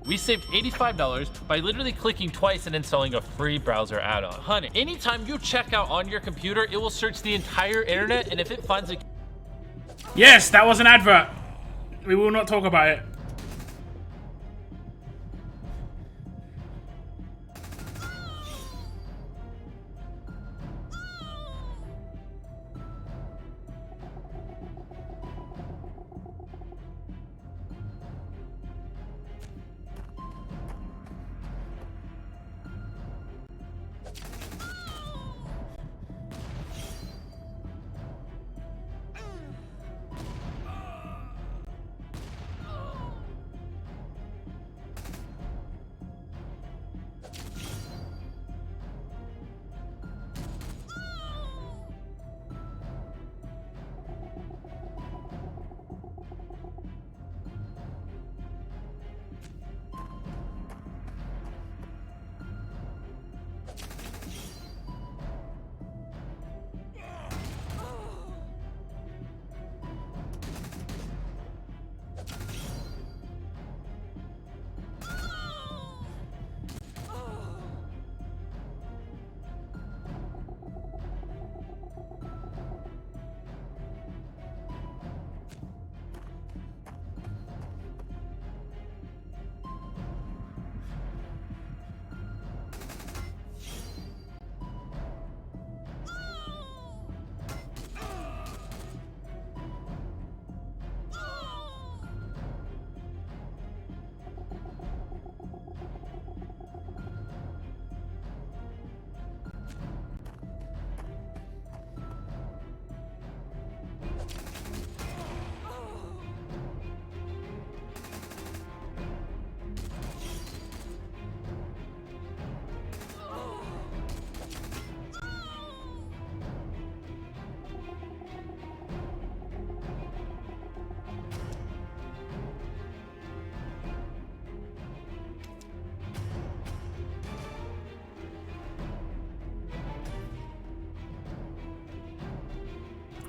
We saved $85 by literally clicking twice and installing a free browser add-on. Honey, anytime you check out on your computer, it will search the entire internet, and if it finds a... Yes, that was an advert. We will not talk about it.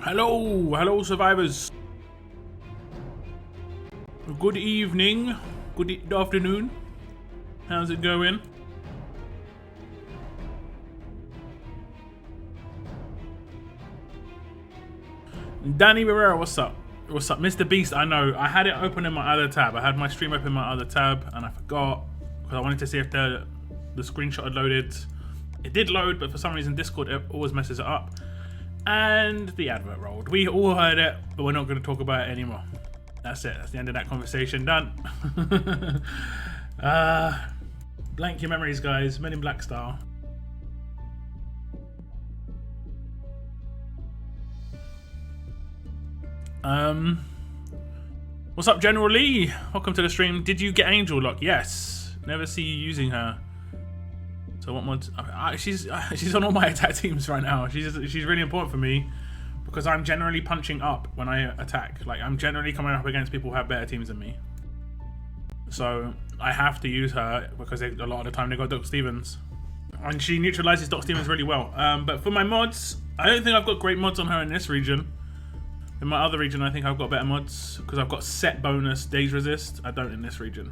Hello survivors. Good evening, good afternoon. How's it going? Danny Barrera, what's up? What's up? Mr. Beast, I know. I had it open in my other tab. I had my stream open in my other tab and I forgot because I wanted to see if the screenshot had loaded. It did load, but for some reason Discord always messes it up. And the advert rolled. We all heard it, but we're not going to talk about it anymore. That's it. That's the end of that conversation. Done. Blank your memories, guys. Men in Black style. What's up, General Lee? Welcome to the stream. Did you get Angel Lock? Yes. Never see you using her. So what mods? She's on all my attack teams right now. She's really important for me because I'm generally punching up when I attack. Like I'm generally coming up against people who have better teams than me. So I have to use her because a lot of the time they got Doc Stevens, and she neutralizes Doc Stevens really well. But for my mods, I don't think I've got great mods on her in this region. In my other region, I think I've got better mods because I've got set bonus days resist. I don't in this region.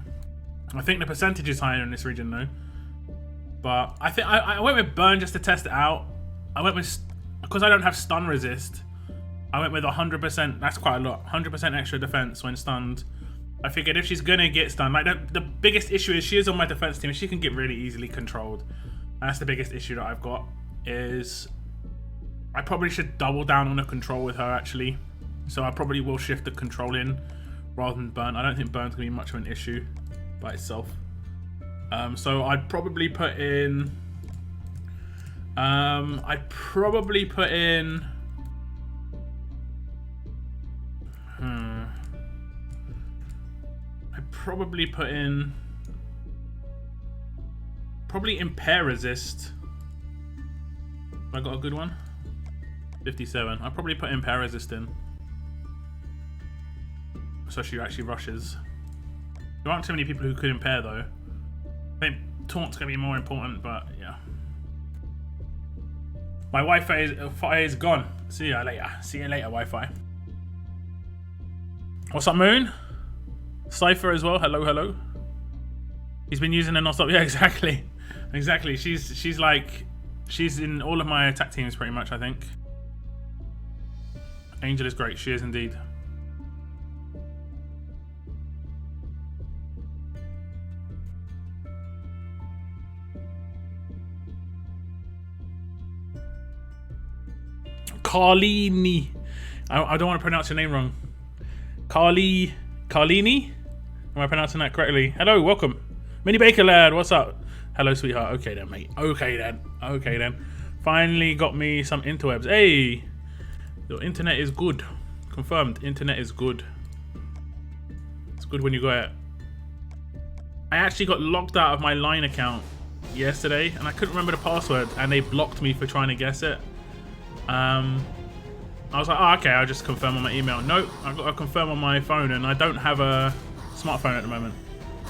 I think the percentage is higher in this region though. But I think I went with Burn just to test it out. I went with, because I don't have stun resist, I went with 100%, that's quite a lot, 100% extra defense when stunned. I figured if she's gonna get stunned, like the biggest issue is she is on my defense team and she can get really easily controlled. That's the biggest issue that I've got, is I probably should double down on the control with her actually. So I probably will shift the control in rather than Burn. I don't think Burn's gonna be much of an issue by itself. So I'd probably put in. I'd probably put in. Probably Impair Resist. Have I got a good one? 57. I'll probably put Impair Resist in. So she actually rushes. There aren't too many people who could impair though. I think Taunt's gonna be more important, but yeah. My Wi-Fi is gone. See you later. See you later, Wi-Fi. What's up, Moon? Cypher as well. Hello, hello. He's been using her non-stop. Yeah, exactly. Exactly. She's in all of my attack teams pretty much, I think. Angel is great. She is indeed. Carlini. I don't want to pronounce your name wrong. Carlini? Am I pronouncing that correctly? Hello, welcome. Mini Baker lad, what's up? Hello, sweetheart. Okay then, mate. Okay then. Finally got me some interwebs. Hey! Your internet is good. Confirmed. Internet is good. It's good when you got it. I actually got logged out of my Line account yesterday, and I couldn't remember the password, and they blocked me for trying to guess it. I was like, oh, okay, I'll just confirm on my email. Nope, I've got to confirm on my phone, and I don't have a smartphone at the moment.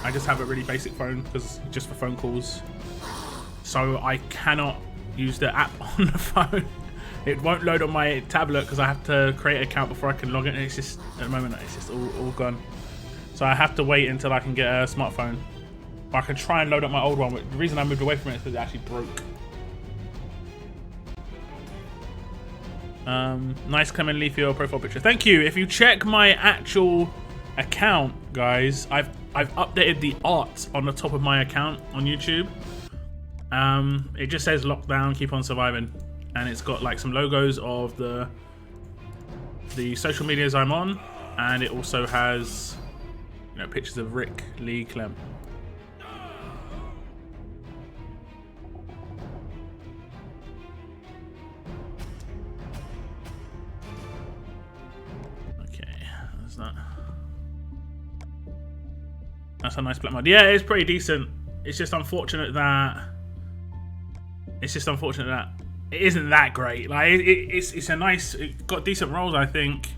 I just have a really basic phone, because just for phone calls. So I cannot use the app on the phone. It won't load on my tablet because I have to create an account before I can log in. And it's just, at the moment, it's just all gone. So I have to wait until I can get a smartphone. Or I can try and load up my old one. But the reason I moved away from it is because it actually broke. Nice Clement Leafy profile picture. Thank you. If you check my actual account, guys, I've updated the art on the top of my account on YouTube. It just says lockdown, keep on surviving, and it's got like some logos of the social medias I'm on, and it also has, you know, pictures of Rick, Lee, Clem. That's a nice black mod. Yeah, it's pretty decent. It's just unfortunate that it isn't that great. Like it's a nice. It got decent rolls, I think.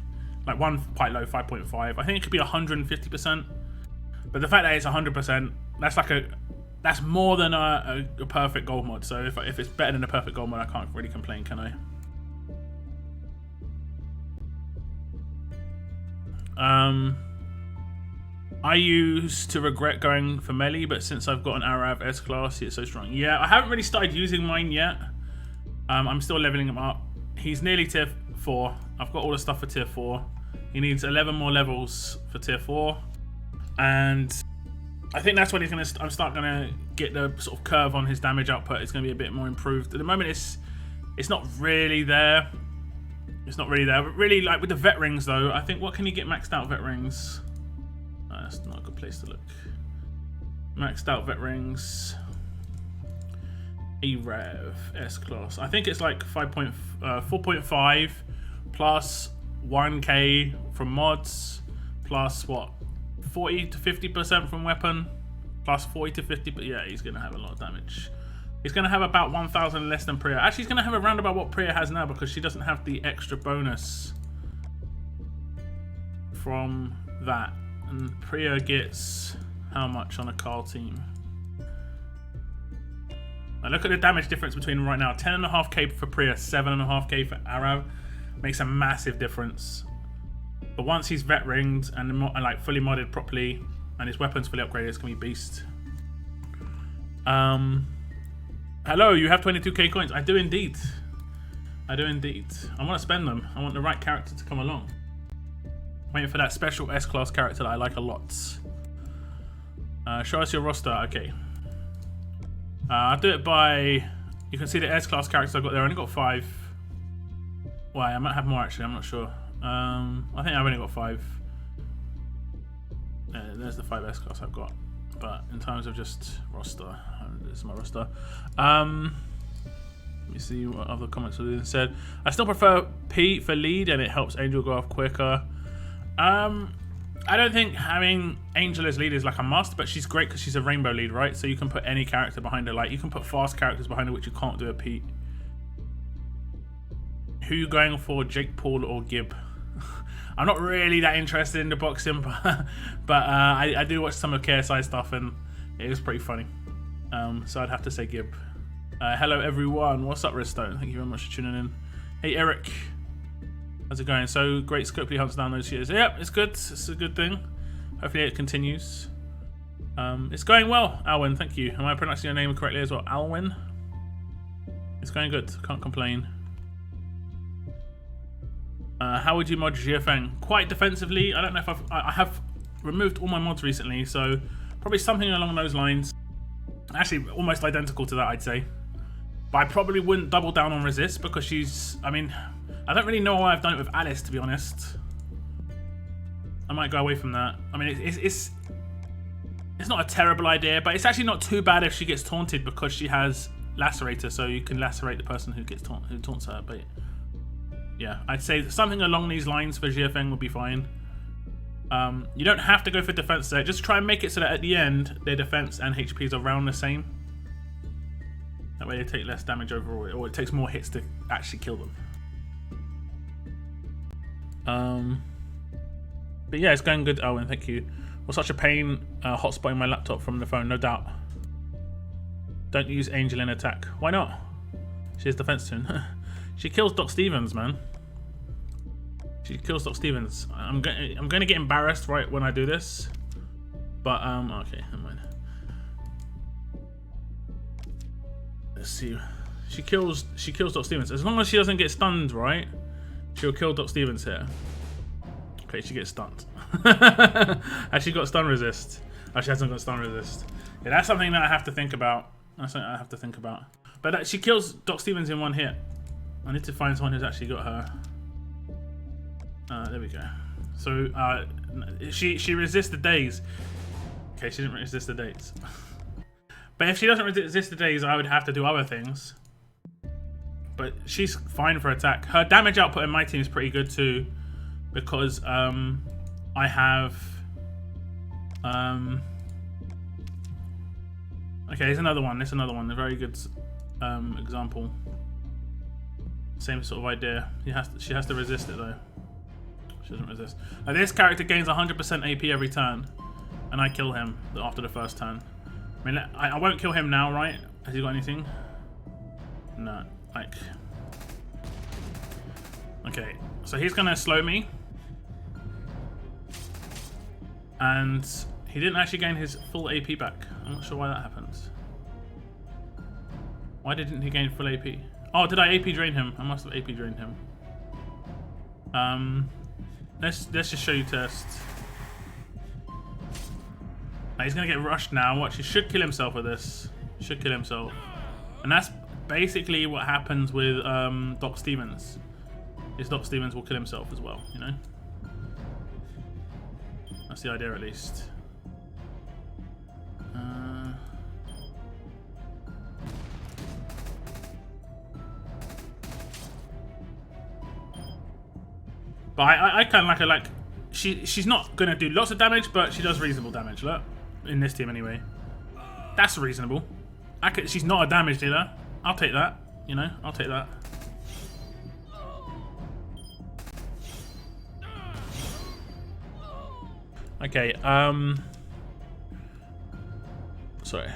Like one quite low, 5.5. I think it could be 150%. But the fact that it's 100%, that's more than a perfect gold mod. So if it's better than a perfect gold mod, I can't really complain, can I? I used to regret going for melee, but since I've got an Arav S-Class, it's so strong. Yeah, I haven't really started using mine yet. I'm still leveling him up. He's nearly tier 4. I've got all the stuff for tier 4. He needs 11 more levels for tier 4. And I think that's when he's I'm start gonna get the sort of curve on his damage output. It's gonna be a bit more improved. At the moment, it's not really there. It's not really there. But really, like with the vet rings though, I think what can you get maxed out vet rings? That's not a good place to look. Maxed out vet rings. Arav S-Class. I think it's like 4.5 plus 1k from mods plus what? 40 to 50% from weapon plus 40 to 50. But yeah, he's gonna have a lot of damage. He's gonna have about 1,000 less than Priya. Actually, he's gonna have around about what Priya has now because she doesn't have the extra bonus from that. And Priya gets how much on a Carl team? Now look at the damage difference between them right now. 10.5k for Priya, 7.5k for Arav. Makes a massive difference. But once he's vet ringed and like fully modded properly, and his weapon's fully upgraded, it's gonna be beast. Hello, you have 22k coins. I do indeed. I do indeed. I want to spend them. I want the right character to come along. Waiting for that special S-Class character that I like a lot. Show us your roster. Okay. I'll do it by... You can see the S-Class characters I've got there. I only got 5. Well, I might have more actually. I'm not sure. I think I've only got 5. Yeah, there's the 5 S-Class I've got. But in terms of just roster, this is my roster. Let me see what other comments were said. I still prefer Pete for lead, and it helps Angel go off quicker. I don't think having Angel as lead is like a must, but she's great because she's a rainbow lead, right? So you can put any character behind her. Like you can put fast characters behind her, which you can't do a Pete. Who you going for, Jake Paul or Gib? I'm not really that interested in the boxing, but I do watch some of KSI stuff, and it is pretty funny. So I'd have to say Gib. Hello everyone, what's up Risto? Thank you very much for tuning in. Hey Eric. How's it going? So great Scopely hunts down those years. Yep, it's good. It's a good thing. Hopefully it continues. It's going well, Alwyn, thank you. Am I pronouncing your name correctly as well? Alwyn? It's going good, can't complain. How would you mod Jiafeng? Quite defensively. I don't know if I have removed all my mods recently, so probably something along those lines. Actually, almost identical to that, I'd say. But I probably wouldn't double down on resist because she's, I mean, I don't really know why I've done it with Alice, to be honest. I might go away from that. I mean, it's not a terrible idea, but it's actually not too bad if she gets taunted because she has Lacerator, so you can lacerate the person who gets who taunts her. But yeah, I'd say something along these lines for Jiafeng would be fine. You don't have to go for defense there. Just try and make it so that at the end, their defense and HP is around the same. That way they take less damage overall, or it takes more hits to actually kill them. But yeah, it's going good, Owen, thank you. Was such a pain hotspotting my laptop from the phone, no doubt. Don't use Angel in attack. Why not? She has defense tune. She kills Doc Stevens, man. She kills Doc Stevens. I'm gonna get embarrassed right when I do this. But okay, never mind. Let's see. She kills Doc Stevens. As long as she doesn't get stunned, right? She'll kill Doc Stevens here. Okay, she gets stunned. Has she got stun resist? Oh, she hasn't got stun resist. Yeah, that's something that I have to think about. That's something I have to think about. But she kills Doc Stevens in one hit. I need to find someone who's actually got her. There we go. So she resists the daze. Okay, she didn't resist the daze. But if she doesn't resist the daze, I would have to do other things. But she's fine for attack. Her damage output in my team is pretty good too, because I have okay, here's another one. There's another one. A very good example. Same sort of idea. She has to resist it though. She doesn't resist. Now, this character gains 100% AP every turn, and I kill him after the first turn. I mean, I won't kill him now, right? Has he got anything? No. Like. Okay, so he's gonna slow me. And he didn't actually gain his full AP back. I'm not sure why that happens. Why didn't he gain full AP? Oh, did I AP drain him? I must have AP drained him. Let's just show you test. Now, he's gonna get rushed now. Watch, he should kill himself with this. He should kill himself. And that's basically what happens with Doc Stevens. Is Doc Stevens will kill himself as well, you know? That's the idea, at least. But I kind of like her. Like, she's not gonna do lots of damage, but she does reasonable damage. Look, in this team anyway. That's reasonable. She's not a damage dealer. I'll take that. You know, I'll take that. Okay, sorry.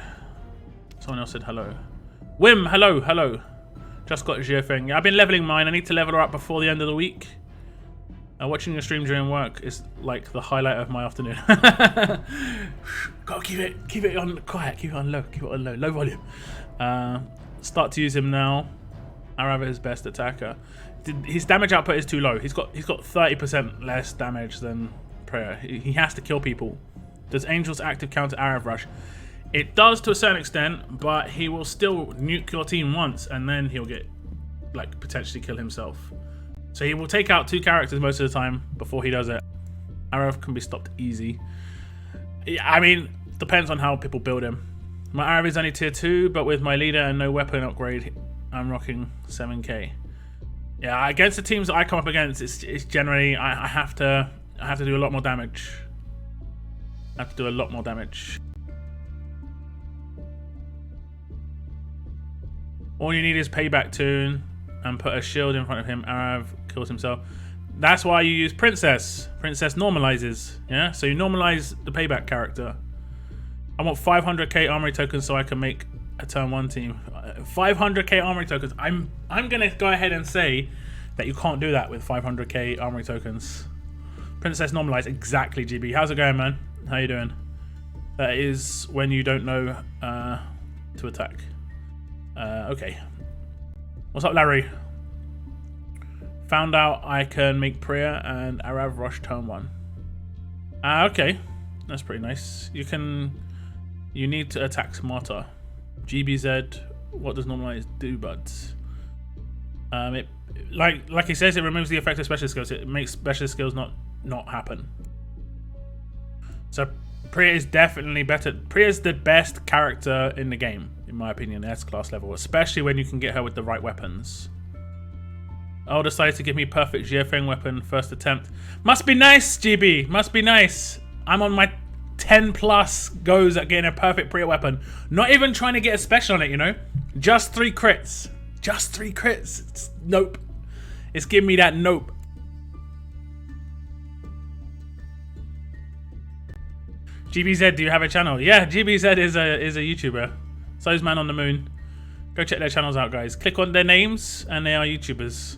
Someone else said hello. Wim, hello. Just got Jiafeng. Yeah, I've been leveling mine. I need to level her up before the end of the week. Watching your stream during work is like the highlight of my afternoon. Gotta keep it on quiet, keep it on low volume. Start to use him now. Arav is best attacker. His damage output is too low. He's got 30% less damage than Prayer. He has to kill people. Does Angel's active counter Arav rush? It does to a certain extent, but he will still nuke your team once, and then he'll get, like, potentially kill himself. So he will take out 2 characters most of the time before he does it. Arav can be stopped easy. Yeah, I mean, depends on how people build him. My Arav is only tier 2, but with my leader and no weapon upgrade, I'm rocking 7k. Yeah, against the teams that I come up against, it's generally I have to do a lot more damage. I have to do a lot more damage. All you need is Payback Tune and put a shield in front of him. Arav kills himself. That's why you use Princess. Princess normalizes. Yeah, so you normalize the Payback character. I want 500k armory tokens so I can make a turn 1 team. 500k armory tokens. I'm gonna go ahead and say that you can't do that with 500k armory tokens. Princess normalized exactly, GB. How's it going, man? How you doing? That is when you don't know to attack. Okay. What's up, Larry? Found out I can make Priya and Arav Rush turn 1. Okay. That's pretty nice. You need to attack smarter. GBZ, what does normalize do, buds? It like he says, it removes the effect of special skills. It makes special skills not happen. So Priya is definitely better. Priya is the best character in the game, in my opinion, S-class level, especially when you can get her with the right weapons. I'll decide to give me perfect Jiafeng weapon first attempt. Must be nice, GB. Must be nice. I'm on my 10 plus goes at getting a perfect Priya weapon. Not even trying to get a special on it, you know? Just 3 crits. Just 3 crits. It's nope. It's giving me that nope. GBZ, do you have a channel? Yeah, GBZ is a YouTuber. So's Man on the Moon. Go check their channels out, guys. Click on their names, and they are YouTubers.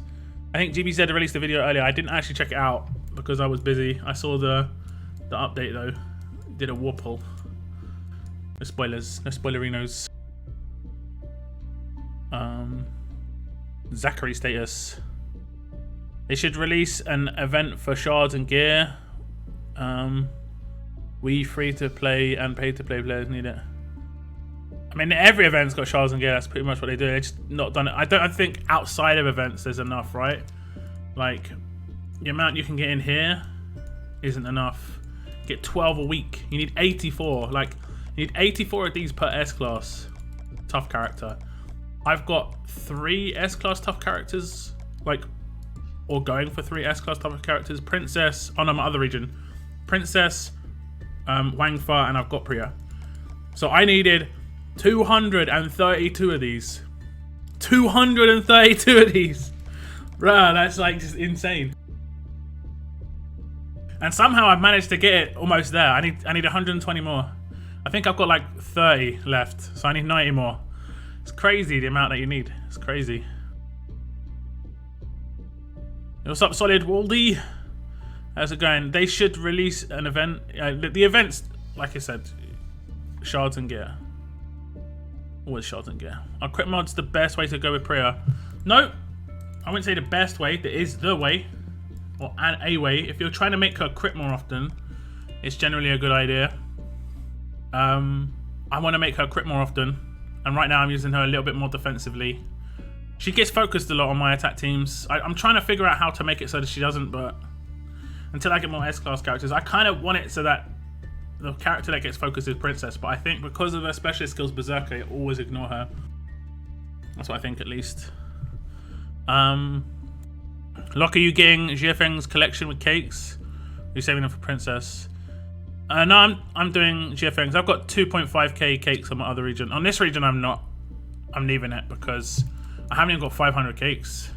I think GBZ released a video earlier. I didn't actually check it out because I was busy. I saw the update though. Did a warple. No spoilers. No spoilerinos. Zachary status. They should release an event for shards and gear. We free to play and pay to play players need it. I mean, every event's got shards and gear. That's pretty much what they do. They're just not done it. I think outside of events there's enough, right? Like the amount you can get in here isn't enough. Get 12 a week. You need 84. Like you need 84 of these per S-class tough character. I've got 3 S-class tough characters, like, or going for 3 S-class tough characters. Princess, oh no, my other region. Princess, Wang Fa, and I've got Priya. So I needed 232 of these. 232 of these. Bruh, that's like just insane. And somehow I've managed to get it almost there. I need 120 more. I think I've got like 30 left, so I need 90 more. It's crazy the amount that you need. It's crazy. What's up, Solid Waldy? How's it going? They should release an event. The events, like I said, shards and gear. Always shards and gear. Are crit mods the best way to go with Priya? No, I wouldn't say the best way. There is the way, or a way. If you're trying to make her crit more often, it's generally a good idea. I want to make her crit more often, and right now I'm using her a little bit more defensively. She gets focused a lot on my attack teams. I'm trying to figure out how to make it so that she doesn't, but until I get more S-class characters, I kind of want it so that the character that gets focused is Princess, but I think because of her specialist skills Berserker, I always ignore her. That's what I think, at least. Locke, are you getting Jiafeng's collection with cakes? Are you saving them for Princess? No, I'm doing Jiafeng's. I've got 2.5k cakes on my other region. On this region, I'm not. I'm leaving it because I haven't even got 500 cakes.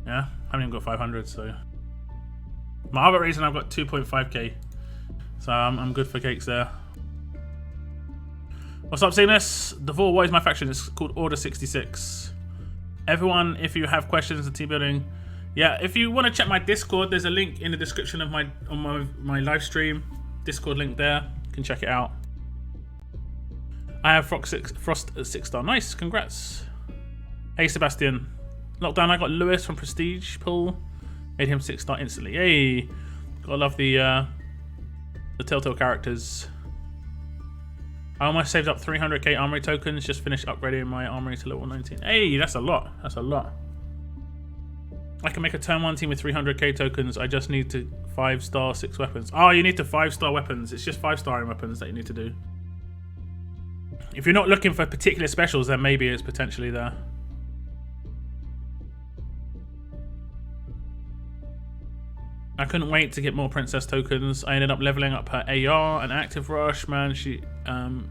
Yeah, I haven't even got 500, so. My other reason, I've got 2.5k. So I'm good for cakes there. What's up, Seamus? Devor, what is my faction? It's called Order 66. Everyone, if you have questions on team building, yeah, if you want to check my Discord, there's a link in the description of my live stream. Discord link there. You can check it out. I have Frost 6-star. Nice, congrats. Hey, Sebastian. Lockdown, I got Lewis from Prestige Pool. Made him 6-star instantly. Hey, gotta love the Telltale characters. I almost saved up 300k armory tokens. Just finished upgrading my armory to level 19. Hey, that's a lot. That's a lot. I can make a turn 1 team with 300k tokens. I just need to 5-star 6 weapons. Oh, you need to 5-star weapons. It's just 5-star weapons that you need to do. If you're not looking for particular specials, then maybe it's potentially there. I couldn't wait to get more Princess tokens. I ended up leveling up her AR and active rush. Man, she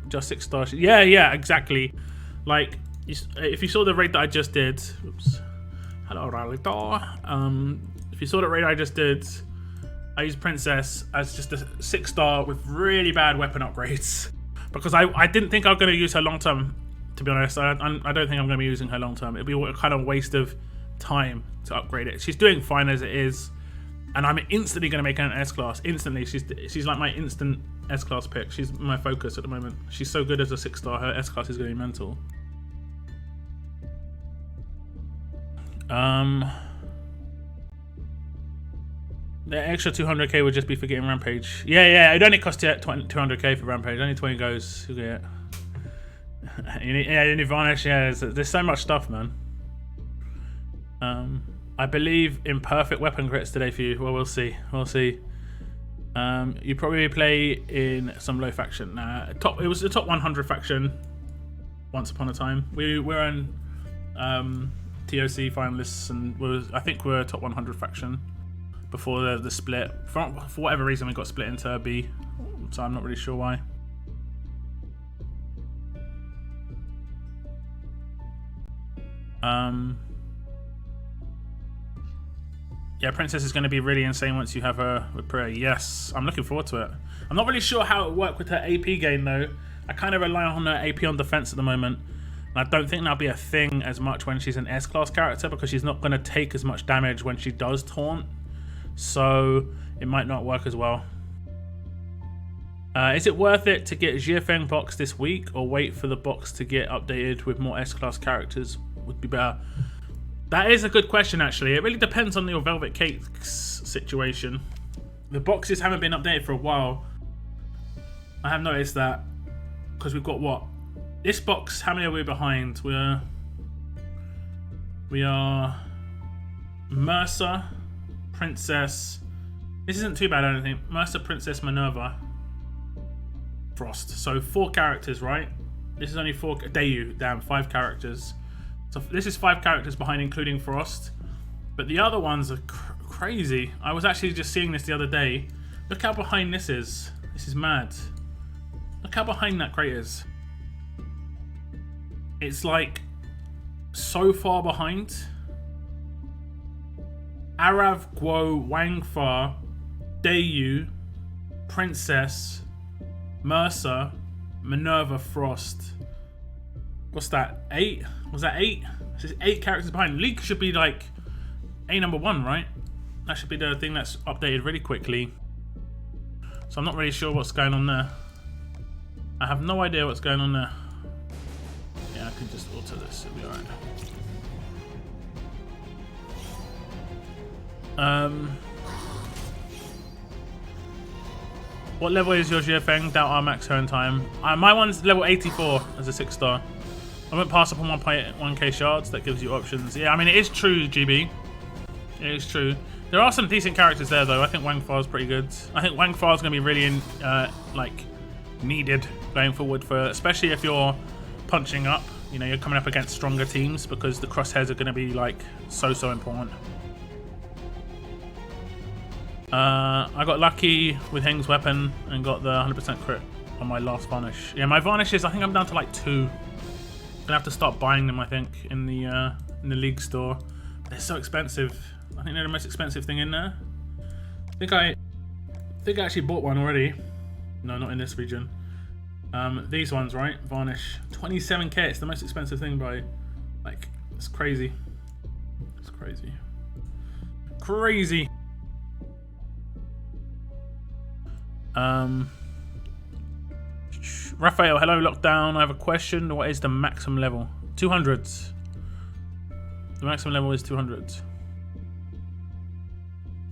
just 6-star. Yeah, exactly. Like, if you saw the raid that I just did, oops. Hello, Ralito. If you saw the raid I just did, I used Princess as just a 6-star with really bad weapon upgrades because I didn't think I was going to use her long term. To be honest, I don't think I'm going to be using her long term. It'd be a kind of waste of time to upgrade it. She's doing fine as it is. And I'm instantly going to make her an S-Class. Instantly. She's like my instant S-Class pick. She's my focus at the moment. She's so good as a 6-star. Her S-Class is going to be mental. The extra 200k would just be for getting Rampage. Yeah, it only costs you 200k for Rampage. Only 20 goes. You'll get it. You need Varnish. Yeah, there's so much stuff, man. I believe in perfect weapon crits today for you. Well, we'll see. We'll see. You probably play in some low faction. It was the top 100 faction once upon a time. We're in TOC finalists, and I think we're a top 100 faction before the split. For whatever reason, we got split into B, so I'm not really sure why. Yeah, Princess is going to be really insane once you have her with Prayer. Yes, I'm looking forward to it. I'm not really sure how it worked with her AP game though. I kind of rely on her AP on defense at the moment. And I don't think that'll be a thing as much when she's an S-Class character, because she's not going to take as much damage when she does taunt. So it might not work as well. Is it worth it to get Jiafeng box this week, or wait for the box to get updated with more S-Class characters? Would be better. That is a good question, actually. It really depends on your Velvet Cakes situation. The boxes haven't been updated for a while. I have noticed that, because we've got what? This box, how many are we behind? We are Mercer, Princess. This isn't too bad, I don't think. Mercer, Princess, Minerva, Frost. So 4 characters, right? This is only 4. Dayu, damn, 5 characters. So this is 5 characters behind, including Frost. But the other ones are crazy. I was actually just seeing this the other day. Look how behind this is. This is mad. Look how behind that crate is. It's like so far behind. Arav, Guo, Wangfa, Dayu, Princess, Mercer, Minerva, Frost. What's that? 8? Was that 8? This is 8 characters behind. League should be like A number 1, right? That should be the thing that's updated really quickly. So I'm not really sure what's going on there. I have no idea what's going on there. Yeah, I can just alter this. It'll be alright. What level is your Jiafeng? Doubt I'll max her in time. My one's level 84 as a 6-star. I won't pass up on 1k shards. That gives you options. Yeah, I mean, it is true, GB. It is true. There are some decent characters there, though. I think Wang Fa's pretty good. I think Wang Fa's going to be really needed going forward, for especially if you're punching up. You know, you're coming up against stronger teams, because the crosshairs are going to be like so important. I got lucky with Heng's weapon and got the 100% crit on my last varnish. Yeah, my varnishes, I think I'm down to like 2. Gonna have to start buying them, I think, in the league store. They're so expensive. I think they're the most expensive thing in there. I think I actually bought one already. No, not in this region. These ones, right? Varnish, 27k. It's the most expensive thing by, like, it's crazy. It's crazy. Crazy. Raphael, hello, Lockdown. I have a question. What is the maximum level? 200. The maximum level is 200. It's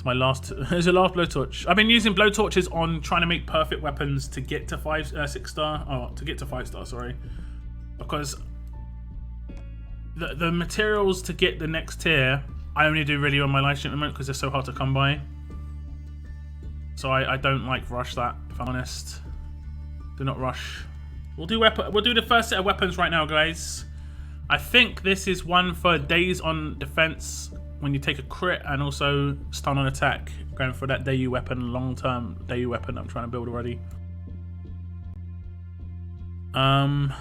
my last. It's a last blowtorch. I've been using blowtorches on trying to make perfect weapons to get to 6-star. Oh, to get to 5-star. Sorry, because the materials to get the next tier, I only do really on my live stream at the moment because they're so hard to come by. So I don't like rush that, if I'm honest. Do not rush. We'll do the first set of weapons right now, guys. I think this is one for days on defense when you take a crit, and also stun on attack. Going for that Dayu weapon, long-term Dayu weapon I'm trying to build already. I'm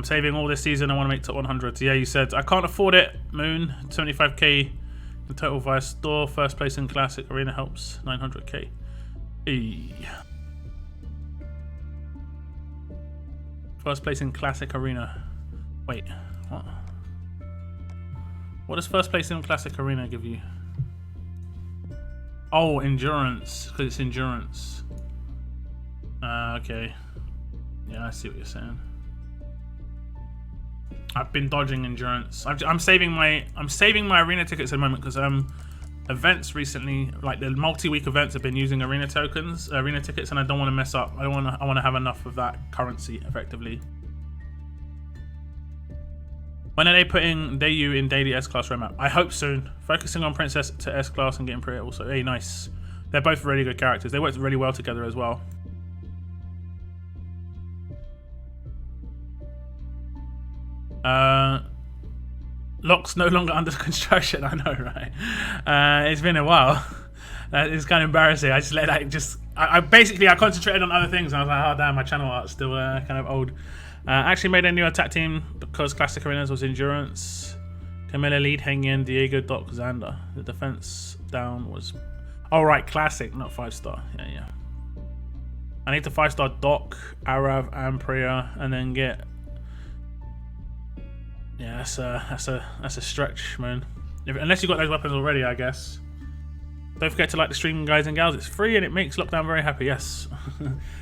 saving all this season. I want to make top 100. Yeah, you said I can't afford it. Moon, 75k. The total via store. First place in Classic Arena helps. 900k. First place in Classic Arena. Wait, what? What does first place in Classic Arena give you? Oh, endurance, because it's endurance. Okay. Yeah, I see what you're saying. I've been dodging endurance. I'm saving my arena tickets at the moment because events recently, like the multi-week events, have been using arena tickets, and I don't want to mess up. I want to have enough of that currency effectively. When are they putting Dayu in daily S-Class roadmap? I hope soon. Focusing on Princess to S-Class and getting Priya also. Hey, nice. They're both really good characters. They worked really well together as well. Lock's no longer under construction. I know, right? It's been a while. It's kind of embarrassing. I just let that I concentrated on other things, and I was like, oh damn, my channel art's still kind of old. Actually made a new attack team because Classic Arenas was endurance. Camilla lead, Hengen, Diego, Doc, Xander. The defense down was... Oh right, Classic, not 5-star. Yeah. I need to 5-star Doc, Arav, and Priya, and then get... Yeah, that's a stretch, man. Unless you got those weapons already, I guess. Don't forget to like the stream, guys and gals. It's free and it makes Lockdown very happy. Yes.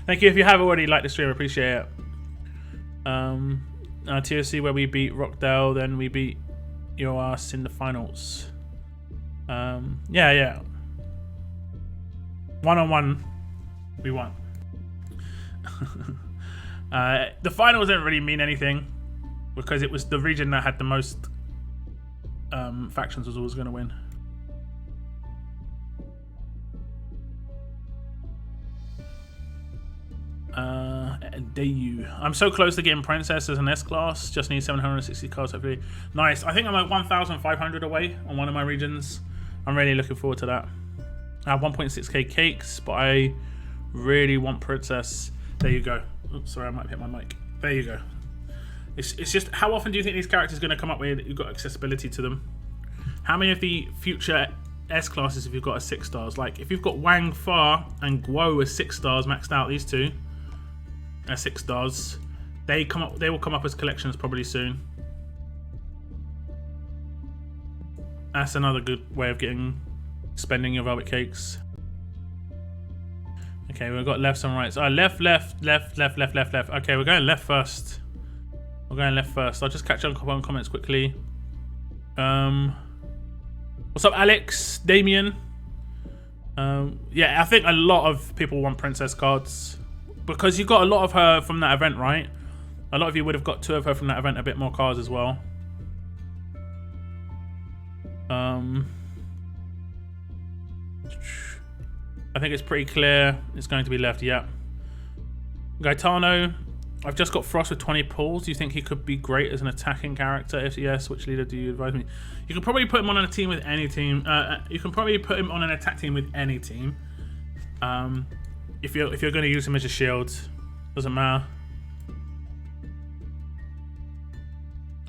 Thank you if you have already liked the stream. I appreciate it. TOC where we beat Rockdale, then we beat your ass in the finals. Yeah. 1-on-1, we won. The finals didn't really mean anything because it was the region that had the most factions was always going to win. Dayu. I'm so close to getting Princess as an S-Class. Just need 760 cards hopefully. Nice. I think I'm like 1,500 away on one of my regions. I'm really looking forward to that. I have 1.6k cakes, but I really want Princess. There you go. Oops, sorry, I might hit my mic. There you go. It's just, how often do you think these characters are going to come up with you've got accessibility to them? How many of the future S-Classes have you got as 6 stars? Like, if you've got Wang Fa and Guo as 6 stars maxed out, these two as 6 stars, they will come up as collections probably soon. That's another good way of spending your velvet cakes. Okay, we've got lefts and rights. Left. Okay, we're going left first. I'll just catch up on comments quickly. What's up, Alex? Damien? Yeah, I think a lot of people want Princess cards because you got a lot of her from that event, right? A lot of you would have got 2 of her from that event, a bit more cards as well. I think it's pretty clear it's going to be left, yeah. Gaetano, I've just got Frost with 20 pulls. Do you think he could be great as an attacking character? If yes, which leader do you advise me? You can probably put him on a team with any team. You can probably put him on an attack team with any team. If you're going to use him as a shield, doesn't matter.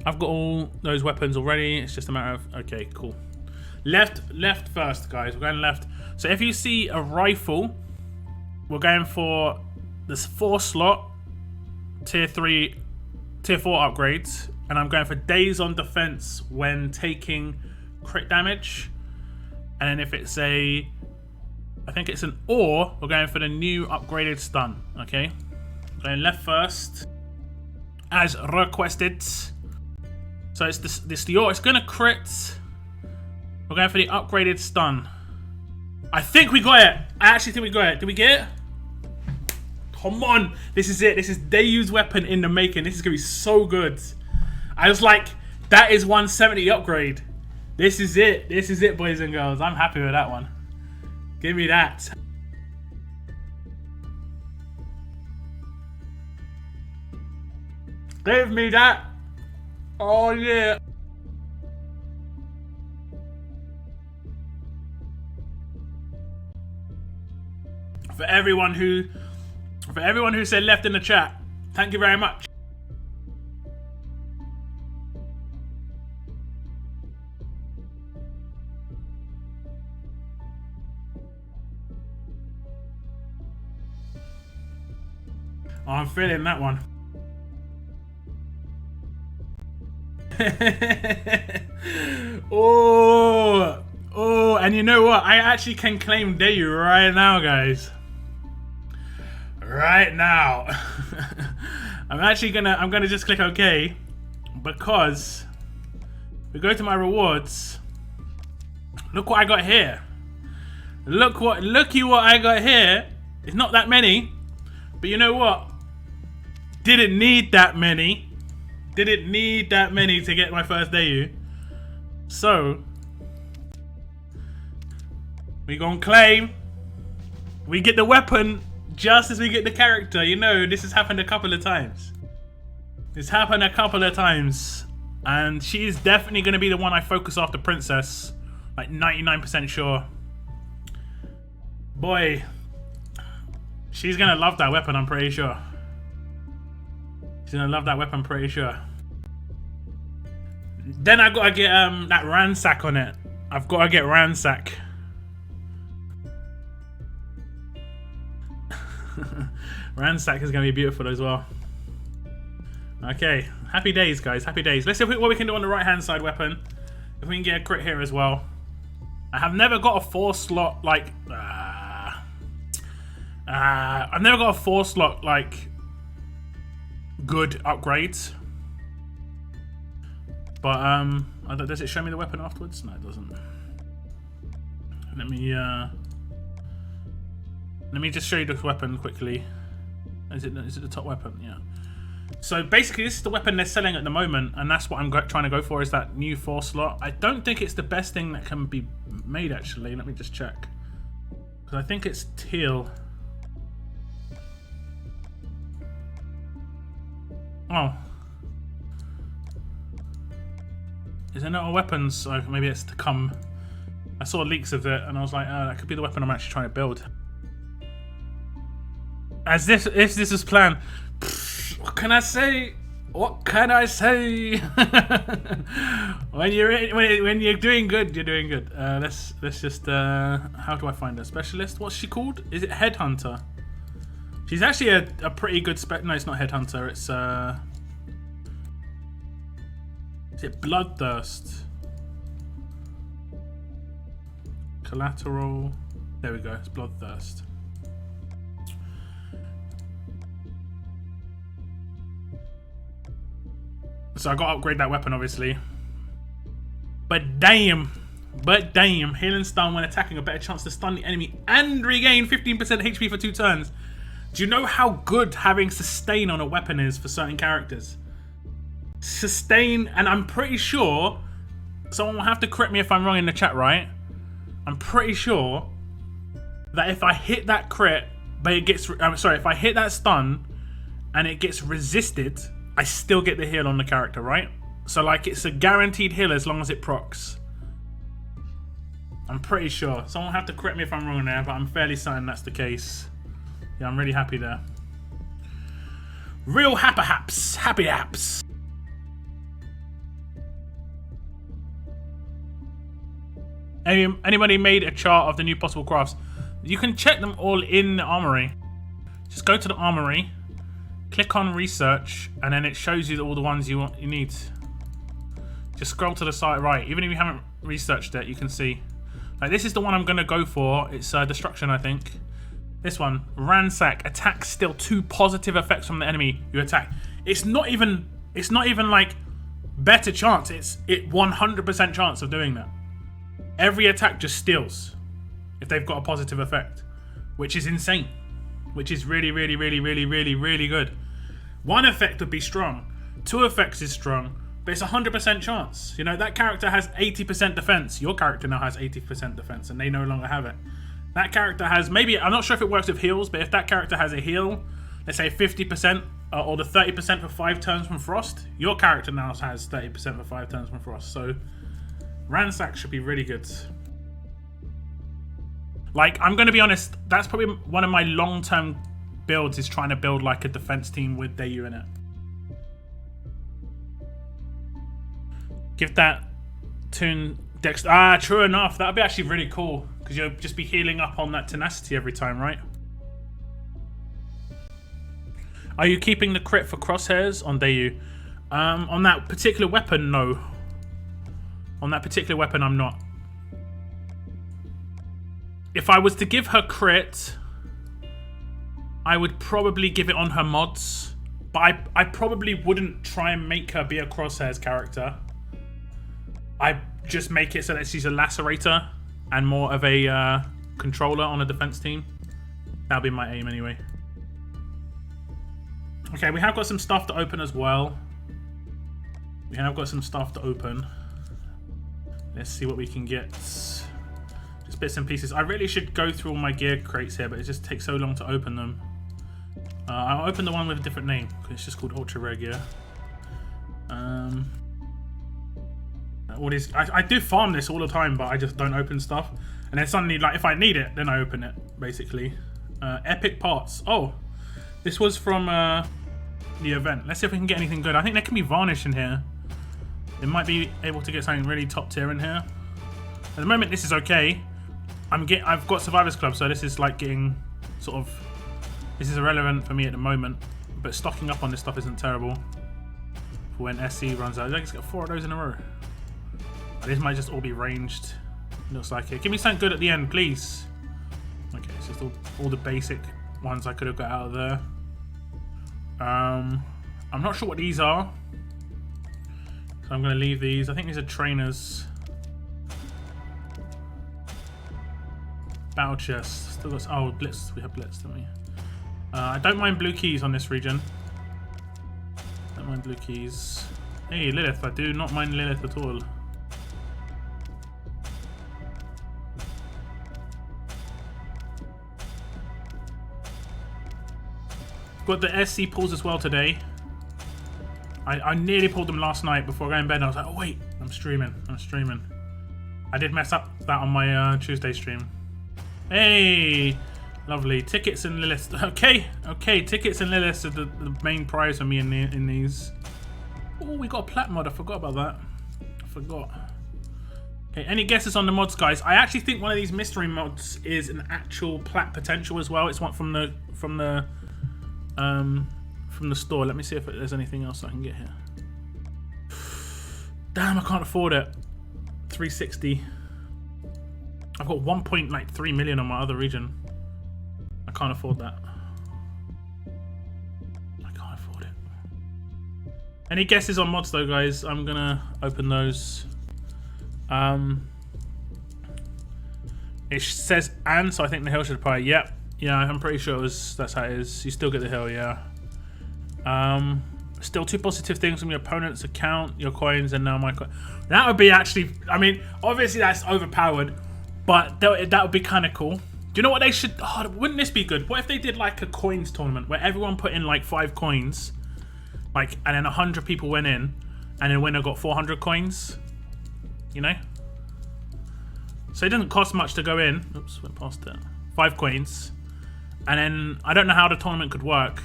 I've got all those weapons already. It's just a matter of okay, cool. Left first, guys. We're going left. So if you see a rifle, we're going for this 4-slot tier 4 upgrades, and I'm going for days on defense when taking crit damage. And then if it's I think it's an ore, we're going for the new upgraded stun. Okay, going left first as requested. So it's the ore. It's gonna crit. We're going for the upgraded stun. I think we got it. I actually think we got it. Did we get it? Come on. This is it. This is Dayu's weapon in the making. This is going to be so good. I was like, that is 170 upgrade. This is it. This is it, boys and girls. I'm happy with that one. Give me that. Give me that. Oh, yeah. For everyone who said left in the chat, thank you very much. Oh, I'm feeling that one. Oh, Oh, and you know what? I actually can claim Dayu right now, guys. Right now. I'm gonna just click OK because we go to my rewards. Look what I got here. Looky what I got here. It's not that many, but you know what? Didn't need that many. Didn't need that many to get my first Dayu. So we gonna claim. We get the weapon just as we get the character. You know, this has happened a couple of times. It's happened a couple of times. And she's definitely going to be the one I focus after Princess. Like 99% sure. Boy. She's going to love that weapon, I'm pretty sure. She's going to love that weapon, I'm pretty sure. Then I got to get that Ransack on it. I've got to get Ransack. Ransack is going to be beautiful as well. Okay, happy days, guys. Happy days. Let's see what we can do on the right-hand side weapon. If we can get a crit here as well. I have never got a 4-slot like. I've never got a 4-slot like good upgrades. But does it show me the weapon afterwards? No, it doesn't. Let me just show you this weapon quickly. Is it the top weapon? Yeah. So basically, this is the weapon they're selling at the moment, and that's what I'm trying to go for, is that new 4-slot. I don't think it's the best thing that can be made, actually. Let me just check. Because I think it's teal. Oh. Is there no weapons? So maybe it's to come. I saw leaks of it, and I was like, oh, that could be the weapon I'm actually trying to build. As if this is planned. What can I say? What can I say? when you're doing good, you're doing good. Let's just how do I find a specialist? What's she called? Is it Headhunter? She's actually a pretty good spec. No, it's not Headhunter. It's is it Bloodthirst? Collateral. There we go. It's Bloodthirst. So I got to upgrade that weapon, obviously. But damn, Healing Stun when attacking, a better chance to stun the enemy and regain 15% HP for 2 turns. Do you know how good having Sustain on a weapon is for certain characters? Sustain, and I'm pretty sure, someone will have to correct me if I'm wrong in the chat, right? I'm pretty sure that if I hit that crit, but it gets, I'm sorry, if I hit that stun and it gets resisted, I still get the heal on the character, right? So like it's a guaranteed heal as long as it procs. I'm pretty sure. Someone will have to correct me if I'm wrong there, but I'm fairly certain that's the case. Yeah, I'm really happy there. Real happy haps. Anybody made a chart of the new possible crafts? You can check them all in the armory. Just go to the armory, click on research, and then it shows you all the ones you need. Just scroll to the side right. Even if you haven't researched it, you can see. Like this is the one I'm gonna go for. It's destruction, I think. This one, Ransack. Attack still 2 positive effects from the enemy you attack. It's not even like better chance. It's 100% chance of doing that. Every attack just steals if they've got a positive effect, which is insane. Which is really good. 1 effect would be strong. 2 effects is strong, but it's 100% chance. You know, that character has 80% defense. Your character now has 80% defense, and they no longer have it. That character has maybe, I'm not sure if it works with heals, but if that character has a heal, let's say 50% or the 30% for 5 turns from Frost, your character now has 30% for 5 turns from Frost. So Ransack should be really good. Like, I'm going to be honest, that's probably one of my long-term builds, is trying to build like a defense team with Dayu in it. Give that Toon Dex. Ah, true enough. That would be actually really cool, because you'll just be healing up on that tenacity every time, right? Are you keeping the crit for crosshairs on Dayu? On that particular weapon, no. On that particular weapon, I'm not. If I was to give her crit, I would probably give it on her mods. But I probably wouldn't try and make her be a Crosshairs character. I just make it so that she's a lacerator and more of a controller on a defense team. That'll be my aim anyway. Okay, we have got some stuff to open as well. We have got some stuff to open. Let's see what we can get. Just bits and pieces. I really should go through all my gear crates here, but it just takes so long to open them. I'll open the one with a different name, because it's just called Ultra Rare Gear. All these, I do farm this all the time, but I just don't open stuff. And then suddenly, like, if I need it, then I open it, basically. Epic parts. Oh, this was from the event. Let's see if we can get anything good. I think there can be varnish in here. It might be able to get something really top tier in here. At the moment, this is okay. I've got Survivors Club, so this is like getting sort of. This is irrelevant for me at the moment, but stocking up on this stuff isn't terrible. For when SC runs out, I just get 4 of those in a row. This might just all be ranged. Looks like it. Give me something good at the end, please. Okay, it's just all the basic ones I could have got out of there. I'm not sure what these are, so I'm going to leave these. I think these are trainers. Battle chest. Still got. Oh, blitz. We have blitz, don't we? I don't mind blue keys on this region. Don't mind blue keys. Hey, Lilith. I do not mind Lilith at all. Got the SC pulls as well today. I nearly pulled them last night before going to bed. And I was like, oh wait, I'm streaming. I did mess up that on my Tuesday stream. Hey, lovely. Tickets and Lilith. Okay, tickets and Lilith are the main prize for me in these. Oh, we got a plat mod. I forgot about that. Okay, any guesses on the mods, guys? I actually think one of these mystery mods is an actual plat potential as well. It's one from the store. Let me see if there's anything else I can get here. Damn, I can't afford it. 360. I've got 1.3 million on my other region. I can't afford that. I can't afford it. Any guesses on mods though, guys? I'm gonna open those. It says and, so I think the hill should apply. Yep. Yeah, I'm pretty sure that's how it is. You still get the hill, yeah. Still 2 positive things from your opponent's account, your coins, and now my coin. That would be actually, I mean, obviously that's overpowered, but that would be kind of cool. Do you know what they should, wouldn't this be good? What if they did like a coins tournament where everyone put in like 5 coins, like, and then 100 people went in, and then the winner got 400 coins, you know? So it doesn't cost much to go in. Oops, went past it. 5 coins. And then, I don't know how the tournament could work,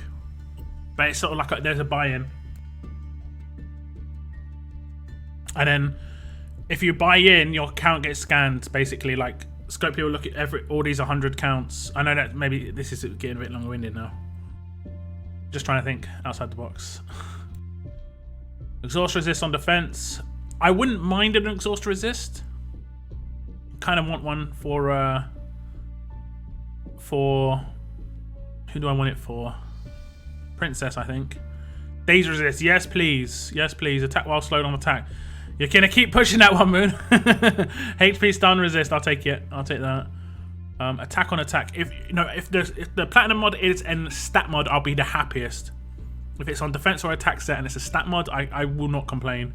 but it's sort of like there's a buy-in. And then, if you buy in, your account gets scanned, basically. Like, Scopio will look at all these 100 counts. I know that maybe this is getting a bit longer-winded now. Just trying to think outside the box. Exhaust resist on defense. I wouldn't mind an exhaust resist. Kind of want one for who do I want it for? Princess, I think. Daze resist. Yes, please. Yes, please. Attack while slowed on attack. You're gonna keep pushing that one, Moon. HP stun resist. I'll take it. I'll take that. Attack on attack. If the platinum mod is in stat mod, I'll be the happiest. If it's on defense or attack set and it's a stat mod, I will not complain.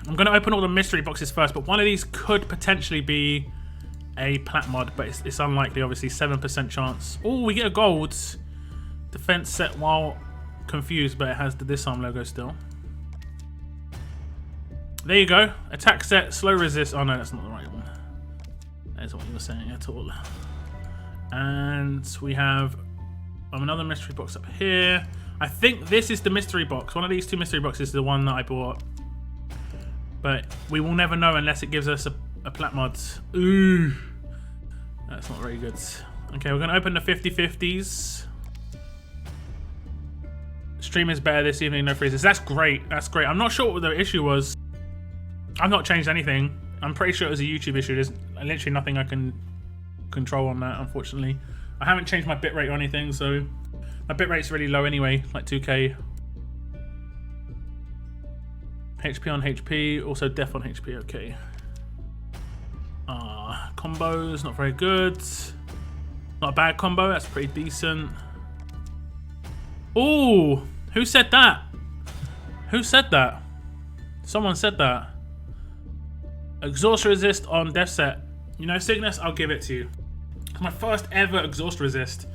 I'm gonna open all the mystery boxes first, but one of these could potentially be a plat mod, but it's unlikely. Obviously, 7% chance. Oh, we get a gold defense set while confused, but it has the disarm logo still. There you go. Attack set, slow resist. Oh no, that's not the right one. That isn't what you were saying at all. And we have another mystery box up here. I think this is the mystery box. One of these 2 mystery boxes is the one that I bought, but we will never know unless it gives us a plat mod. Ooh, that's not very good. Okay, we're gonna open the 50/50s. Stream is better this evening, no freezes. That's great. That's great. I'm not sure what the issue was. I've not changed anything. I'm pretty sure it was a YouTube issue. There's literally nothing I can control on that, unfortunately. I haven't changed my bitrate or anything, so my bitrate's really low anyway, like 2K. HP on HP, also def on HP, okay. Combos, not very good. Not a bad combo, that's pretty decent. Ooh, who said that? Who said that? Someone said that. Exhaust resist on def set. You know, Cygnus, I'll give it to you. It's my first ever exhaust resist.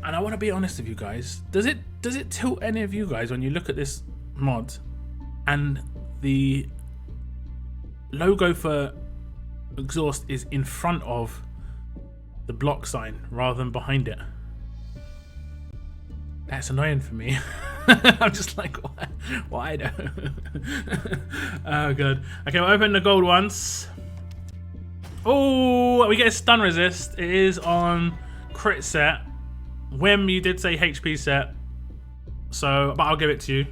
And I want to be honest with you guys. Does it tilt any of you guys when you look at this mod and the logo for exhaust is in front of the block sign rather than behind it? That's annoying for me. I'm just like, why though? Oh god. Okay, we'll open the gold ones. Oh, we get a stun resist. It is on crit set. Whim, you did say HP set. So, but I'll give it to you.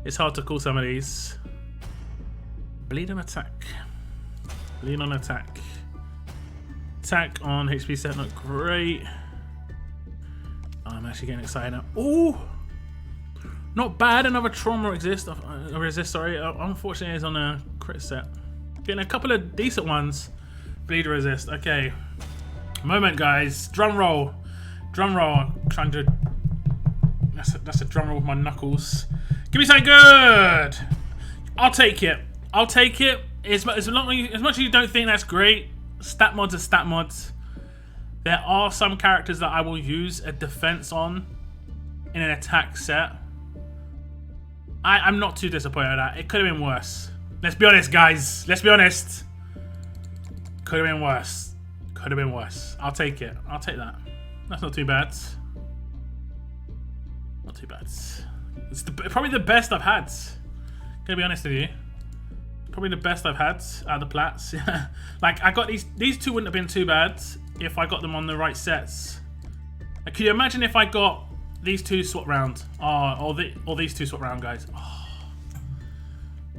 It's hard to call some of these. Bleed on attack. Bleed on attack. Attack on HP set, not great. I'm actually getting excited now. Ooh! Not bad, another trauma resist. Sorry. Unfortunately, it's on a crit set. Getting a couple of decent ones. Bleed resist. Okay. Moment, guys. Drum roll. Drum roll. I'm trying to. That's a drum roll with my knuckles. Give me something good. I'll take it. I'll take it. As much as you don't think that's great, stat mods are stat mods. There are some characters that I will use a defense on in an attack set. I'm not too disappointed at that. It could have been worse. Let's be honest, guys. Let's be honest. Could have been worse. Could have been worse. I'll take it. I'll take that. That's not too bad. Not too bad. It's probably the best I've had. Gonna be honest with you. Probably the best I've had out of the plats. Like, I got these two wouldn't have been too bad if I got them on the right sets. Like, can you imagine if I got these two swap round? Or these two swap round, guys.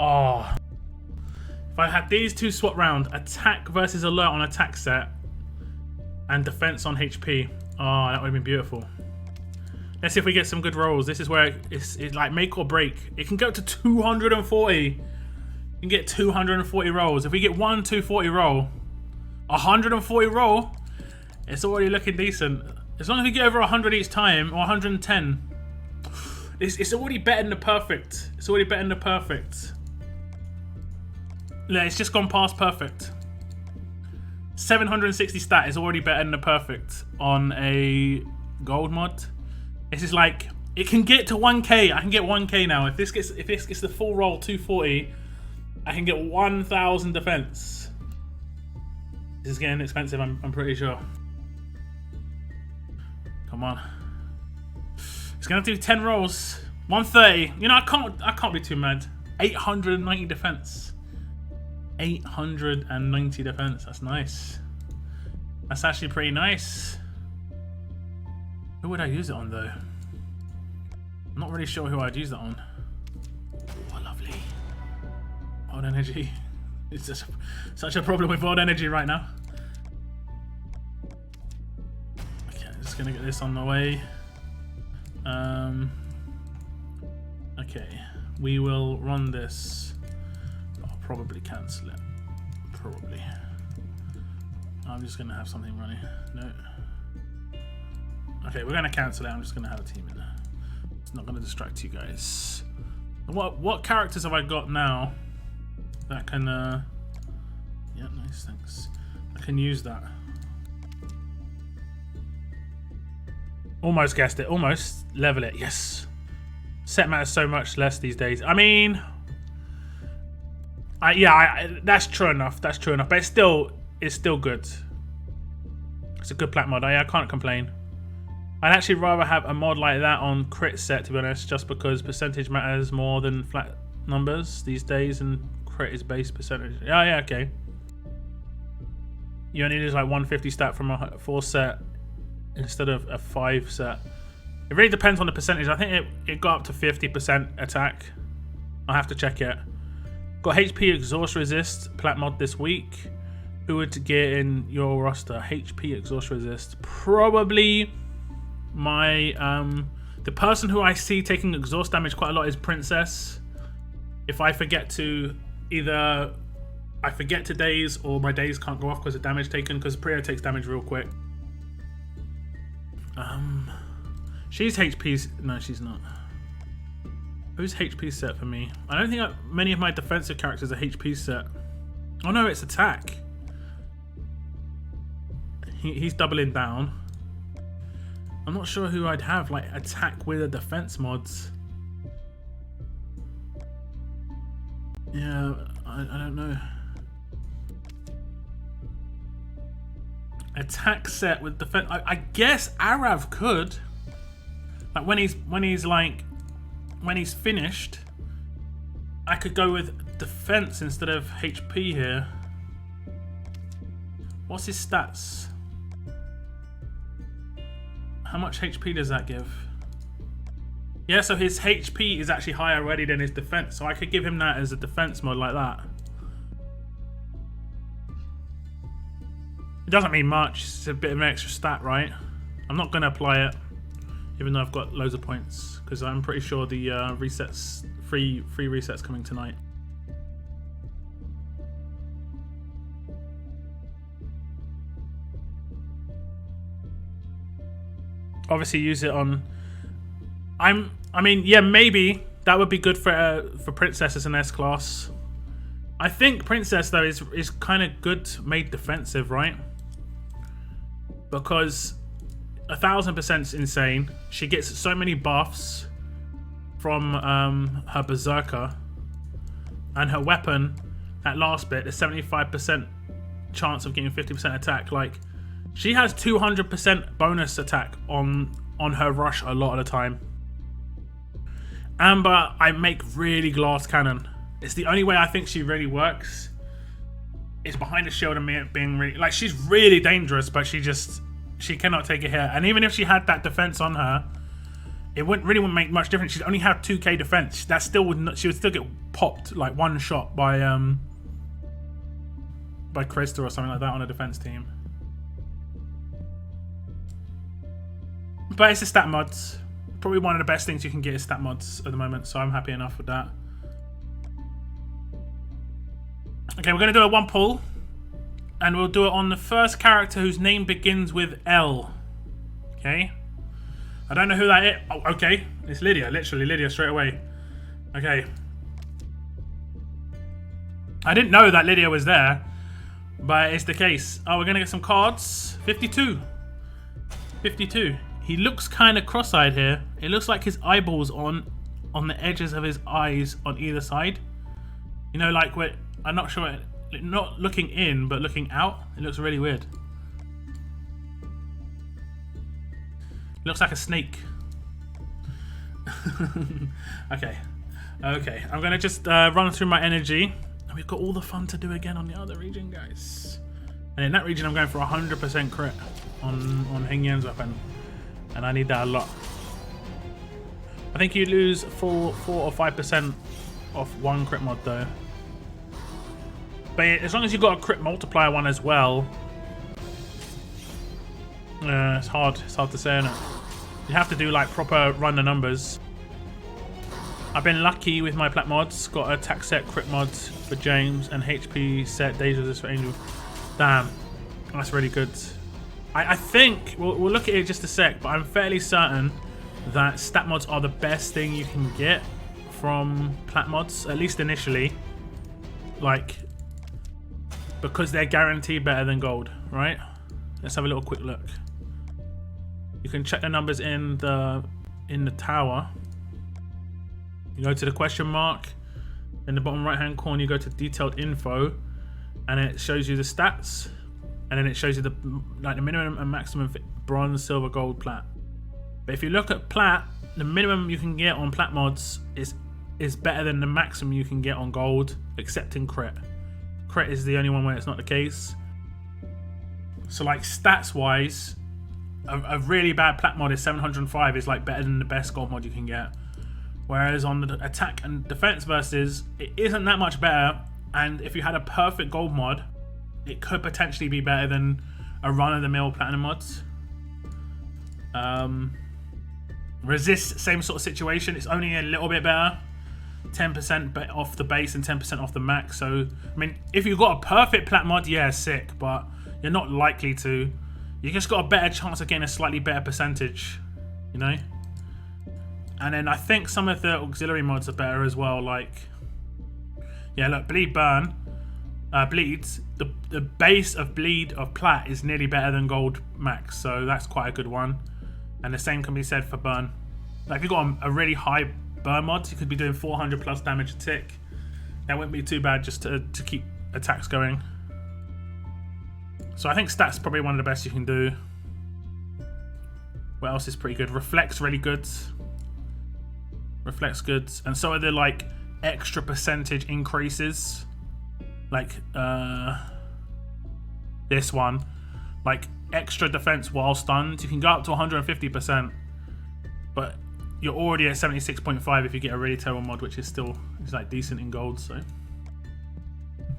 Oh. If I had these two swap round, attack versus alert on attack set, and defense on HP. Oh, that would have been beautiful. Let's see if we get some good rolls. This is where it's like make or break. It can go to 240. You can get 240 rolls. If we get 240 roll, 140 roll, it's already looking decent. As long as we get over 100 each time, or 110, it's already better than the perfect. It's already better than the perfect. Yeah, it's just gone past perfect. 760 stat is already better than the perfect on a gold mod. This is like, it can get to 1k. I can get 1k now. If this gets the full roll 240, I can get 1,000 defense. This is getting expensive, I'm pretty sure. Come on. It's gonna do 10 rolls. 130. You know, I can't be too mad. 890 defense. 890 defense. That's nice. That's actually pretty nice. Who would I use it on though? I'm not really sure who I'd use that on. Oh, lovely. Odd energy. It's just such a problem with odd energy right now. Okay, I'm just gonna get this on the way. Okay, we will run this. I'll probably cancel it. Probably. I'm just gonna have something running. No. Okay, we're gonna cancel it. I'm just gonna have a team in there. It's not gonna distract you guys. What characters have I got now that can? Yeah, nice, thanks. I can use that. Almost guessed it. Almost level it. Yes. Set matters so much less these days. I mean, that's true enough. That's true enough. But it's still good. It's a good plat mod. I can't complain. I'd actually rather have a mod like that on crit set, to be honest, just because percentage matters more than flat numbers these days, and crit is base percentage. Yeah, okay. You only lose like 150 stat from a 4 set instead of a 5 set. It really depends on the percentage. I think it got up to 50% attack. I'll have to check it. Got HP exhaust resist plat mod this week. Who would get in your roster? HP, exhaust resist. Probably my the person who I see taking exhaust damage quite a lot is Princess. If I forget to either I forget to daze or my daze can't go off because of damage taken, because Priya takes damage real quick. She's HP's. No, she's not. Who's HP set for me? I don't think many of my defensive characters are HP set. Oh no, it's attack. He's doubling down. I'm not sure who I'd have like attack with a defense mods. Yeah, I don't know. Attack set with defense. I guess Arav could. Like when he's finished, I could go with defense instead of HP here. What's his stats? How much HP does that give? Yeah, so his HP is actually higher already than his defense, so I could give him that as a defense mod like that. It doesn't mean much, it's a bit of an extra stat, right? I'm not going to apply it, even though I've got loads of points, because I'm pretty sure the resets, free resets coming tonight. Obviously use it on... I mean, yeah, maybe that would be good for Princess as an S-class. I think Princess, though, is kind of good made defensive, right? Because 1000% is insane. She gets so many buffs from her Berserker. And her weapon, that last bit, the 75% chance of getting 50% attack. Like, she has 200% bonus attack on her rush a lot of the time. Amber, I make really glass cannon. It's the only way I think she really works. It's behind the shield and me being really... Like, she's really dangerous, but she cannot take a hit. And even if she had that defense on her, it wouldn't make much difference. She'd only have 2k defense. That still would not... She would still get popped, like, one shot by Krista or something like that on a defense team. But it's a stat mods. Probably one of the best things you can get is stat mods at the moment, so I'm happy enough with that. Okay, we're going to do a one pull, and we'll do it on the first character whose name begins with L. Okay? I don't know who that is. Oh, okay. It's Lydia, literally Lydia straight away. Okay. I didn't know that Lydia was there, but it's the case. Oh, we're going to get some cards. 52. 52. He looks kind of cross-eyed here. It looks like his eyeballs on the edges of his eyes on either side. You know, like where I'm not sure, not looking in but looking out. It looks really weird. It looks like a snake. Okay. Okay. I'm gonna just run through my energy, and we've got all the fun to do again on the other region, guys. And in that region, I'm going for 100% crit on Heng Yan's weapon. And I need that a lot. I think you lose 4 or 5% off one crit mod though. But as long as you've got a crit multiplier one as well, it's hard. It's hard to say, isn't it? You have to do like proper run the numbers. I've been lucky with my plat mods. Got attack set crit mods for James and HP set days resist for Angel. Damn, that's really good. I think we'll look at it just a sec, but I'm fairly certain that stat mods are the best thing you can get from plat mods, at least initially. Like, because they're guaranteed better than gold, right? Let's have a little quick look. You can check the numbers in the tower. You go to the question mark. In the bottom right hand corner, you go to detailed info, and it shows you the stats. And then it shows you the minimum and maximum for bronze, silver, gold, plat. But if you look at plat, the minimum you can get on plat mods is better than the maximum you can get on gold, except in crit. Crit is the only one where it's not the case. So like stats wise, a really bad plat mod is 705 is like better than the best gold mod you can get. Whereas on the attack and defense versus, it isn't that much better. And if you had a perfect gold mod, it could potentially be better than a run-of-the-mill platinum mod. Resist, same sort of situation. It's only a little bit better. 10% off the base and 10% off the max. So, I mean, if you've got a perfect plat mod, yeah, sick, but you're not likely to. You just got a better chance of getting a slightly better percentage, you know? And then I think some of the auxiliary mods are better as well, like... Yeah, look, Bleed Burn. Bleeds. The base of Bleed of Plat is nearly better than Gold Max, so that's quite a good one. And the same can be said for Burn. Like, if you've got a really high Burn mod, you could be doing 400 plus damage a tick. That wouldn't be too bad just to keep attacks going. So I think Stat's probably one of the best you can do. What else is pretty good? Reflect's really good. Reflect's good. And so are the, like, extra percentage increases. Like, this one. Like, extra defense while stunned. You can go up to 150%. But you're already at 76.5 if you get a really terrible mod, which is still like decent in gold, so.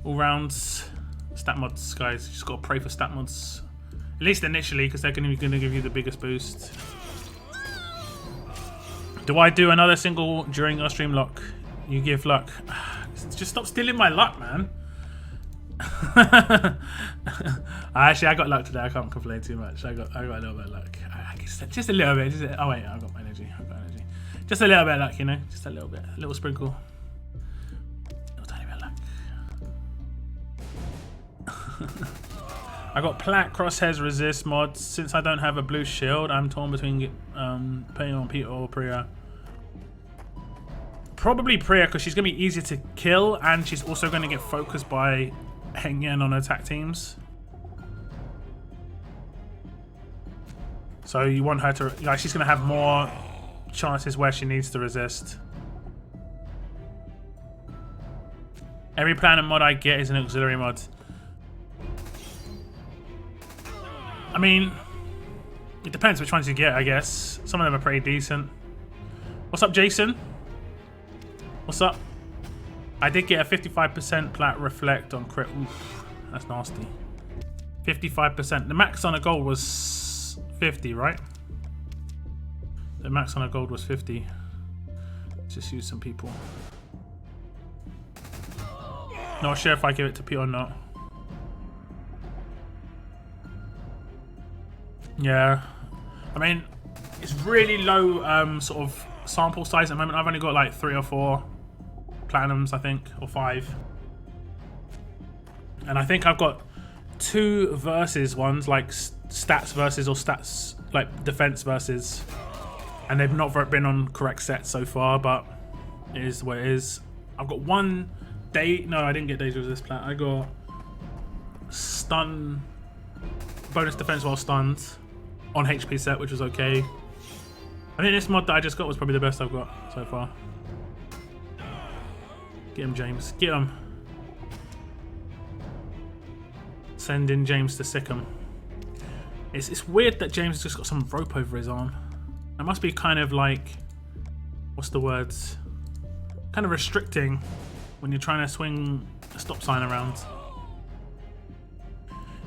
All rounds. Stat mods, guys. You just gotta pray for stat mods. At least initially, because they're gonna give you the biggest boost. Do I do another single during our stream, Lock? You give luck. Just stop stealing my luck, man. Actually, I got luck today. I can't complain too much. I got a little bit of luck. Just a little bit. Oh wait, I got my energy. Just a little bit of luck, you know. Just a little bit, a little sprinkle. Little tiny bit of luck. I got Plat, Crosshairs, Resist mods. Since I don't have a blue shield, I'm torn between putting on Peter or Priya. Probably Priya, because she's going to be easier to kill, and she's also going to get focused by hanging on attack teams. So you want her to, like, she's going to have more chances where she needs to resist. Every planet mod I get is an auxiliary mod. I mean, it depends which ones you get, I guess. Some of them are pretty decent. What's up, Jason? What's up? I did get a 55% plat reflect on crit. Oof, that's nasty. 55%. The max on a gold was 50, right? The max on a gold was 50. Let's just use some people. Not sure if I give it to Pete or not. Yeah. I mean, it's really low sort of sample size at the moment. I've only got like 3 or 4 platinums, I think, or 5. And I think I've got 2 versus ones, like stats versus or stats, like defense versus. And they've not been on correct sets so far, but it is what it is. I've got 1 day. No, I didn't get Days Resist plat. I got stun, bonus defense while stunned on HP set, which was okay. I think this mod that I just got was probably the best I've got so far. Get him, James. Get him. Send in James to sick him. It's weird that James has just got some rope over his arm. That must be kind of like, what's the words? Kind of restricting when you're trying to swing a stop sign around.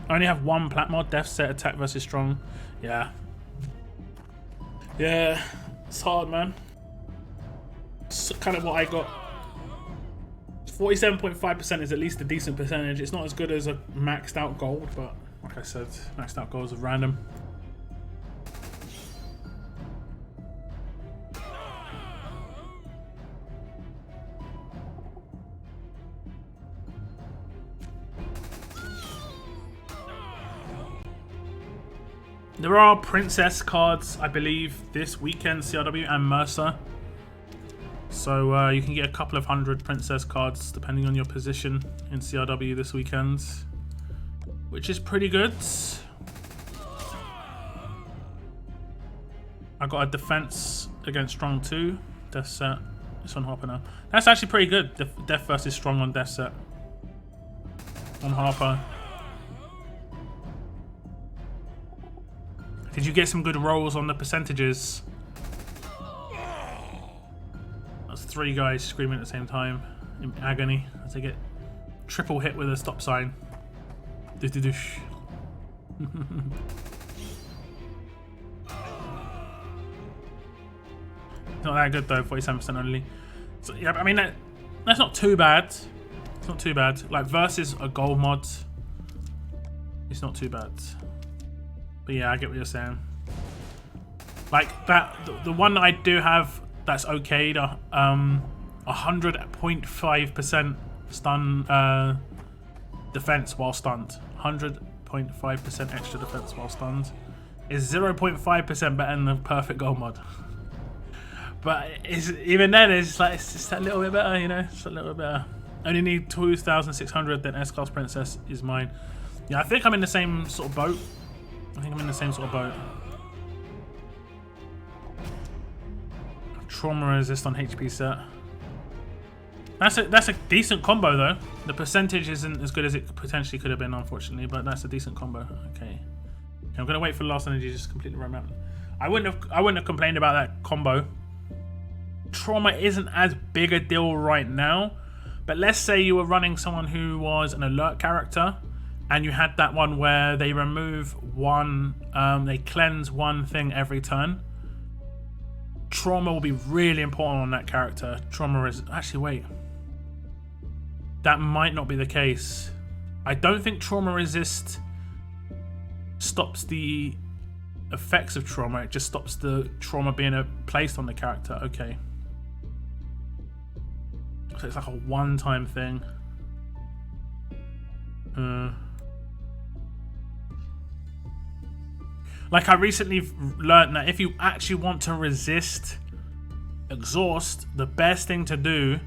I only have 1 plat mod, Death Set, Attack versus Strong. Yeah. Yeah, it's hard, man. It's kind of what I got. 47.5% is at least a decent percentage. It's not as good as a maxed out gold, but like I said, maxed out golds are random. There are Princess cards, I believe, this weekend, CRW and Mercer. So you can get a couple of 100 Princess cards depending on your position in CRW this weekend, which is pretty good. I got a defense against Strong 2, Death Set. It's on Harper now. That's actually pretty good, Death versus Strong on Death Set. On Harper. Did you get some good rolls on the percentages? That's 3 guys screaming at the same time in agony as they get triple hit with a stop sign. Dush. Not that good though, 47% only. So yeah, I mean that's not too bad. It's not too bad. Like versus a gold mod, it's not too bad. But yeah, I get what you're saying. Like that, the one that I do have that's okay. 100.5% stun defense while stunned. 100.5% extra defense while stunned is 0.5% better than the perfect gold mod. But even then, it's just a little bit better, you know. It's a little bit better. Only need 2,600. Then S-Class Princess is mine. Yeah, I think I'm in the same sort of boat. Trauma resist on HP set. That's a decent combo though. The percentage isn't as good as it potentially could have been, unfortunately, but that's a decent combo. Okay, I'm gonna wait for the last energy just to completely run out. I wouldn't have complained about that combo. Trauma isn't as big a deal right now, but let's say you were running someone who was an alert character and you had that one where they remove one, they cleanse one thing every turn. Trauma will be really important on that character. Trauma is actually, wait, that might not be the case. I don't think trauma resist stops the effects of trauma. It just stops the trauma being placed on the character. Okay. So it's like a one-time thing. Like I recently learned that if you actually want to resist exhaust, the best thing to do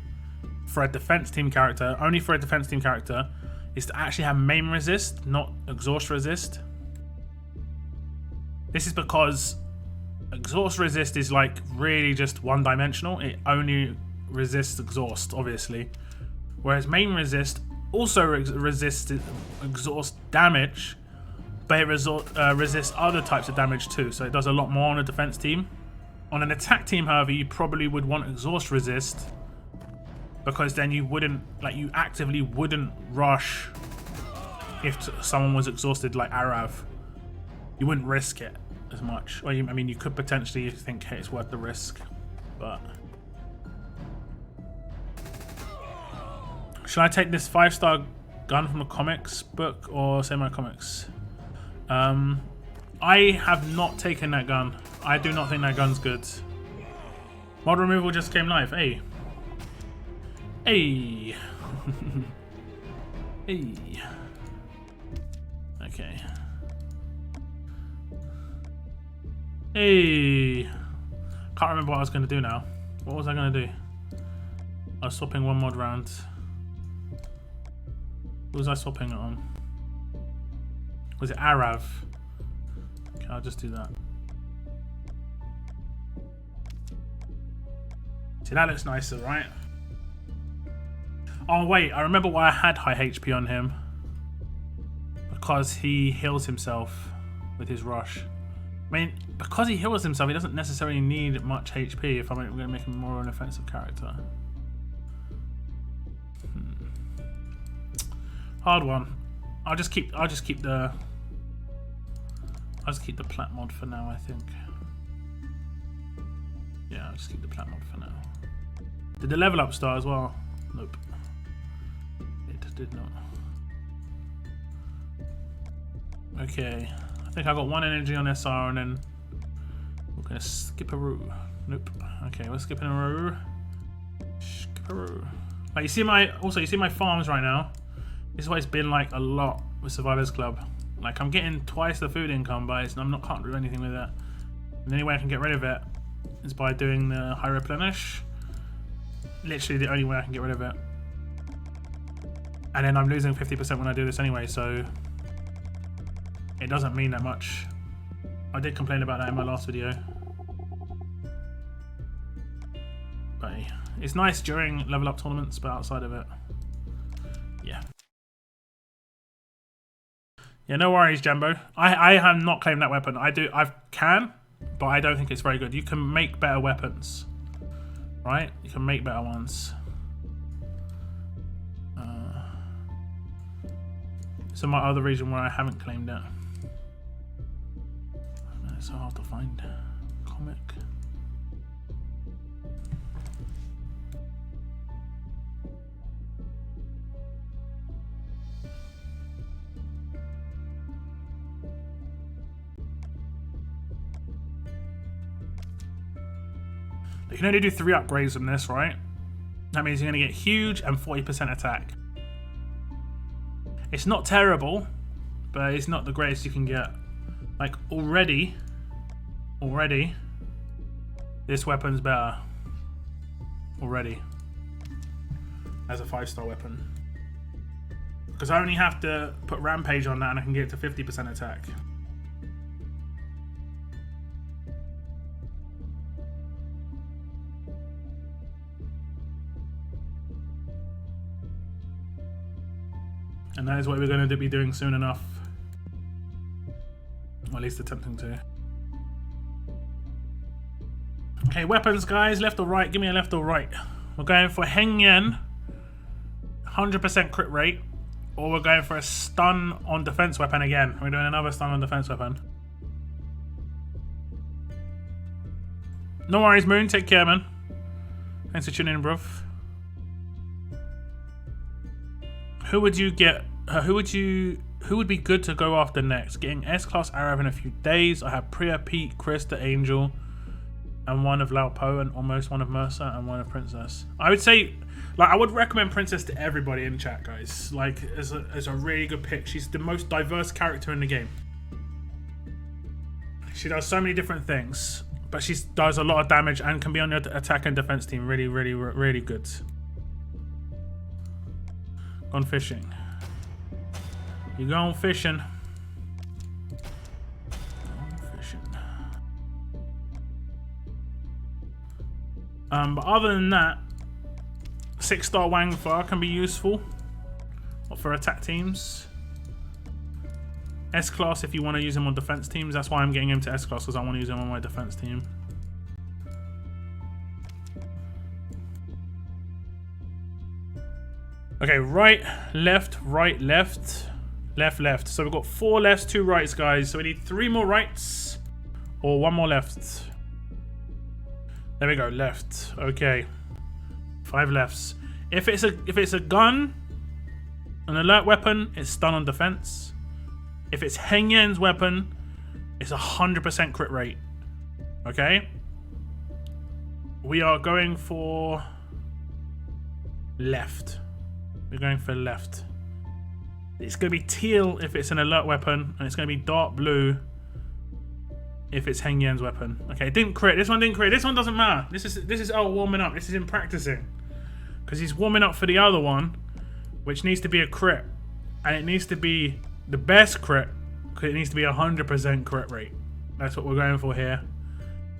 for a defense team character, only for a defense team character, is to actually have main resist, not exhaust resist. This is because exhaust resist is like really just one-dimensional. It only resists exhaust, obviously, whereas main resist also resists exhaust damage, but it resists other types of damage too, so it does a lot more on a defense team. On an attack team, however, you probably would want exhaust resist, because then you wouldn't, like, you actively wouldn't rush if someone was exhausted like Arav. You wouldn't risk it as much. Or I mean, you could potentially think, hey, it's worth the risk, but should I take this 5-star gun from the comics book or Samurai Comics? I have not taken that gun. I do not think that gun's good. Mod removal just came live. Hey. Hey. Hey. Okay. Hey. Can't remember what I was going to do now. What was I going to do? I was swapping one mod round. What was I swapping it on? Was it Arav? Okay, I'll just do that. See, that looks nicer, right? Oh wait, I remember why I had high HP on him. Because he heals himself with his rush. I mean, because he heals himself, he doesn't necessarily need much HP if I'm going to make him more an offensive character. Hard one. I'll just keep the plat mod for now, I think. Yeah, I'll just keep the plat mod for now. Did the level up start as well? Nope. It did not. Okay. I think I got one energy on SR and then we're gonna skip a row. Nope. Okay, we're skipping a row. Skip a row. Like you see my farms right now. This is what it's been like a lot with Survivors Club. Like I'm getting twice the food income, but can't do anything with it. And the only way I can get rid of it is by doing the high replenish. Literally the only way I can get rid of it. And then I'm losing 50% when I do this anyway, so it doesn't mean that much. I did complain about that in my last video. But it's nice during level up tournaments, but outside of it, yeah. Yeah, no worries, Jambo. I have not claimed that weapon. I can, but I don't think it's very good. You can make better weapons, right? You can make better ones. So my other region where I haven't claimed it. It's so hard to find. Comic. You can only do 3 upgrades on this, right? That means you're going to get huge and 40% attack. It's not terrible, but it's not the greatest you can get. Like, already, this weapon's better. Already. As a 5-star weapon. Because I only have to put Rampage on that and I can get it to 50% attack. And that is what we're going to be doing soon enough. Or at least attempting to. Okay, weapons, guys. Left or right? Give me a left or right. We're going for Heng Yan. 100% crit rate. Or we're going for a stun on defense weapon again. We're doing another stun on defense weapon. No worries, Moon. Take care, man. Thanks for tuning in, bruv. Who would you get? Who would be good to go after next? Getting S-Class Arav in a few days. I have Priya, Pete, Chris, the Angel, and one of Lao Po, and almost one of Mercer, and one of Princess. I would say, like, I would recommend Princess to everybody in chat, guys. Like, as a really good pick. She's the most diverse character in the game. She does so many different things, but she does a lot of damage and can be on your attack and defense team. Really, really, really good. Gone fishing. You going fishing? But other than that, 6-star Wang Fa can be useful for attack teams. S-Class if you want to use him on defense teams. That's why I'm getting him to S-Class, because I want to use him on my defense team. Okay, right, left, left. So we've got 4 lefts, 2 rights, guys. So we need 3 more rights or 1 more left. There we go, left. Okay, 5 lefts. If it's a gun, an alert weapon, it's stun on defense. If it's Heng Yan's weapon, it's 100% crit rate. Okay. We are going for left. We're going for left. It's going to be teal if it's an alert weapon, and it's going to be dark blue if it's Heng Yan's weapon. Okay, it didn't crit. This one didn't crit. This one doesn't matter. This is warming up. This is in practicing, because he's warming up for the other one, which needs to be a crit, and it needs to be the best crit, because it needs to be 100% crit rate. That's what we're going for here.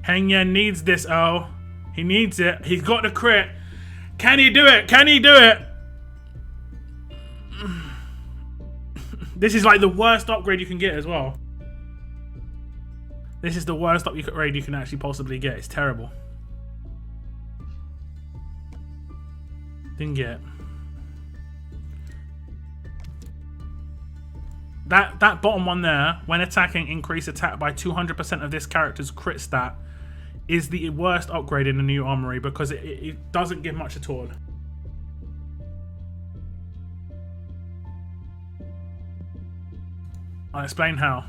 Heng Yan needs this. Oh, he needs it. He's got the crit. Can he do it? Can he do it? This is like the worst upgrade you can get as well. This is the worst upgrade you can actually possibly get. It's terrible. Didn't get it. That bottom one there, when attacking, increase attack by 200% of this character's crit stat, is the worst upgrade in the new armory, because it doesn't give much at all. I'll explain how.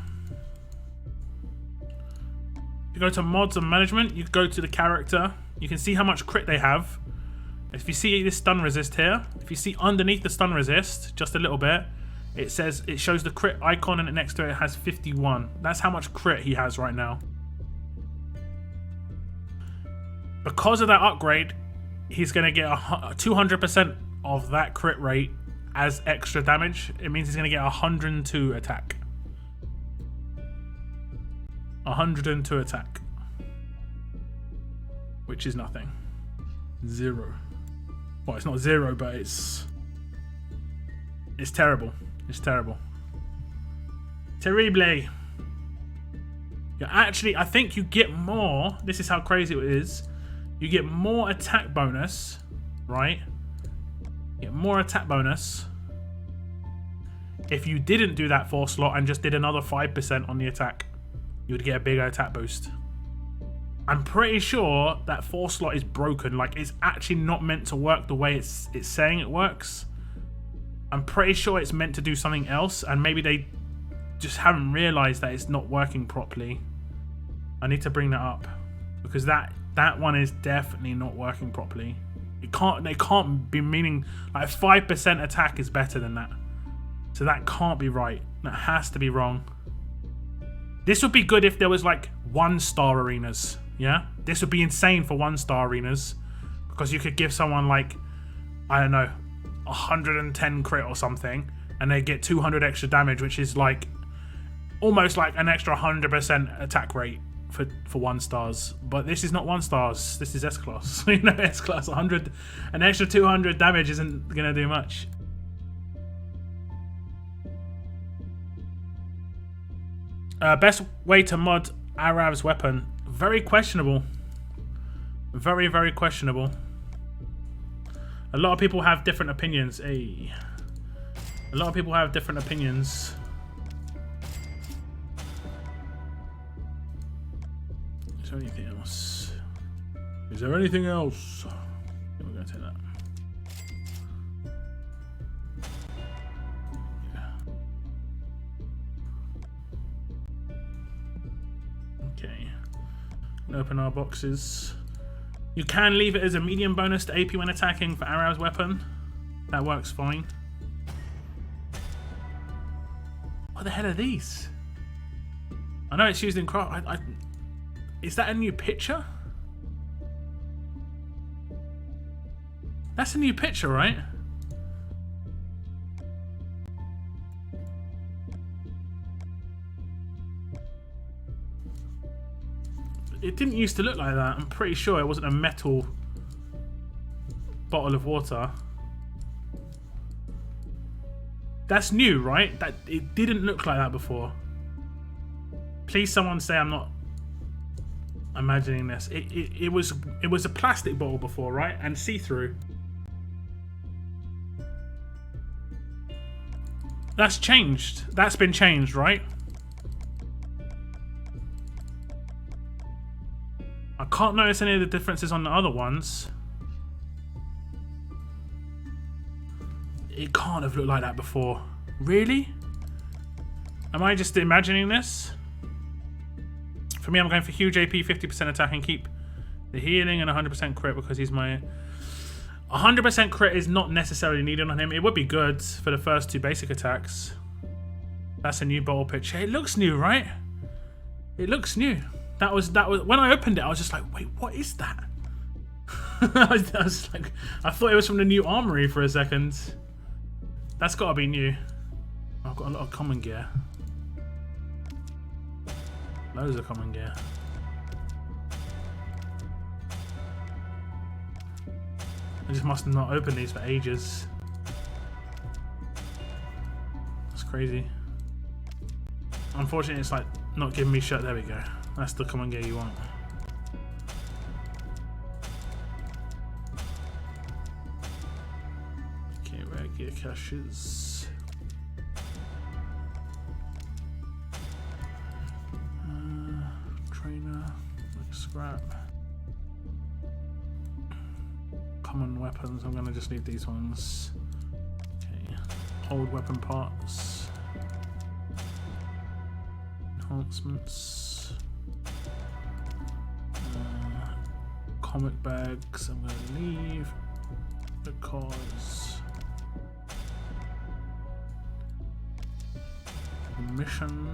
You go to mods and management, you go to the character, you can see how much crit they have. If you see this stun resist here, if you see underneath the stun resist, just a little bit, it shows the crit icon, and next to it has 51. That's how much crit he has right now. Because of that upgrade, he's going to get 200% of that crit rate as extra damage. It means he's going to get 102 attack. 102 attack. Which is nothing. 0. Well, it's not 0, but it's terrible. It's terrible. Terrible. You're actually, I think you get more. This is how crazy it is. You get more attack bonus, right? You get more attack bonus if you didn't do that 4 slot and just did another 5% on the attack, you would get a bigger attack boost. I'm pretty sure that 4 slot is broken. Like, it's actually not meant to work the way it's saying it works. I'm pretty sure it's meant to do something else, and maybe they just haven't realized that it's not working properly. I need to bring that up because that one is definitely not working properly. They can't be meaning like 5% attack is better than that. So that can't be right. That has to be wrong. This would be good if there was like 1-star arenas. Yeah, this would be insane for 1-star arenas because you could give someone like, I don't know, 110 crit or something, and they get 200 extra damage, which is like almost like an extra 100% attack rate for 1-stars. But this is not 1-stars. This is S-class. You know, S-class 100, an extra 200 damage isn't gonna do much. Best way to mod Arav's weapon. Very questionable. Very, very questionable. A lot of people have different opinions. Hey. A lot of people have different opinions. Is there anything else? Is there anything else? We're going to take that. Okay. Open our boxes. You can leave it as a medium bonus to AP when attacking for Arav's weapon. That works fine. What the hell are these? I know it's used in craft. Is that a new picture? That's a new picture, right? It didn't used to look like that. I'm pretty sure it wasn't a metal bottle of water. That's new, right? That it didn't look like that before. Please, someone say I'm not imagining this. It was a plastic bottle before, right? And see-through. That's changed. That's been changed, right? I can't notice any of the differences on the other ones. It can't have looked like that before. Really? Am I just imagining this? For me, I'm going for huge AP, 50% attack, and keep the healing and 100% crit because he's my... 100% crit is not necessarily needed on him. It would be good for the first 2 basic attacks. That's a new bottle picture. It looks new, right? It looks new. That was when I opened it, I was just like, wait, what is that? I was like, I thought it was from the new armory for a second. That's got to be new. I've got a lot of common gear. Loads of common gear. I just must not open these for ages. That's crazy. Unfortunately, it's like not giving me shut. There we go. That's the common gear you want. Okay, rare gear caches. Trainer, like scrap. Common weapons, I'm gonna just need these ones. Okay, old weapon parts. Enhancements. Comic bags I'm gonna leave because mission.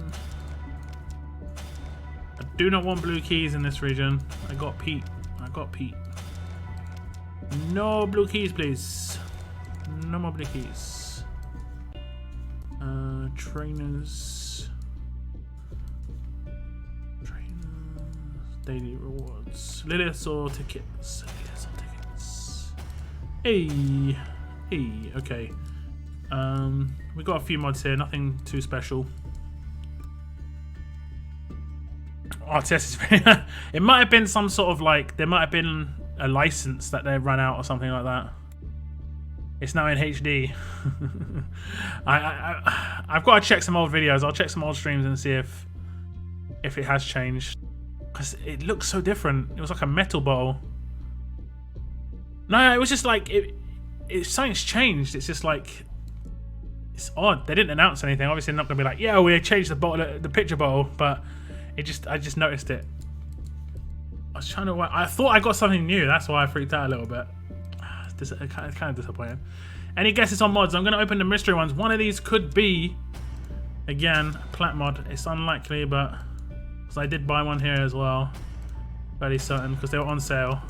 I do not want blue keys in this region. I got Pete. No blue keys, please. No more blue keys. Trainers. Daily rewards. Liliasaur tickets. Hey. Okay. We got a few mods here. Nothing too special. RTS is very... It might have been some sort of like... There might have been a license that they ran out or something like that. It's now in HD. I've got to check some old videos. I'll check some old streams and see if it has changed. Because it looks so different. It was like a metal bowl. No, it was just like something's changed. It's just like it's odd. They didn't announce anything. Obviously, they're not gonna be like, yeah, we changed the bottle, the picture bottle. But I just noticed it. I was trying to. I thought I got something new. That's why I freaked out a little bit. It's kind of disappointing. Any guesses on mods? I'm gonna open the mystery ones. One of these could be, again, plat mod. It's unlikely, but because I did buy one here as well. Fairly certain because they were on sale.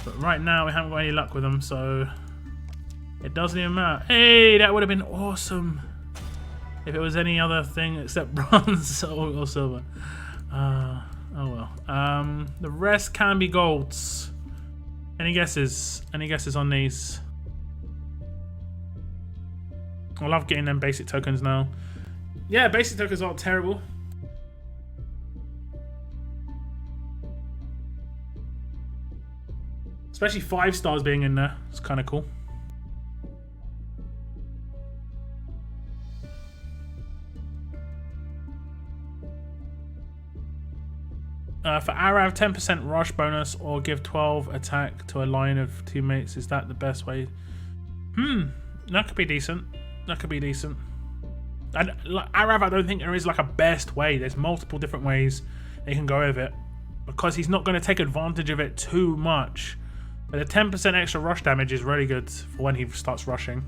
But right now we haven't got any luck with them, so it doesn't even matter. Hey, that would have been awesome if it was any other thing except bronze or silver. Oh well. The rest can be golds. Any guesses? Any guesses on these? I love getting them basic tokens now. Yeah, basic tokens aren't terrible. Especially 5 stars being in there. It's kind of cool. For Arav, 10% rush bonus or give 12 attack to a line of teammates. Is that the best way? That could be decent. That could be decent. And Arav, I don't think there is like a best way. There's multiple different ways they can go with it. Because he's not going to take advantage of it too much. But the 10% extra rush damage is really good for when he starts rushing.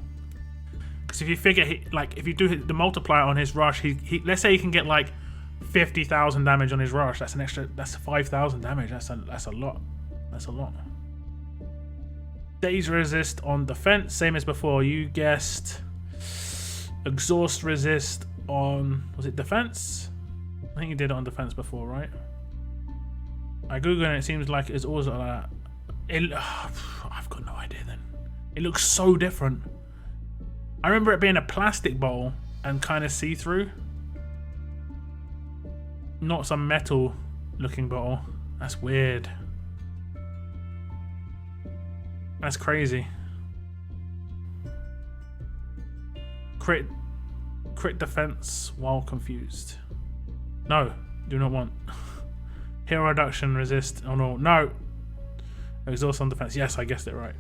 Because if you figure, if you do the multiplier on his rush, he let's say he can get like 50,000 damage on his rush. That's an extra. That's 5,000 damage. That's a lot. That's a lot. Daze resist on defense, same as before. You guessed exhaust resist on, was it defense? I think you did it on defense before, right? I googled and it seems like it's also like that. I've got no idea then. It looks so different. I remember it being a plastic bowl and kind of see-through. Not some metal looking bottle. That's weird. That's crazy. Crit defense while confused. No, do not want. Hero reduction resist. Oh no. Exhaust on defense. Yes, I guessed it right.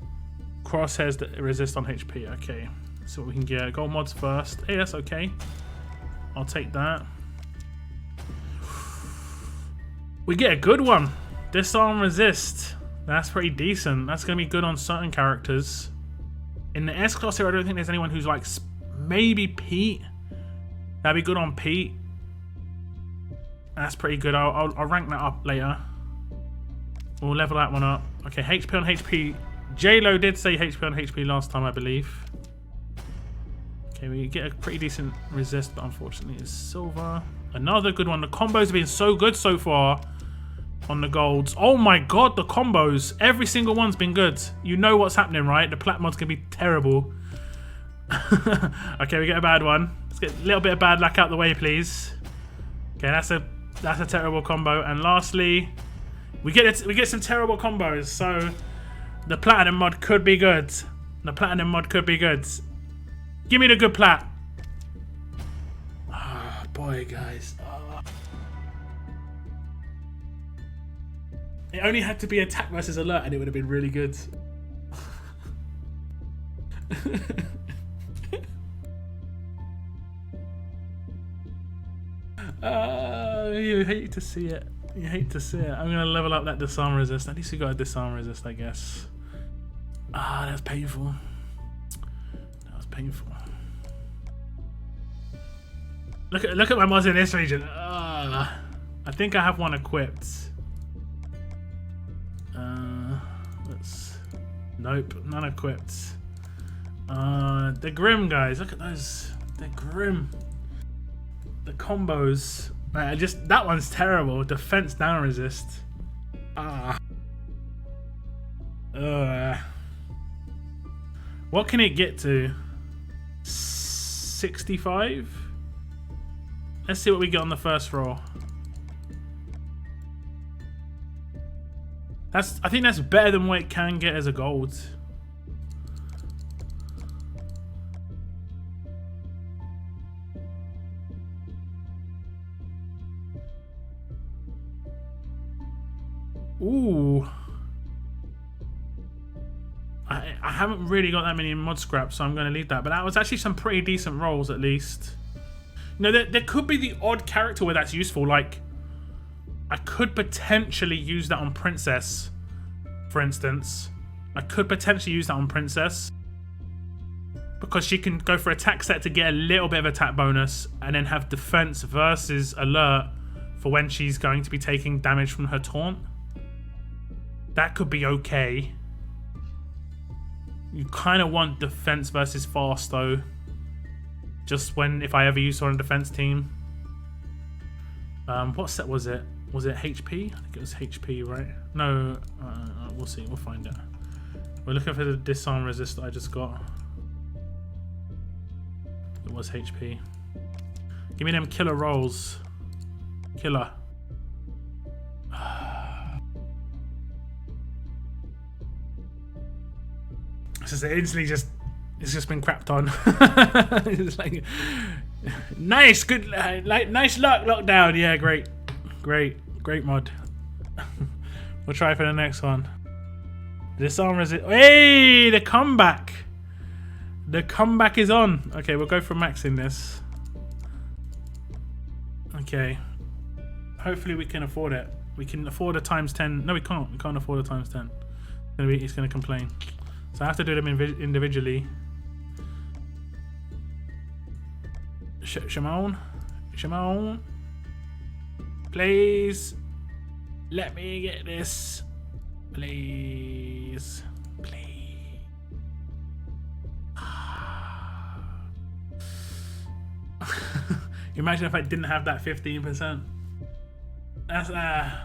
Crosshairs that resist on HP. Okay. So what we can get. Gold mods first. Hey, that's okay. I'll take that. We get a good one. Disarm resist. That's pretty decent. That's going to be good on certain characters. In the S-Class here, I don't think there's anyone who's like... Maybe Pete. That'd be good on Pete. That's pretty good. I'll rank that up later. We'll level that one up. Okay, HP on HP. J-Lo did say HP on HP last time, I believe. Okay, we get a pretty decent resist, but unfortunately it's silver. Another good one. The combos have been so good so far on the golds. Oh my god, the combos. Every single one's been good. You know what's happening, right? The plat mod's going to be terrible. Okay, we get a bad one. Let's get a little bit of bad luck out the way, please. Okay, that's a terrible combo. And lastly, we get some terrible combos. So the platinum mod could be good. The platinum mod could be good. Give me the good plat. Oh boy, guys. Oh. It only had to be attack versus alert, and it would have been really good. You hate to see it. You hate to see it. I'm gonna level up that disarm resist. At least we got a disarm resist, I guess. Ah, that's painful. That was painful. Look at my mods in this region. I think I have one equipped. Nope, none equipped. The Grim guys. Look at those. They're Grim. The combos. That one's terrible. Defense down resist. What can it get to? 65? Let's see what we get on the first roll. I think that's better than what it can get as a gold. Ooh. I haven't really got that many mod scraps, so I'm going to leave that. But that was actually some pretty decent rolls, at least. You know, there could be the odd character where that's useful. Like, I could potentially use that on Princess, for instance. I could potentially use that on Princess. Because she can go for attack set to get a little bit of attack bonus. And then have defense versus alert for when she's going to be taking damage from her taunt. That could be okay. You kind of want defense versus fast though. Just when, if I ever use her on a defense team. What set was it? Was it HP? I think it was HP, right? No, we'll see. We'll find it. We're looking for the disarm resist that I just got. It was HP. Give me them killer rolls. Killer. It's instantly just, it's just been crapped on. It's like, nice, good, like nice luck, lockdown. Yeah, great mod. We'll try for the next one. Disarm resist. Hey, the comeback. The comeback is on. Okay, we'll go for maxing this. Okay. Hopefully we can afford it. We can afford a times 10. No, we can't. We can't afford a times 10. He's gonna complain. So I have to do them individually. Shimon, please let me get this, please. Imagine if I didn't have that 15%. That's I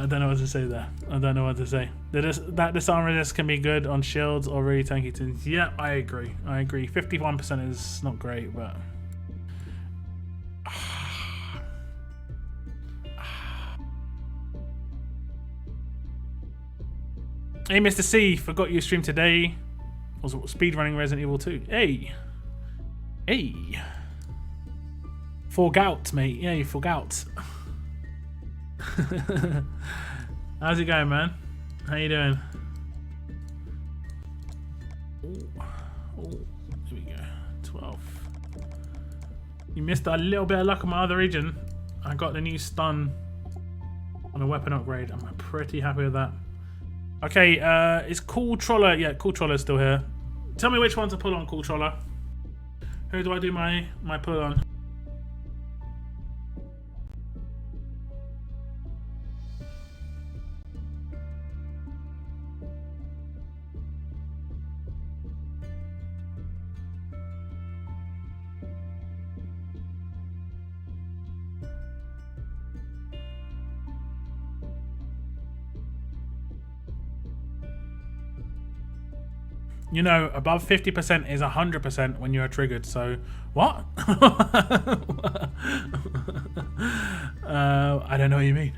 don't know what to say there. I don't know what to say. That disarm resist can be good on shields or really tanky teams. Yeah, I agree. 51% is not great, but hey, Mr. C, forgot you streamed today. Was speedrunning Resident Evil 2. Hey. Forgout, mate. Yeah, you forgout. How's it going, man? How you doing? Oh, here we go. 12. You missed a little bit of luck on my other region. I got the new stun on a weapon upgrade. I'm pretty happy with that. Okay, is Cool Troller? Yeah, Cool Troller's still here. Tell me which one to pull on, Cool Troller. Who do I do my pull on? You know, above 50% is 100% when you're triggered, so... What? I don't know what you mean.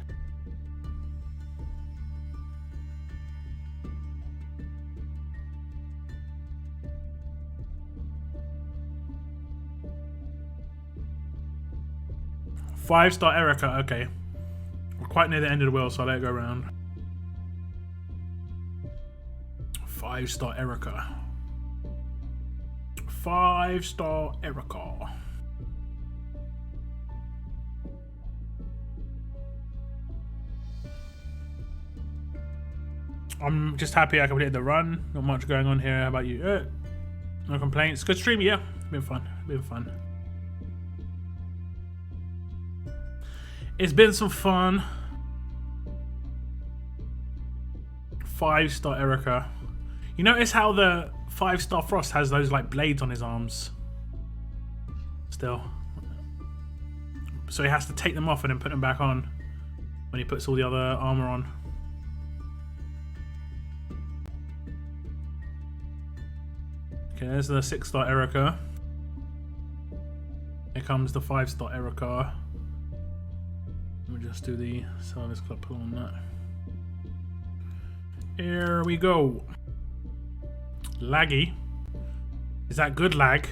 Five-star Erica, okay. We're quite near the end of the wheel, so I'll let it go around. 5-star Erica. 5-star Erica. I'm just happy I completed the run. Not much going on here. How about you? No complaints. Good stream, yeah. Been fun. It's been some fun. 5-star Erica. You notice how the 5-star Frost has those like blades on his arms? Still. So he has to take them off and then put them back on when he puts all the other armor on. Okay, there's the 6-star Erica. Here comes the 5-star Erica. Let me just do the service club pull on that. Here we go. Laggy. Is that good lag?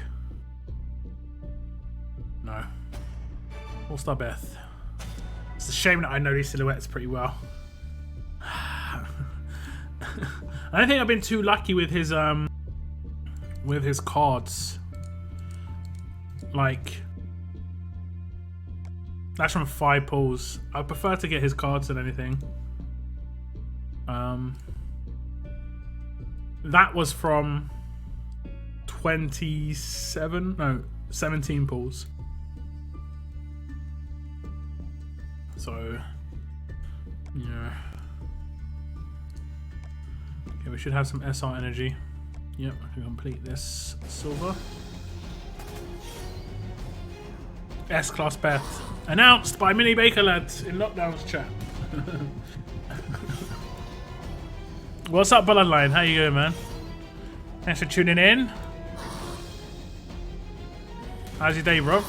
No. All-Star Beth. It's a shame that I know these silhouettes pretty well. I don't think I've been too lucky with his cards. Like, that's from 5 pulls. I prefer to get his cards than anything. That was from 17 pulls. So, yeah. Okay, we should have some SR energy. Yep, I can complete this silver. S-Class Beth. Announced by Mini Baker Lads in Lockdown's chat. What's up, Bloodline? How you going, man? Thanks for tuning in. How's your day, bro?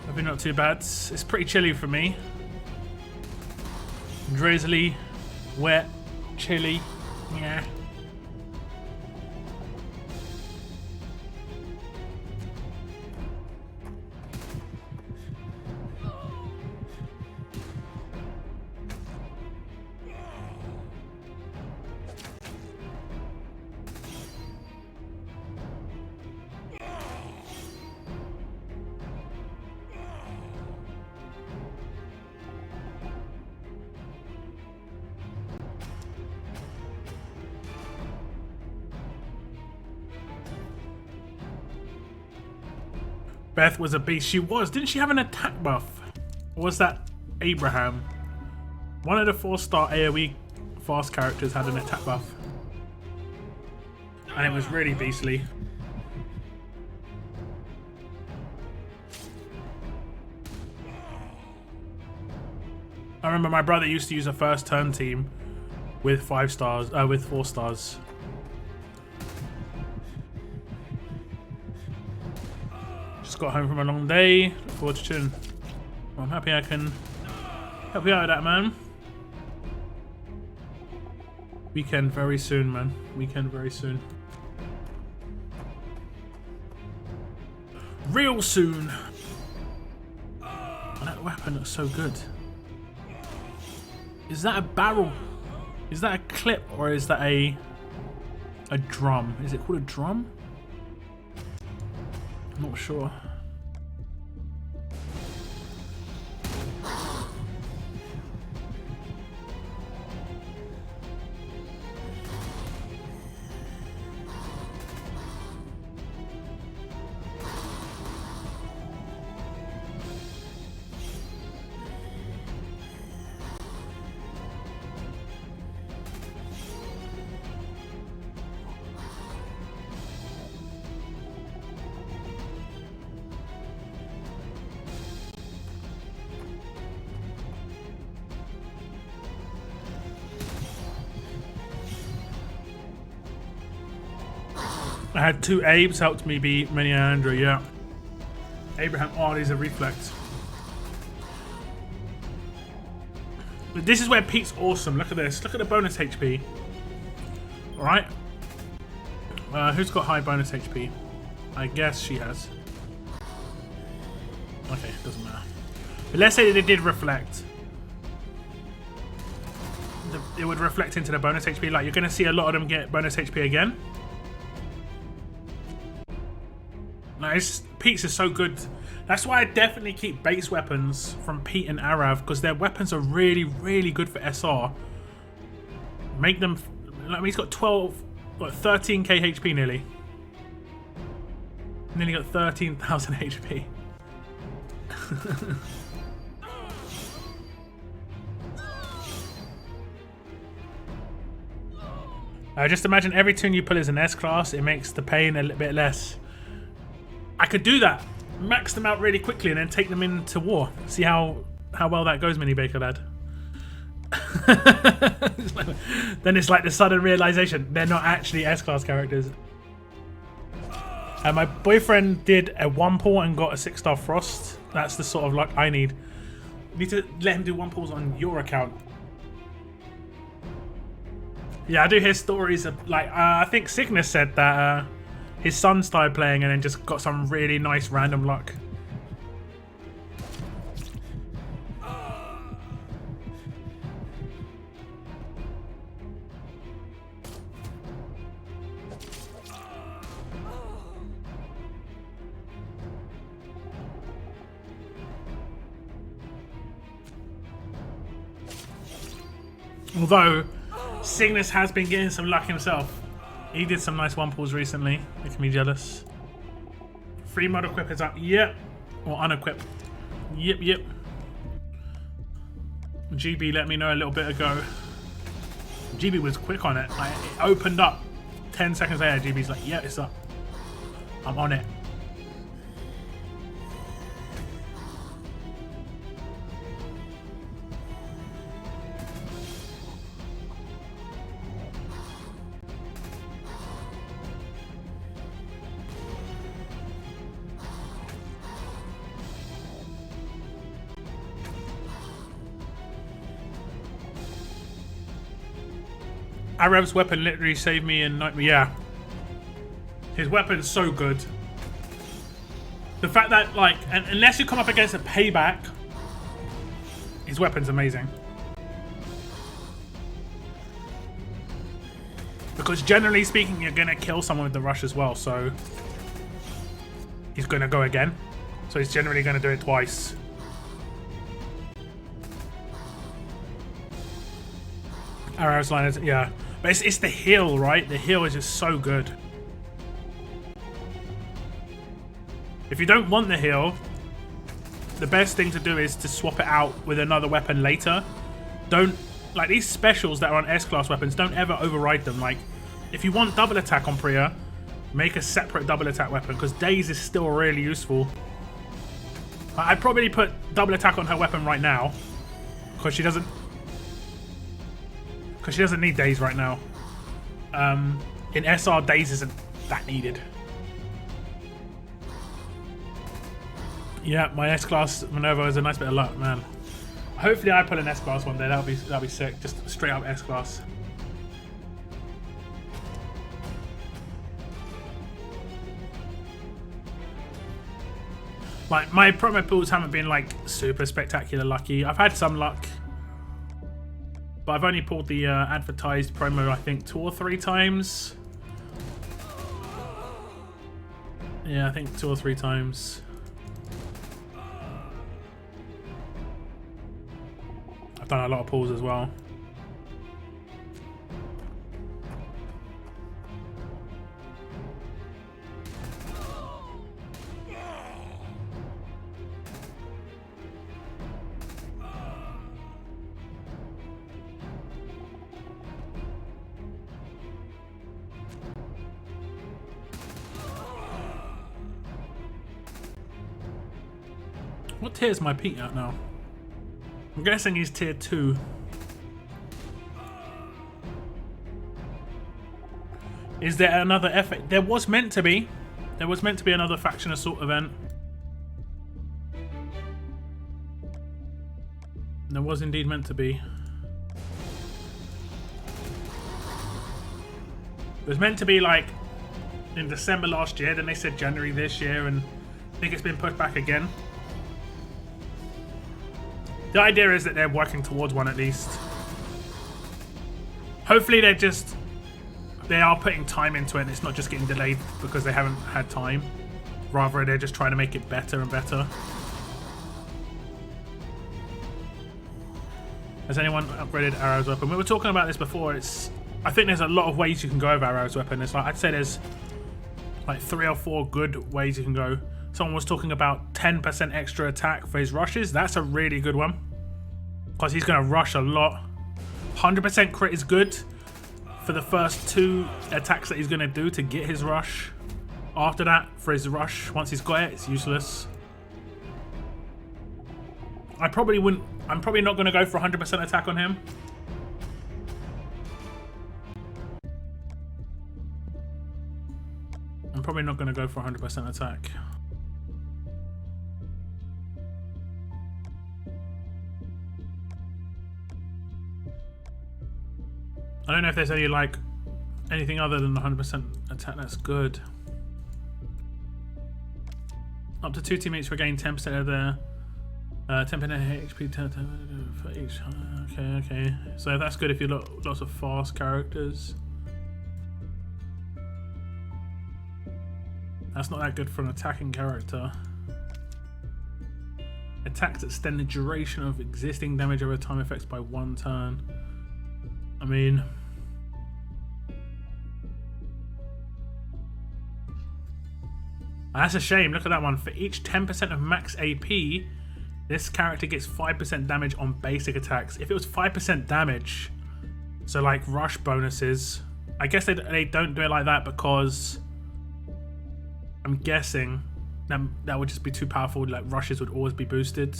Hope you're not too bad. It's pretty chilly for me. Drizzly, wet, chilly. Yeah. Beth was a beast. She was. Didn't she have an attack buff? Or was that Abraham? One of the 4-star AoE fast characters had an attack buff. And it was really beastly. I remember my brother used to use a first turn team with 5 stars, with 4 stars. Just got home from a long day. Look forward to tuning. Well, I'm happy I can help you out with that, man. Weekend very soon, man. Weekend very soon. Real soon. Oh, that weapon looks so good. Is that a barrel? Is that a clip or is that a drum? Is it called a drum? I'm not sure. I had 2 Abes helped me beat Mini Andrew, yeah. Abraham, oh, these are reflex. But this is where Pete's awesome. Look at this. Look at the bonus HP. Alright. Who's got high bonus HP? I guess she has. Okay, doesn't matter. But let's say that it did reflect. It would reflect into the bonus HP. Like, you're going to see a lot of them get bonus HP again. No, Pete's is so good. That's why I definitely keep base weapons from Pete and Arav, because their weapons are really, really good for SR. Make them... I mean, he's got 13k HP nearly. Nearly got 13,000 HP. Just imagine every tune you pull is an S-Class, it makes the pain a little bit less. I could do that. Max them out really quickly and then take them into war. See how well that goes, Mini Baker Lad. Then it's like the sudden realization they're not actually S-Class characters. My boyfriend did a 1 pull and got a 6-star Frost. That's the sort of luck I need. You need to let him do 1 pulls on your account. Yeah, I do hear stories of, like, I think Cygnus said that his son started playing and then just got some really nice random luck. Although, Cygnus has been getting some luck himself. He did some nice one pulls recently, making me jealous. Free mod equip is up, yep. Or unequip. Yep, yep. GB let me know a little bit ago. GB was quick on it. Like, it opened up 10 seconds later. GB's like, yeah, it's up. I'm on it. Arev's weapon literally saved me in Nightmare. Yeah. His weapon's so good. The fact that, like, unless you come up against a payback, his weapon's amazing. Because generally speaking, you're going to kill someone with the rush as well, so he's going to go again. So he's generally going to do it twice. Arrow's line is, yeah. But it's the heal, right? The heal is just so good. If you don't want the heal, the best thing to do is to swap it out with another weapon later. Don't, like these specials that are on S-class weapons, don't ever override them. Like, if you want double attack on Priya, make a separate double attack weapon, because Daze is still really useful. I'd probably put double attack on her weapon right now, because she doesn't need Daze right now. In SR, Daze isn't that needed. Yeah, my S-class Minerva is a nice bit of luck, man. Hopefully I pull an S-class one day. That'll be sick. Just straight up S-class. Like, my promo pulls haven't been like super spectacular lucky. I've had some luck, but I've only pulled the advertised promo, I think, 2 or 3 times. Yeah, I think 2 or 3 times. I've done a lot of pulls as well. What tier is my Pete at now? I'm guessing he's tier 2. Is there another effort? There was meant to be. There was meant to be another faction assault event. There was indeed meant to be. It was meant to be like in December last year, then they said January this year, and I think it's been pushed back again. The idea is that they're working towards one at least. Hopefully they are putting time into it and it's not just getting delayed because they haven't had time. Rather, they're just trying to make it better and better. Has anyone upgraded Arrow's weapon? We were talking about this before. I think there's a lot of ways you can go with Arrow's weapon. It's like, I'd say there's like 3 or 4 good ways you can go. Someone was talking about 10% extra attack for his rushes. That's a really good one, because he's going to rush a lot. 100% crit is good for the first 2 attacks that he's going to do to get his rush. After that, for his rush, once he's got it, it's useless. I'm probably not going to go for 100% attack on him. I'm probably not going to go for 100% attack. I don't know if there's any, like, anything other than 100% attack that's good. Up to 2 teammates regain 10% of their 10% HP for each. Okay. So that's good if you look lots of fast characters. That's not that good for an attacking character. Attacks extend the duration of existing damage over time effects by 1 turn. I mean, that's a shame. Look at that one. For each 10% of max AP, this character gets 5% damage on basic attacks. If it was 5% damage, so like rush bonuses, I guess they don't do it like that because I'm guessing that would just be too powerful. Like rushes would always be boosted.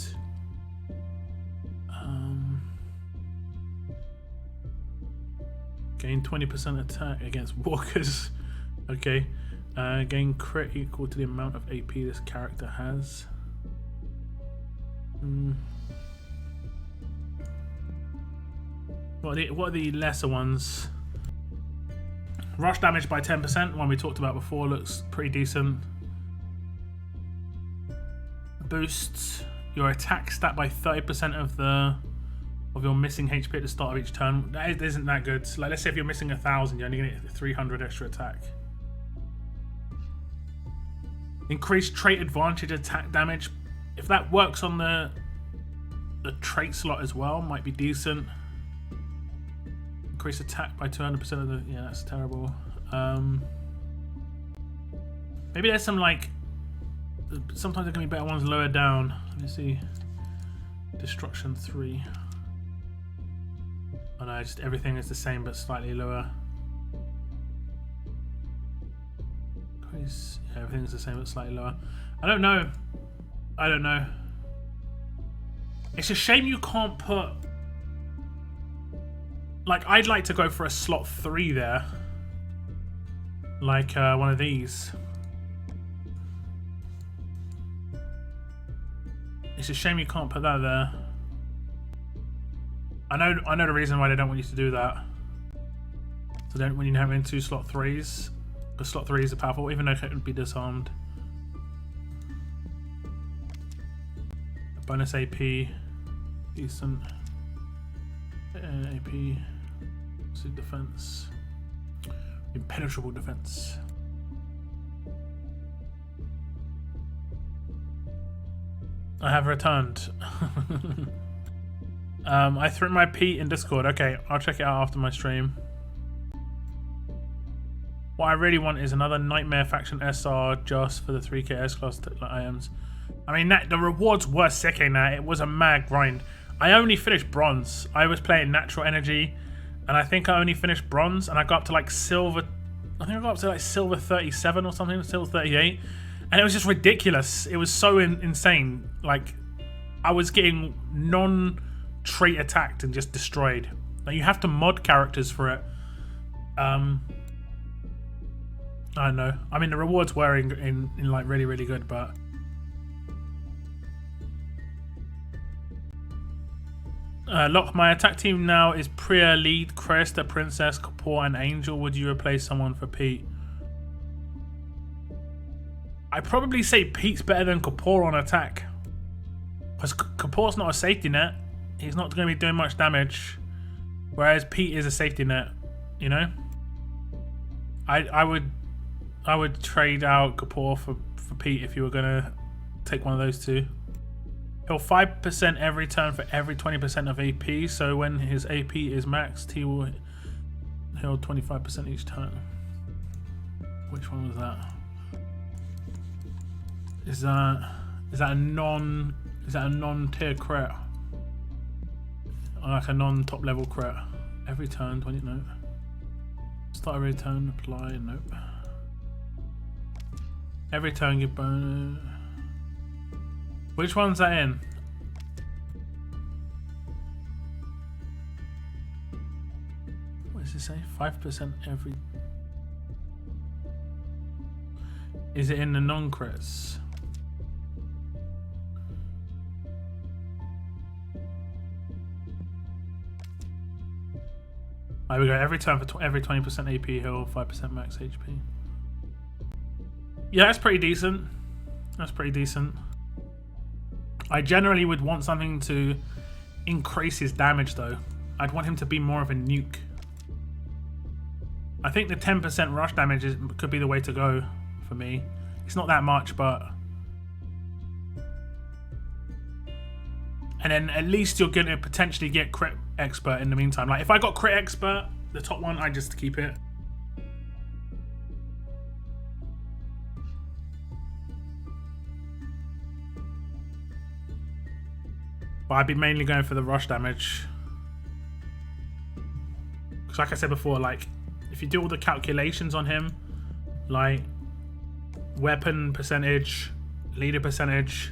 Gain 20% attack against walkers. Okay. Gain crit equal to the amount of AP this character has. What are the lesser ones? Rush damage by 10%, one we talked about before, looks pretty decent. Boosts your attack stat by 30% of your missing HP at the start of each turn. That isn't that good. Like, let's say if you're missing 1,000, you're only gonna get 300 extra attack. Increased trait advantage attack damage. If that works on the trait slot as well, might be decent. Increase attack by 200% of the... Yeah, that's terrible. Maybe there's some, like... Sometimes there can be better ones lower down. Let me see. Destruction 3. Oh no, just everything is the same but slightly lower. Increase... Yeah, everything's the same but slightly lower. I don't know. It's a shame you can't put... Like, I'd like to go for a slot 3 there. Like one of these. It's a shame you can't put that there. I know the reason why they don't want you to do that. So don't when you have in 2 slot 3s. Because slot 3s are powerful, even though it would be disarmed. Bonus AP. Decent. AP. Defense. Impenetrable defense. I have returned. I threw my Pete in Discord. Okay, I'll check it out after my stream. What I really want is another Nightmare Faction SR just for the 3k S-Class items. I mean, the rewards were sick in that. It was a mad grind. I only finished bronze. I was playing natural energy, and I think I only finished bronze, and I got up to like silver. I think I got up to like silver 37 or something, silver 38, and it was just ridiculous. It was so insane. Like, I was getting non-trait attacked and just destroyed. Like, you have to mod characters for it. I don't know. I mean, the rewards were in like really, really good, but. Look, my attack team now is Priya, Lead, Cresta, Princess, Kapoor, and Angel. Would you replace someone for Pete? I'd probably say Pete's better than Kapoor on attack. Because Kapoor's not a safety net. He's not going to be doing much damage. Whereas Pete is a safety net, you know? I would trade out Kapoor for Pete if you were going to take one of those two. He'll 5% every turn for every 20% of AP, so when his AP is maxed, he will heal 25% each turn. Which one was that? Is that a non-tier crit? Or like a non-top level crit? Every turn, 20, nope. Start every turn, apply, nope. Every turn give bonus. Which one's that in? What does it say? 5% every... Is it in the non-crits? There we go. Every turn for every 20% AP heal, 5% max HP. Yeah, that's pretty decent. That's pretty decent. I generally would want something to increase his damage though. I'd want him to be more of a nuke. I think the 10% rush damage could be the way to go for me. It's not that much, but... And then at least you're going to potentially get crit expert in the meantime. Like if I got crit expert, the top one, I just keep it. But I'd be mainly going for the rush damage. Because like I said before, like if you do all the calculations on him, like weapon percentage, leader percentage,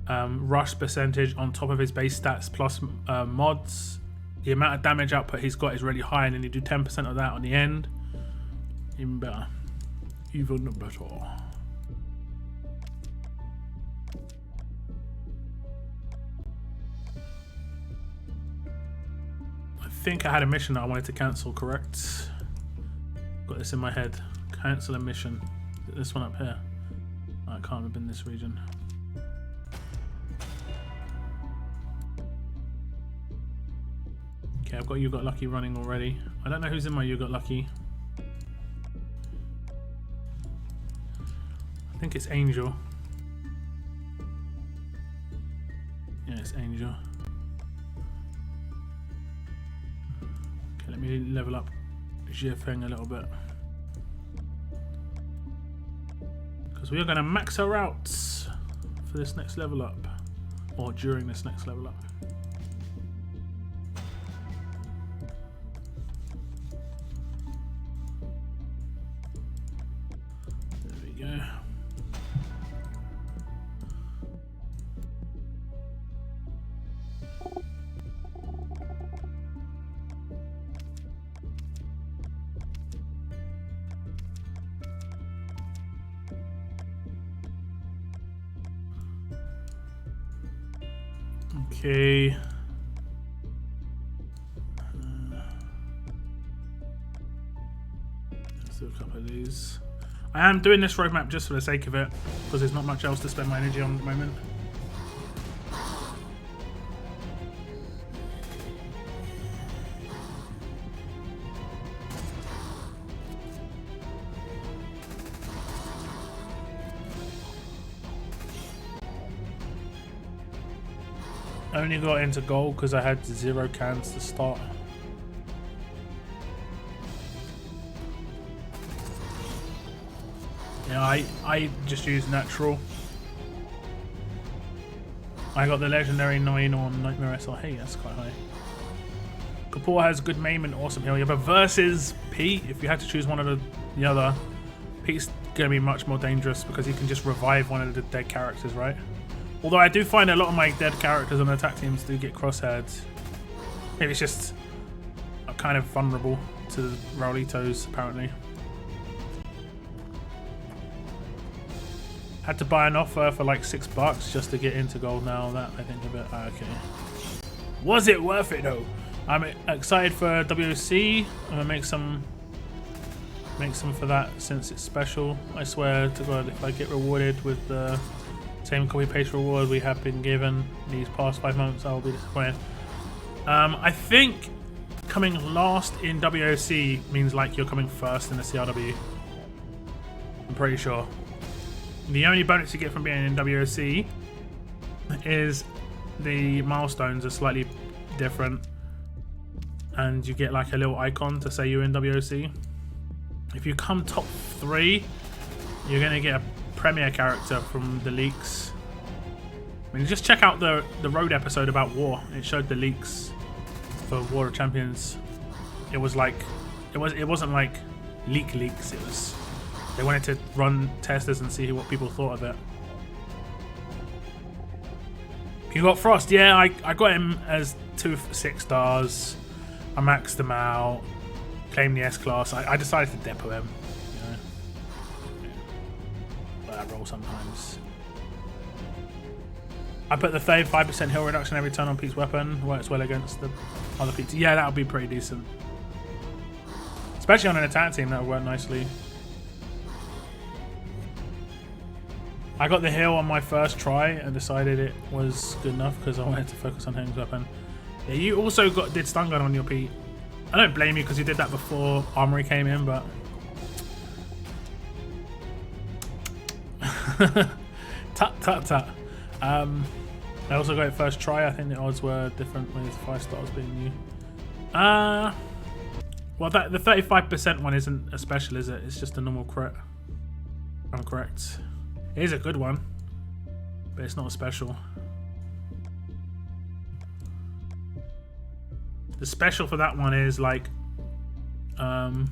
rush percentage on top of his base stats plus mods, the amount of damage output he's got is really high, and then you do 10% of that on the end, even better. Even better. I think I had a mission that I wanted to cancel, correct? Got this in my head. Cancel a mission. This one up here. I can't have been in this region. Okay, I've got You Got Lucky running already. I don't know who's in my You Got Lucky. I think it's Angel. Yeah, it's Angel. Let me level up Jiafeng a little bit, because we are going to max her out for this next level up, or during this next level up. There we go. Okay. Let's do a couple of these. I am doing this roadmap just for the sake of it, because there's not much else to spend my energy on at the moment. I only got into gold because I had 0 cans to start. Yeah, I just used natural. I got the legendary 9 on Nightmare SR. Hey, that's quite high. Kapoor has good maim and awesome heal. Yeah, but versus Pete, if you had to choose one of the other, Pete's going to be much more dangerous because he can just revive one of the dead characters, right? Although I do find a lot of my dead characters on attack teams do get crosshaired. Maybe it's just kind of vulnerable to Raulitos, apparently. Had to buy an offer for like $6 just to get into gold now. That I think a bit okay. Was it worth it though? I'm excited for WOC. I'm gonna make some for that since it's special. I swear to God, if I get rewarded with the same copy paste reward we have been given these past 5 months, I'll be disappointed. I think coming last in WOC means like you're coming first in the CRW. I'm pretty sure. The only bonus you get from being in WOC is the milestones are slightly different, and you get like a little icon to say you're in WOC. If you come top 3, you're gonna get a premier character from the leaks. I mean, just check out the road episode about War. It showed the leaks for War of Champions. It was like it wasn't like leaks. It was, they wanted to run testers and see what people thought of it. You got Frost, yeah. I got him as 2 6 stars. I maxed him out. Claimed the S class. I decided to depot him. I roll sometimes. I put the 5% heal reduction every turn on Pete's weapon. Works well against the other Pete's. Yeah, that would be pretty decent. Especially on an attack team, that would work nicely. I got the heal on my first try and decided it was good enough because I wanted to focus on Heng's weapon. Yeah, you also did stun gun on your Pete. I don't blame you because you did that before Armory came in, but tut tut tut. I also got it first try. I think the odds were different with 5 stars being new. Well, the 35% one isn't a special, is it? It's just a normal crit. If I'm correct. It is a good one, but it's not a special. The special for that one is like, the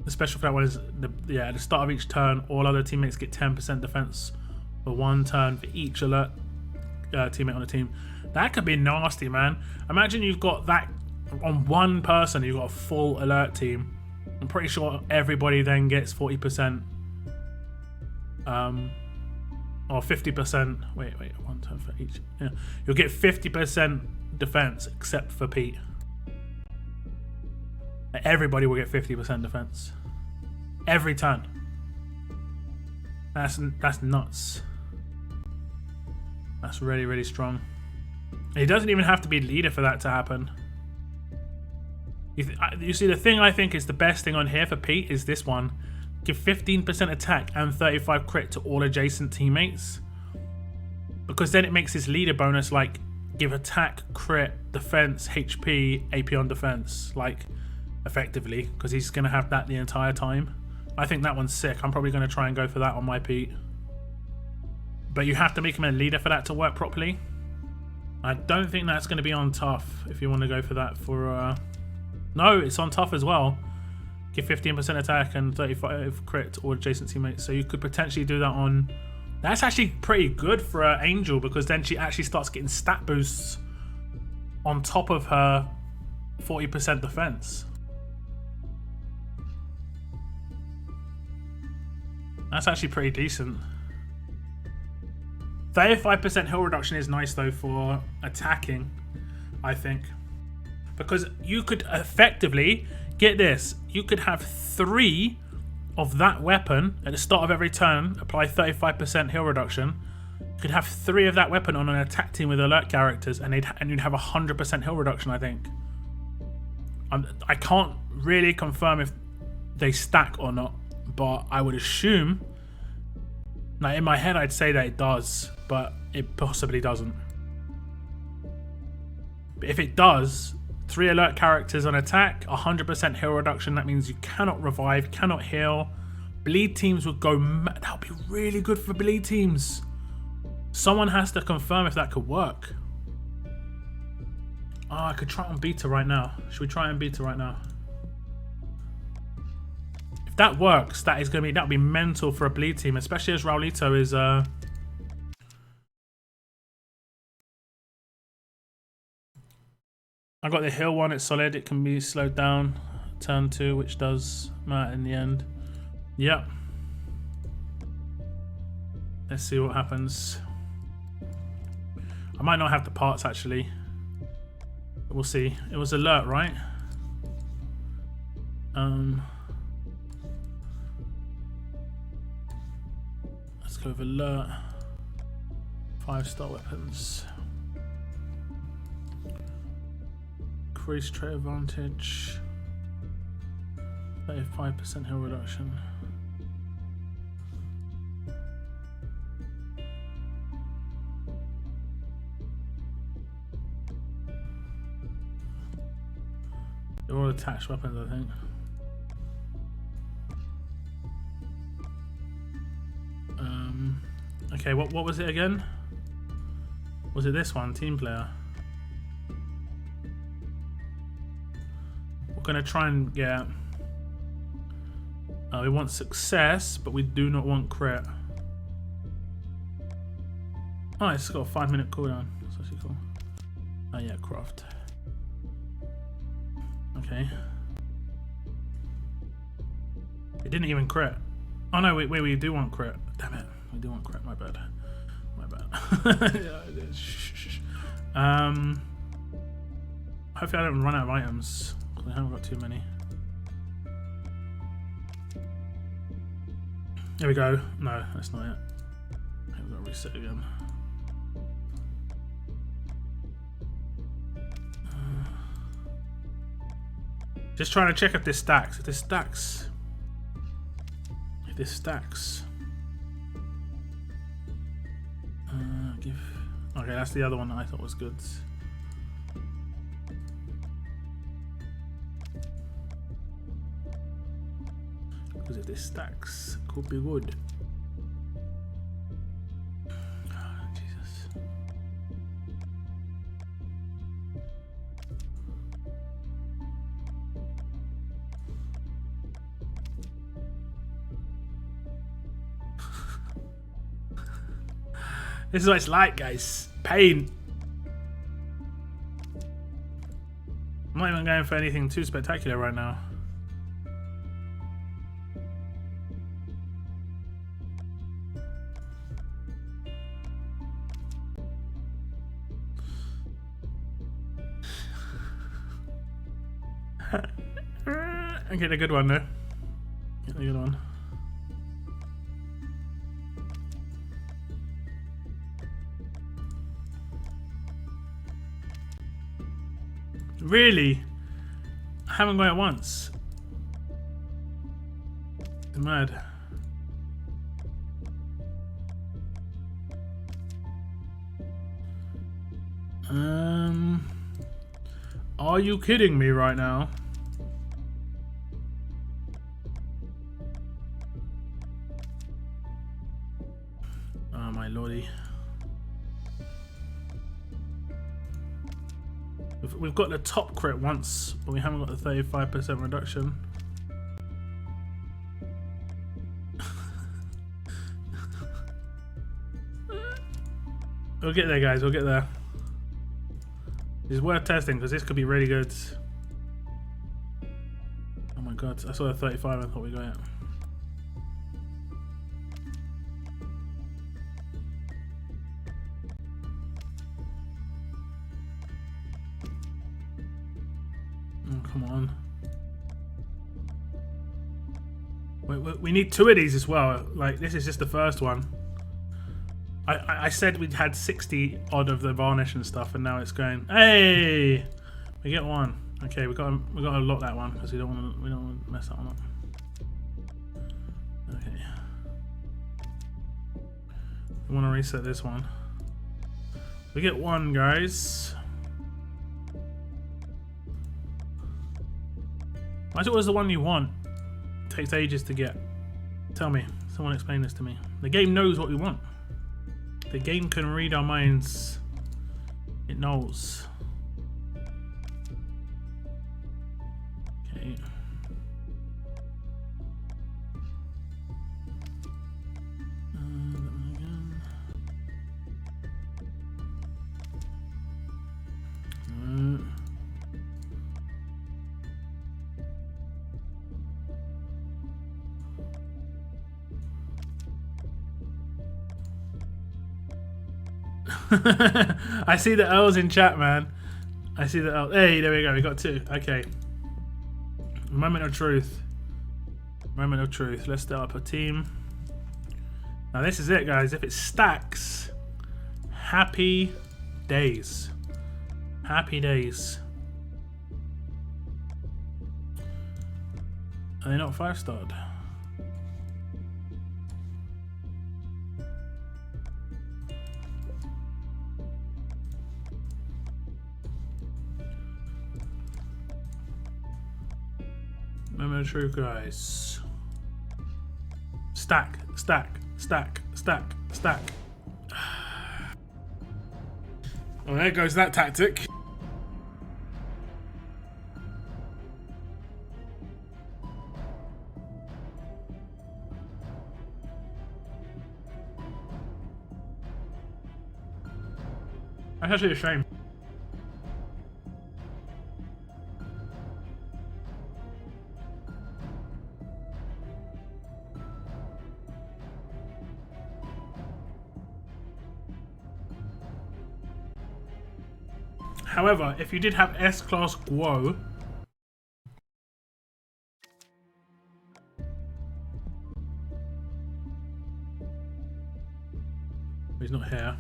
special for that one is at the start of each turn, all other teammates get 10% defense for 1 turn for each alert teammate on the team. That could be nasty, man. Imagine you've got that on one person. You've got a full alert team. I'm pretty sure everybody then gets 40%. Or 50%. Wait, 1 turn for each. Yeah, you'll get 50% defense except for Pete. Everybody will get 50% defense every turn. That's nuts. That's really, really strong. He doesn't even have to be leader for that to happen. You see, the thing I think is the best thing on here for Pete is this one. Give 15% attack and 35 crit to all adjacent teammates. Because then it makes his leader bonus like give attack, crit, defense, HP, AP on defense. Like, effectively. Because he's going to have that the entire time. I think that one's sick. I'm probably going to try and go for that on my Pete. But you have to make him a leader for that to work properly. I don't think that's going to be on tough if you want to go for that for... No, it's on tough as well. Give 15% attack and 35 crit to all adjacent teammates. So you could potentially do that on... That's actually pretty good for Angel because then she actually starts getting stat boosts on top of her 40% defense. That's actually pretty decent. 35% heal reduction is nice though for attacking, I think. Because you could effectively, get this, you could have 3 of that weapon at the start of every turn, apply 35% heal reduction. You could have 3 of that weapon on an attack team with alert characters and you'd have 100% heal reduction, I think. I can't really confirm if they stack or not, but I would assume, now in my head I'd say that it does, but it possibly doesn't. But if it does, 3 alert characters on attack, 100% heal reduction. That means you cannot revive, cannot heal. Bleed teams would go mad. That would be really good for bleed teams. Someone has to confirm if that could work. Oh, I could try on beta right now. Should we try on beta right now? If that works, that'll be mental for a bleed team, especially as Raulito is I got the heal one, it's solid, it can be slowed down. Turn 2, which does matter in the end. Yep. Let's see what happens. I might not have the parts actually. But we'll see. It was alert, right? Let's go with alert. 5-star weapons. Increase trait advantage. 35% heal reduction. They're all attached weapons, I think. Okay, what was it again? Was it this one, team player? We're gonna try and get. We want success, but we do not want crit. Oh, it's got a 5-minute cooldown. That's actually cool. Oh yeah, craft. Okay. It didn't even crit. Oh no, wait, we do want crit. Damn it, we do want crit. My bad. My bad. Hopefully I don't run out of items. I haven't got too many. There we go. No, that's not it. I've got to reset again. Just trying to check if this stacks. If this stacks. If this stacks. Okay, that's the other one that I thought was good. Because if this stacks, it could be good. Oh, Jesus. This is what it's like, guys. Pain. I'm not even going for anything too spectacular right now. Get a good one though. Get a good one. Really? I haven't got it once. It's mad. Are you kidding me right now? Oh my lordy. We've got the top crit once, but we haven't got the 35% reduction. We'll get there, guys. We'll get there. It's worth testing because this could be really good. Oh my god, I saw the 35 and I thought we got it. Oh, come on. We need 2 of these as well. Like, this is just the first one. I said we'd had 60 odd of the varnish and stuff, and now it's going. Hey, we get 1. Okay, we got to lock that one because we don't want to mess that one up. Okay, we want to reset this one. We get 1, guys. I thought it was the one you want. It takes ages to get. Tell me, someone explain this to me. The game knows what we want. The game can read our minds. It knows. Okay. I see the L's in chat, man. I see the L. Hey, there we go. We got 2. Okay. Moment of truth. Moment of truth. Let's start up a team. Now this is it, guys. If it stacks, happy days. Happy days. Are they not 5-starred? Moment of truth, guys. Stack, stack, stack, stack, stack. Well, there goes that tactic. That's actually a shame. However, if you did have S-Class Guo, He's not here.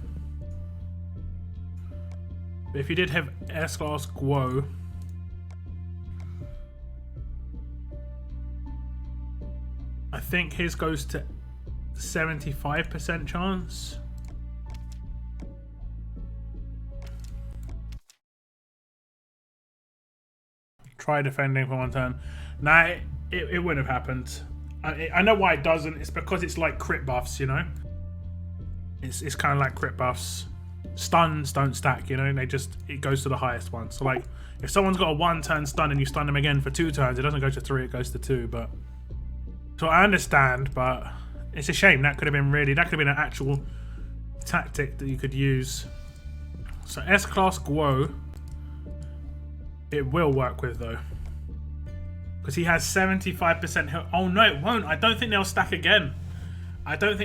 But if you did have S-Class Guo, I think his goes to 75% chance. Try defending for one turn. Nah, it wouldn't have happened. I know why it doesn't. It's because it's like crit buffs, you know? It's kind of like crit buffs. Stuns don't stack, you know? It goes to the highest one. So like, if someone's got a 1-turn stun and you stun them again for 2 turns, it doesn't go to 3, it goes to 2, but... So I understand, but it's a shame. That could have been an actual tactic that you could use. So S-Class Guo, it will work with though. Because he has 75% health. Oh no, it won't. I don't think they'll stack again. I think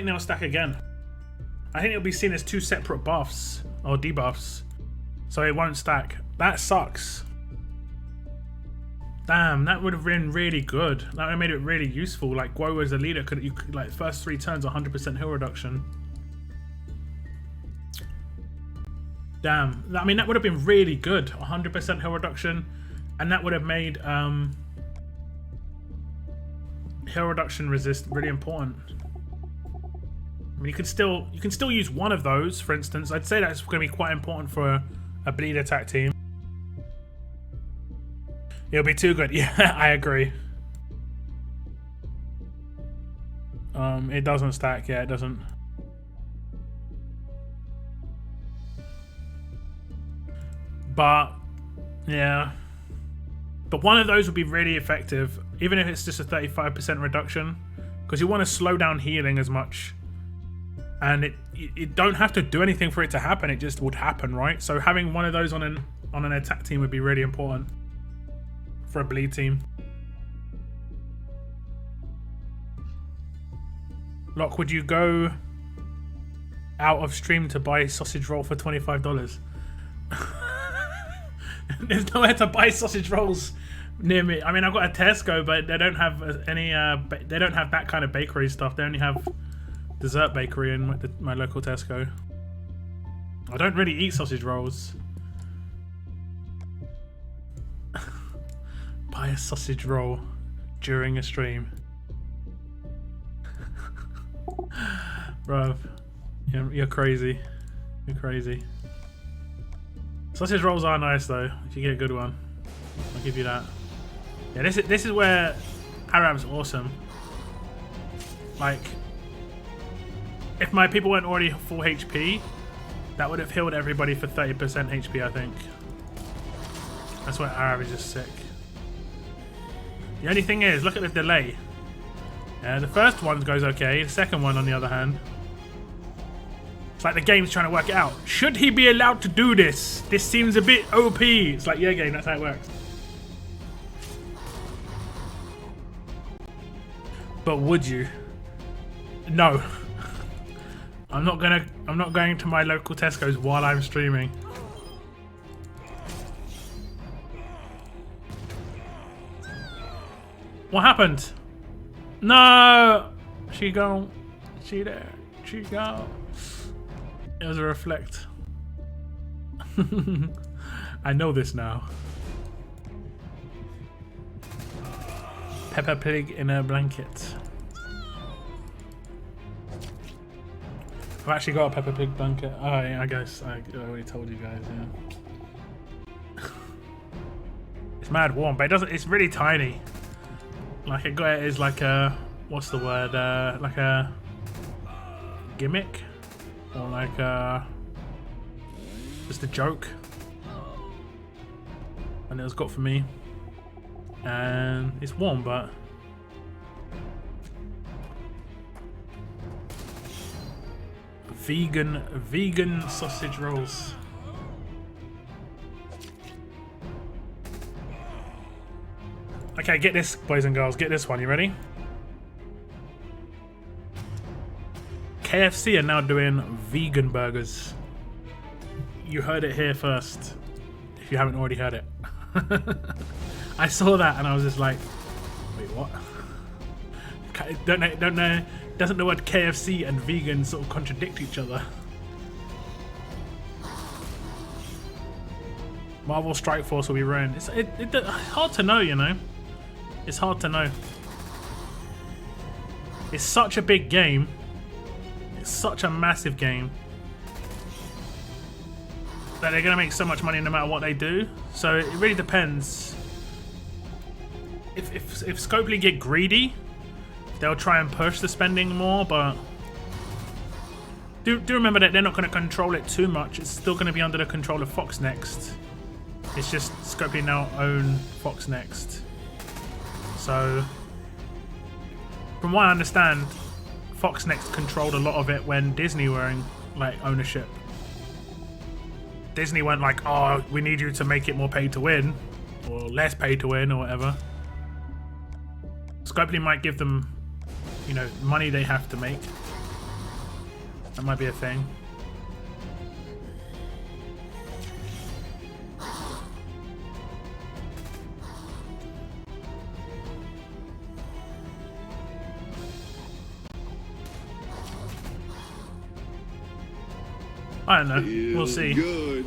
it'll be seen as 2 separate buffs or debuffs. So it won't stack. That sucks. Damn, that would have been really good. That would have made it really useful. Like Guo as a leader could like first 3 turns 100% heal reduction. Damn. I mean that would have been really good. 100% heal reduction. And that would have made heal reduction resist really important. I mean you can still use one of those, for instance. I'd say that's gonna be quite important for a bleed attack team. It'll be too good. Yeah, I agree. It doesn't stack. Yeah, it doesn't. But, yeah. But one of those would be really effective, even if it's just a 35% reduction. Because you want to slow down healing as much. And it don't have to do anything for it to happen. It just would happen, right? So having one of those on an attack team would be really important. For a bleed team. Locke, would you go out of stream to buy sausage roll for $25? There's nowhere to buy sausage rolls near me. I mean, I've got a Tesco, but they don't have any. They don't have that kind of bakery stuff. They only have dessert bakery in my local Tesco. I don't really eat sausage rolls. Buy a sausage roll during a stream. Bruv, you're crazy. You're crazy. Sausage rolls are nice though, if you get a good one. I'll give you that. Yeah, this is where Arab's awesome. Like, if my people weren't already full HP, that would have healed everybody for 30% HP, I think. That's why Arab is just sick. The only thing is, look at the delay. The first one goes okay, the second one on the other hand. It's like the game's trying to work it out. Should he be allowed to do this? This seems a bit OP. It's like, yeah game, that's how it works. But would you? No. I'm not going to my local Tesco's while I'm streaming. What happened? No! She gone. She there. She gone. It was a reflect. I know this now. Peppa Pig in a blanket. I've actually got a Peppa Pig blanket. Oh, yeah, I guess I already told you guys, yeah. It's mad warm, but it doesn't. It's really tiny. Like it is like a, what's the word? Like a gimmick, or like just a joke. And it was got for me, and it's warm, but vegan sausage rolls. Okay, get this, boys and girls. Get this one. You ready? KFC are now doing vegan burgers. You heard it here first. If you haven't already heard it. I saw that and I was just like, wait, what? Don't know. Doesn't the word KFC and vegan sort of contradict each other? Marvel Strike Force will be ruined. It's hard to know, you know. It's hard to know. It's such a big game. It's such a massive game that they're gonna make so much money no matter what they do. So it really depends. If Scopely get greedy, they'll try and push the spending more, but do remember that they're not going to control it too much. It's still going to be under the control of Fox Next. It's just Scopely now own Fox Next. So from what I understand, Fox Next controlled a lot of it when Disney were in like ownership. Disney went like, oh, we need you to make it more pay to win or less pay to win or whatever. Scopely might give them, you know, money they have to make. That might be a thing. I don't know. We'll see. Good.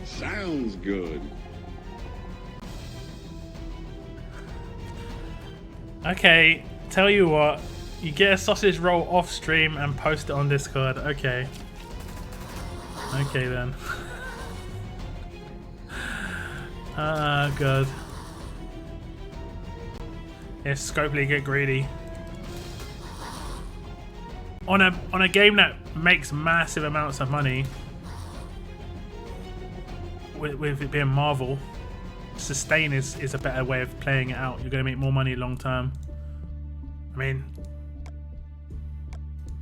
Sounds good. Okay, tell you what. You get a sausage roll off stream and post it on Discord. Okay. Okay then. Ah, God. If Scopely get greedy. On a game that makes massive amounts of money, with it being Marvel, sustain is a better way of playing it out. You're going to make more money long term. I mean,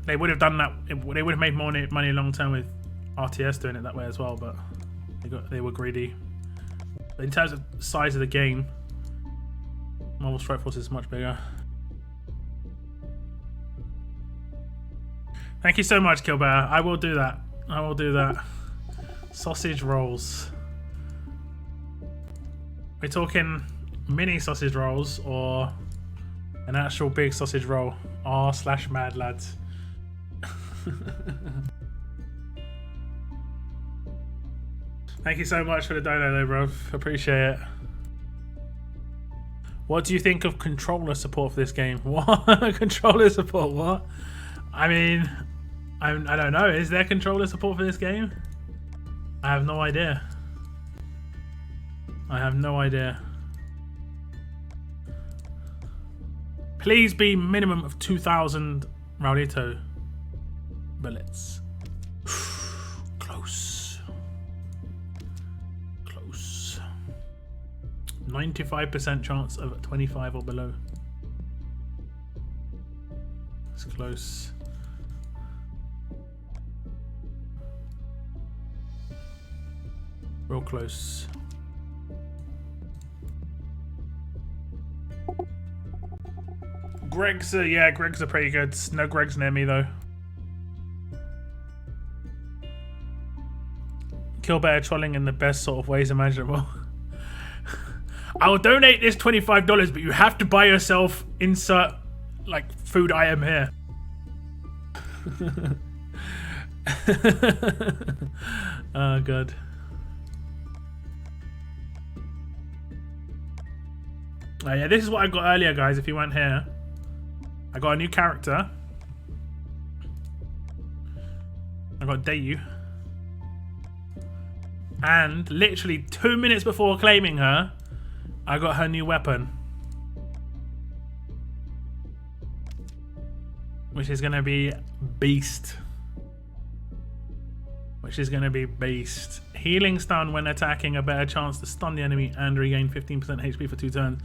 they would have done that. They would have made more money long term with RTS doing it that way as well, but they were greedy. But in terms of size of the game, Marvel Strike Force is much bigger. Thank you so much, Killbear. I will do that. I will do that. Sausage rolls. We're talking mini sausage rolls or an actual big sausage roll. r/mad lads. Thank you so much for the dono though, bro. Appreciate it. What do you think of controller support for this game? What? Controller support? What? I mean, I don't know. Is there controller support for this game? I have no idea. I have no idea. Please be minimum of 2,000 Raulito bullets. Close. Close. 95% chance of 25 or below. It's close. Real close. Greg's yeah, Greg's are pretty good. No Greg's near me though. Killbear trolling in the best sort of ways imaginable. I will donate this $25, but you have to buy yourself insert like food item here. Oh god. Oh yeah, this is what I got earlier, guys, if you weren't here. I got a new character. I got Dayu. And literally 2 minutes before claiming her, I got her new weapon. Which is going to be beast. Which is going to be beast. Healing stun when attacking, a better chance to stun the enemy and regain 15% HP for 2 turns.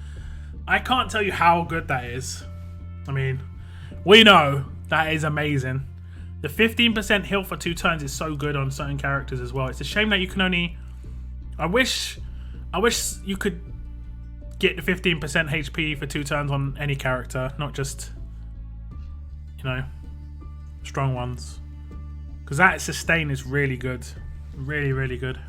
I can't tell you how good that is. I mean, we know that is amazing. The 15% heal for 2 turns is so good on certain characters as well. It's a shame that you can only... I wish you could get the 15% HP for 2 turns on any character, not just, you know, strong ones. Because that sustain is really good. Really, really good.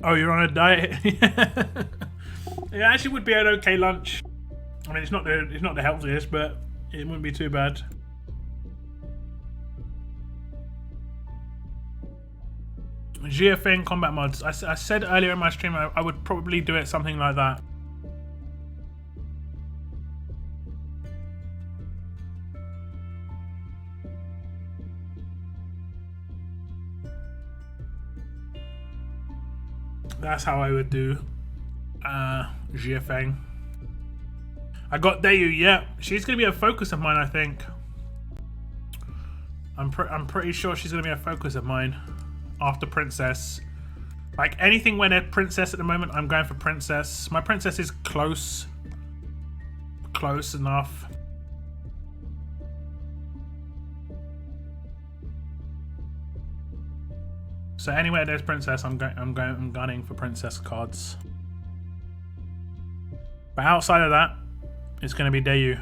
Oh, you're on a diet? It actually would be an okay lunch. I mean, it's not the healthiest, but it wouldn't be too bad. GFN combat mods. I said earlier in my stream I would probably do it something like that. That's how I would do GFN. I got Dayu, yeah. She's gonna be a focus of mine, I think. I'm pretty sure she's gonna be a focus of mine after Princess. Like anything when they're Princess at the moment, I'm going for Princess. My Princess is close enough. So anywhere there's Princess, I'm gunning for Princess cards. But outside of that, it's going to be Dayu.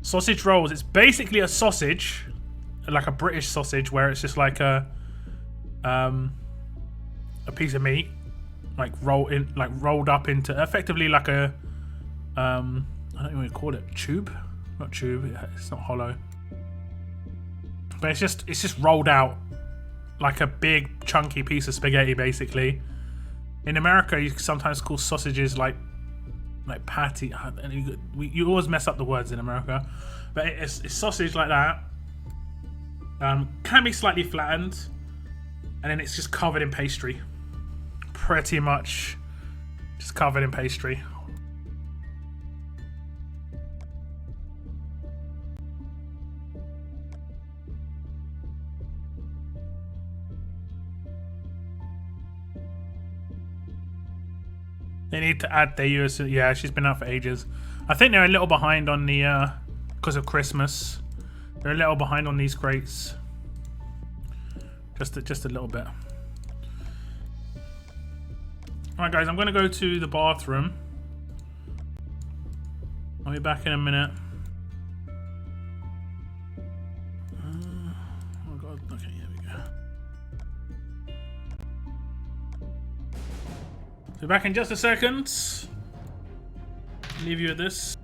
Sausage rolls. It's basically a sausage, like a British sausage, where it's just like a piece of meat, like rolled up into effectively like a I don't even want to call it tube. Not tube. It's not hollow. But it's just rolled out like a big chunky piece of spaghetti, basically. In America, you sometimes call sausages like patty. And you always mess up the words in America, but it's sausage like that. Can be slightly flattened, and then it's just covered in pastry. Pretty much, just covered in pastry. They need to add their US. Yeah, she's been out for ages. I think they're a little behind on the because of Christmas. They're a little behind on these crates. Just a little bit. Alright guys, I'm gonna go to the bathroom. I'll be back in a minute. Oh god, okay, here we go. So back in just a second. Leave you with this.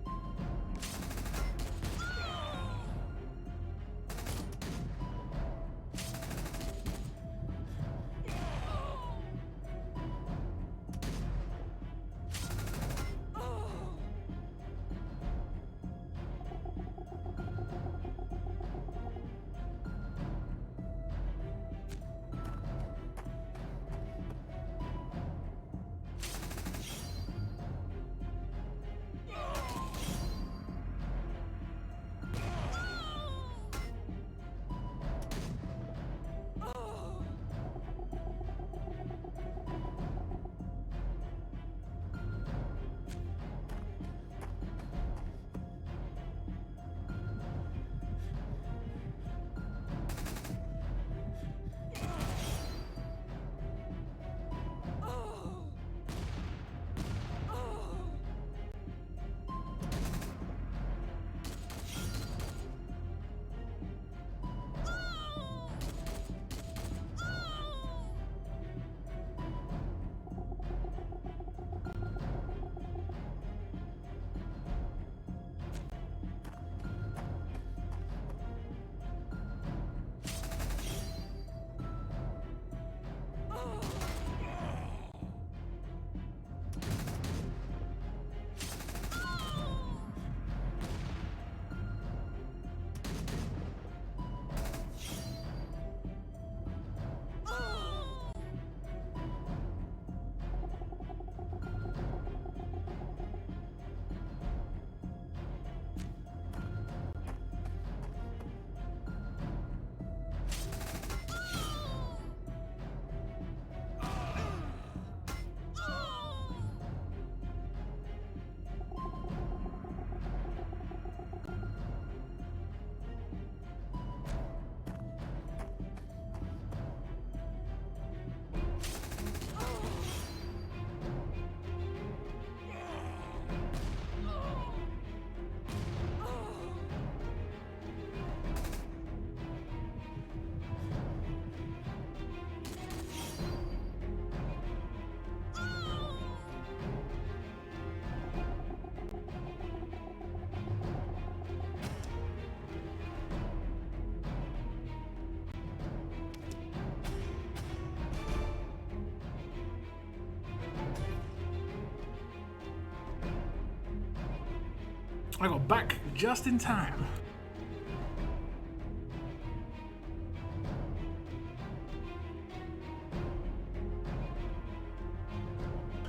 I got back just in time.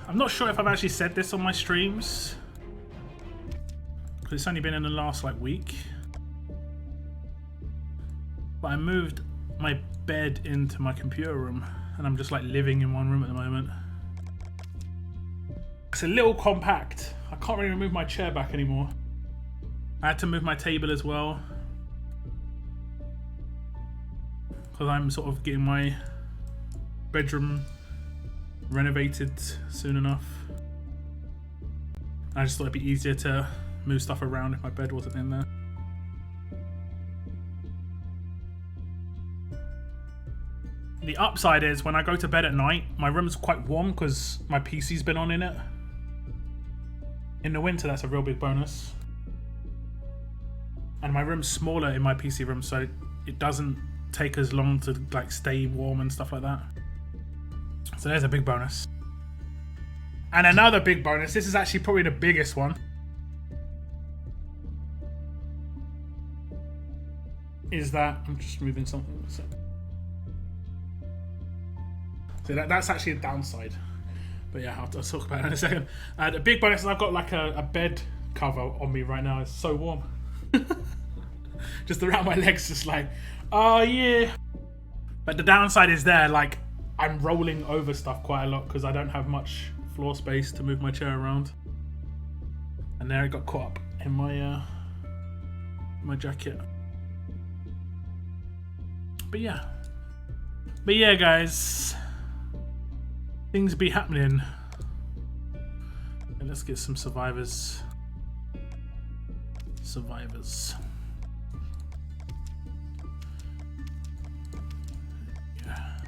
I'm not sure if I've actually said this on my streams, because it's only been in the last like week. But I moved my bed into my computer room, and I'm just like living in one room at the moment. It's a little compact. I can't really move my chair back anymore. I had to move my table as well, because I'm sort of getting my bedroom renovated soon enough. I just thought it'd be easier to move stuff around if my bed wasn't in there. The upside is when I go to bed at night, my room's quite warm because my PC's been on in it. In the winter, that's a real big bonus. And my room's smaller in my PC room, so it doesn't take as long to like stay warm and stuff like that. So there's a big bonus. And another big bonus, this is actually probably the biggest one, is that I'm just moving something. So that's actually a downside. But yeah, I'll talk about it in a second. The big bonus is I've got like a bed cover on me right now. It's so warm. Just around my legs, just like, oh yeah. But the downside is there, like, I'm rolling over stuff quite a lot because I don't have much floor space to move my chair around. And there it got caught up in my my jacket. But yeah, guys, things be happening. And let's get some survivors. Yeah.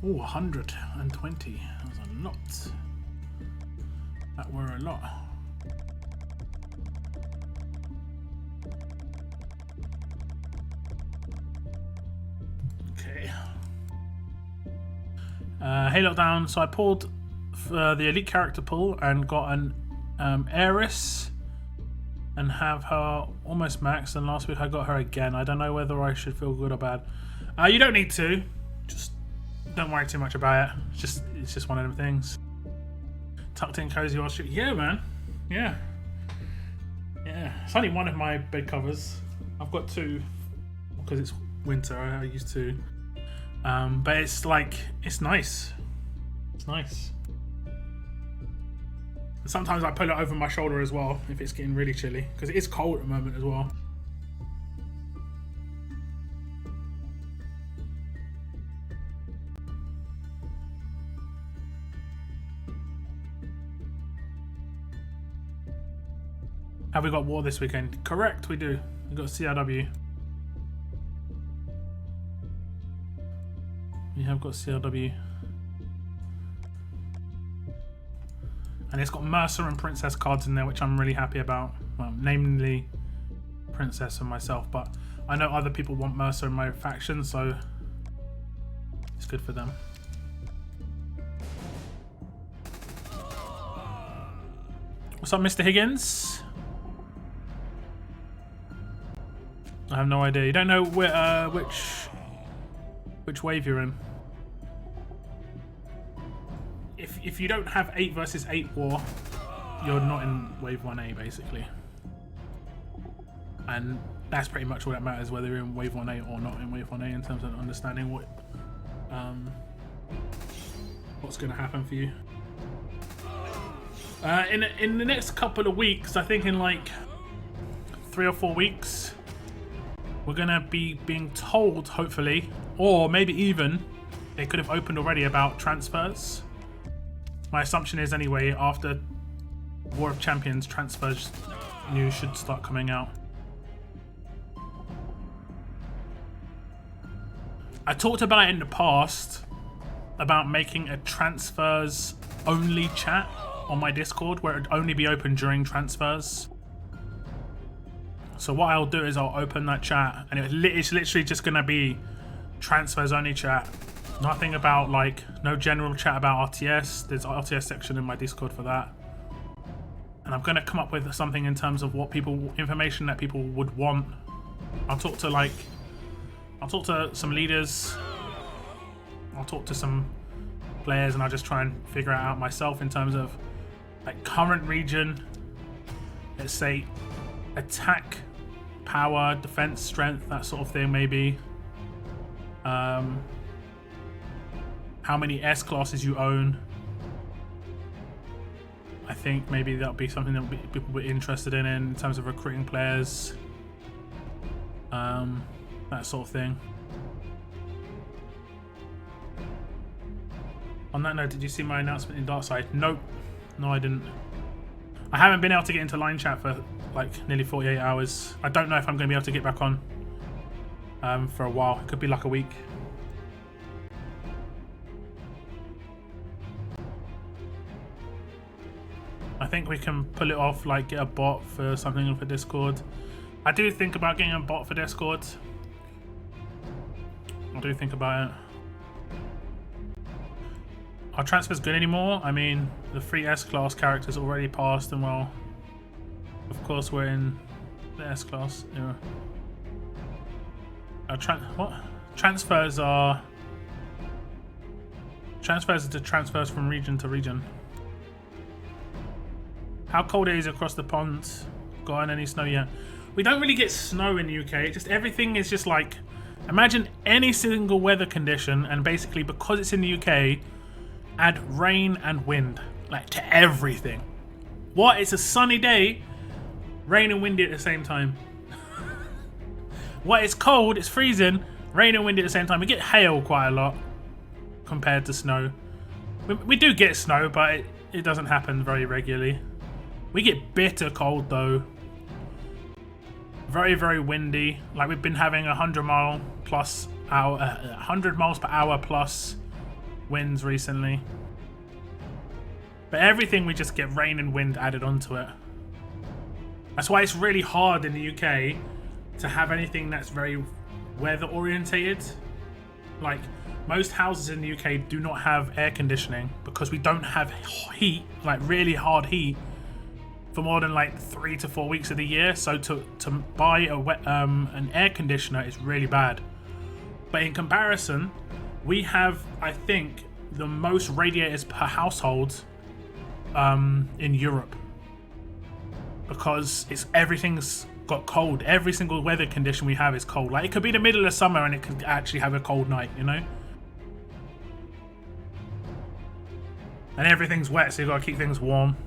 Oh, 120. That was a lot. That were a lot. Okay. Hey, Lockdown. So I pulled the elite character pull and got an Heiress and have her almost maxed, and last week I got her again. I don't know whether I should feel good or bad. You don't need to. Just don't worry too much about it. It's just one of them things. Tucked in cozy while shooting. Yeah, man. Yeah. It's only one of my bed covers. I've got two because it's winter. I used to. But it's like, it's nice. It's nice. Sometimes I pull it over my shoulder as well if it's getting really chilly, because it is cold at the moment as well. Have we got war this weekend? Correct, we do. We've got CRW. We have got CRW. And it's got Mercer and Princess cards in there, which I'm really happy about. Well, namely Princess and myself, but I know other people want Mercer in my faction, so it's good for them. What's up, Mr. Higgins? I have no idea. You don't know which wave you're in. If you don't have 8 versus 8 war, you're not in wave 1A basically. And that's pretty much all that matters, whether you're in wave 1A or not in wave 1A, in terms of understanding what's going to happen for you. In the next couple of weeks, I think in like 3 or 4 weeks, we're going to be being told, hopefully, or maybe even it could have opened already, about transfers. My assumption is anyway, after War of Champions, transfers news should start coming out. I talked about it in the past, about making a transfers only chat on my Discord where it would only be open during transfers. So what I'll do is I'll open that chat and it's literally just going to be transfers only chat. Nothing about, like, no general chat about RTS. There's an RTS section in my Discord for that. And and I'm gonna come up with something in terms of what information that people would want. I'll talk to some leaders. I'll talk to some players, and I'll just try and figure it out myself in terms of like current region. Let's say attack, power, defense, strength, that sort of thing, maybe. How many S classes you own. I think maybe that'll be something that people will be interested in terms of recruiting players. That sort of thing. On that note, did you see my announcement in Darkside? Nope. No, I didn't. I haven't been able to get into line chat for like nearly 48 hours. I don't know if I'm going to be able to get back on for a while. It could be like a week. I think we can pull it off, like get a bot for something for Discord. I do think about getting a bot for Discord. I do think about it. Are transfers good anymore? I mean, the 3 S-class characters already passed, and well, of course we're in the S-class era. What? Transfers are to transfers from region to region. How cold it is across the pond? Gotten any snow yet? We don't really get snow in the UK. Just everything is just like, imagine any single weather condition, and basically because it's in the UK, add rain and wind, like to everything. What? It's a sunny day, rain and windy at the same time. What? It's cold, it's freezing, rain and windy at the same time. We get hail quite a lot compared to snow. We do get snow, but it doesn't happen very regularly. We get bitter cold though. Very, very windy. Like we've been having 100 miles per hour plus winds recently. But everything we just get rain and wind added onto it. That's why it's really hard in the UK to have anything that's very weather orientated. Like most houses in the UK do not have air conditioning because we don't have heat, like really hard heat, for more than like 3 to 4 weeks of the year. So to buy an air conditioner is really bad. But in comparison, we have, I think, the most radiators per household in Europe, because everything's got cold. Every single weather condition we have is cold. Like it could be the middle of summer and it could actually have a cold night, you know? And everything's wet, so you've got to keep things warm.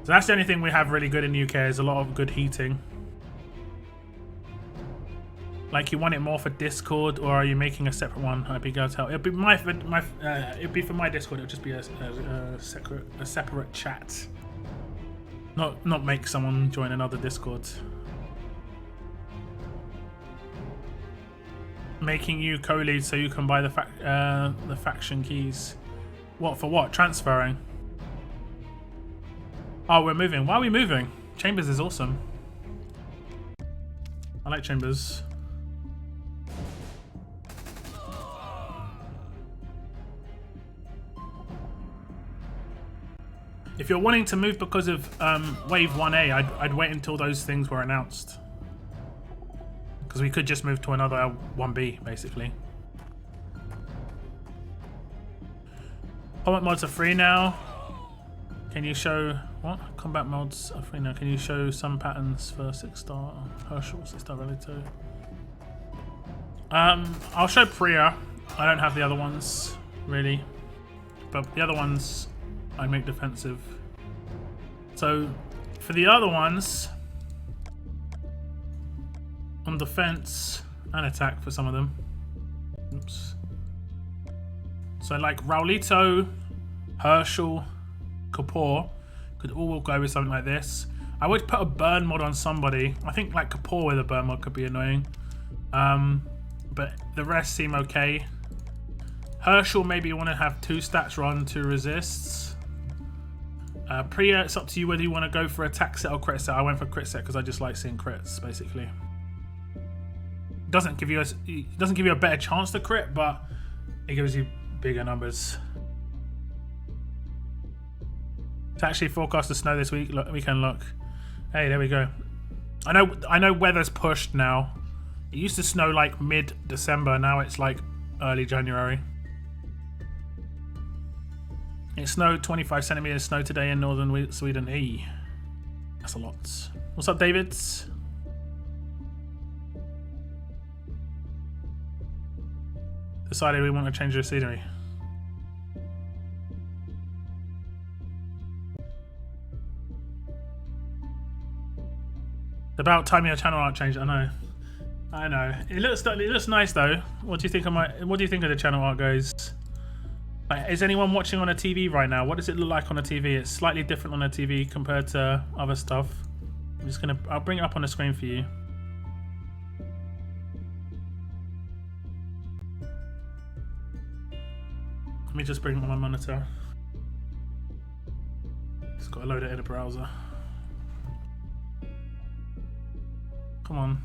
So that's the only thing we have really good in the UK, is a lot of good heating. Like, you want it more for Discord, or are you making a separate one? I'd be glad to help. It'd be it'd be for my Discord. It'd just be a separate chat. Not make someone join another Discord. Making you co-lead so you can buy the faction keys. What for? What? Transferring. Oh, we're moving. Why are we moving? Chambers is awesome. I like Chambers. If you're wanting to move because of Wave 1A, I'd wait until those things were announced. Because we could just move to another 1B, basically. Combat mods are free now. Can you show... What? Combat mods are free now. Can you show some patterns for 6-star Herschel, 6-star Relito? I'll show Priya. I don't have the other ones, really. But the other ones... I make defensive. So for the other ones, on defense and attack for some of them. Oops. So like Raulito, Herschel, Kapoor could all go with something like this. I would put a burn mod on somebody. I think like Kapoor with a burn mod could be annoying. But the rest seem okay. Herschel, maybe you want to have 2 stats run, 2 resists. Priya, it's up to you whether you want to go for attack set or crit set. I went for crit set because I just like seeing crits, basically. Doesn't give you a better chance to crit, but it gives you bigger numbers. It's actually forecast to snow this weekend. Look, hey, there we go. I know weather's pushed now. It used to snow like mid-December. Now it's like early January. It snowed 25 centimeters snow today in northern Sweden. Hey, that's a lot. What's up, David? Decided we want to change the scenery. About time your channel art changed. I know. It looks nice though. What do you think of the channel art, guys? Like, is anyone watching on a TV right now? What does it look like on a TV? It's slightly different on a TV compared to other stuff. I'll bring it up on the screen for you. Let me just bring up my monitor. Just got to load it in a browser. Come on.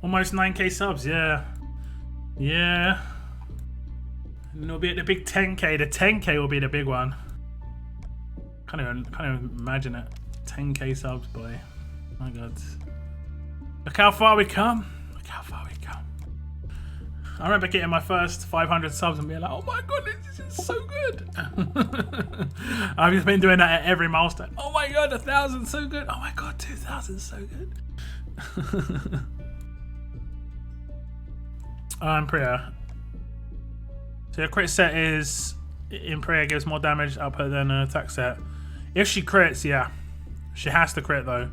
Almost 9k subs, yeah. Yeah. And it'll be at the big 10k. The 10k will be the big one. Can't even imagine it. 10k subs, boy. My god. Look how far we come. Look how far we come. I remember getting my first 500 subs and being like, oh my god, this is so good. I've just been doing that at every milestone. Oh my god, 1,000, so good. Oh my god, 2,000, so good. Priya. So your crit set is in Priya gives more damage output than an attack set. If she crits, yeah. She has to crit though.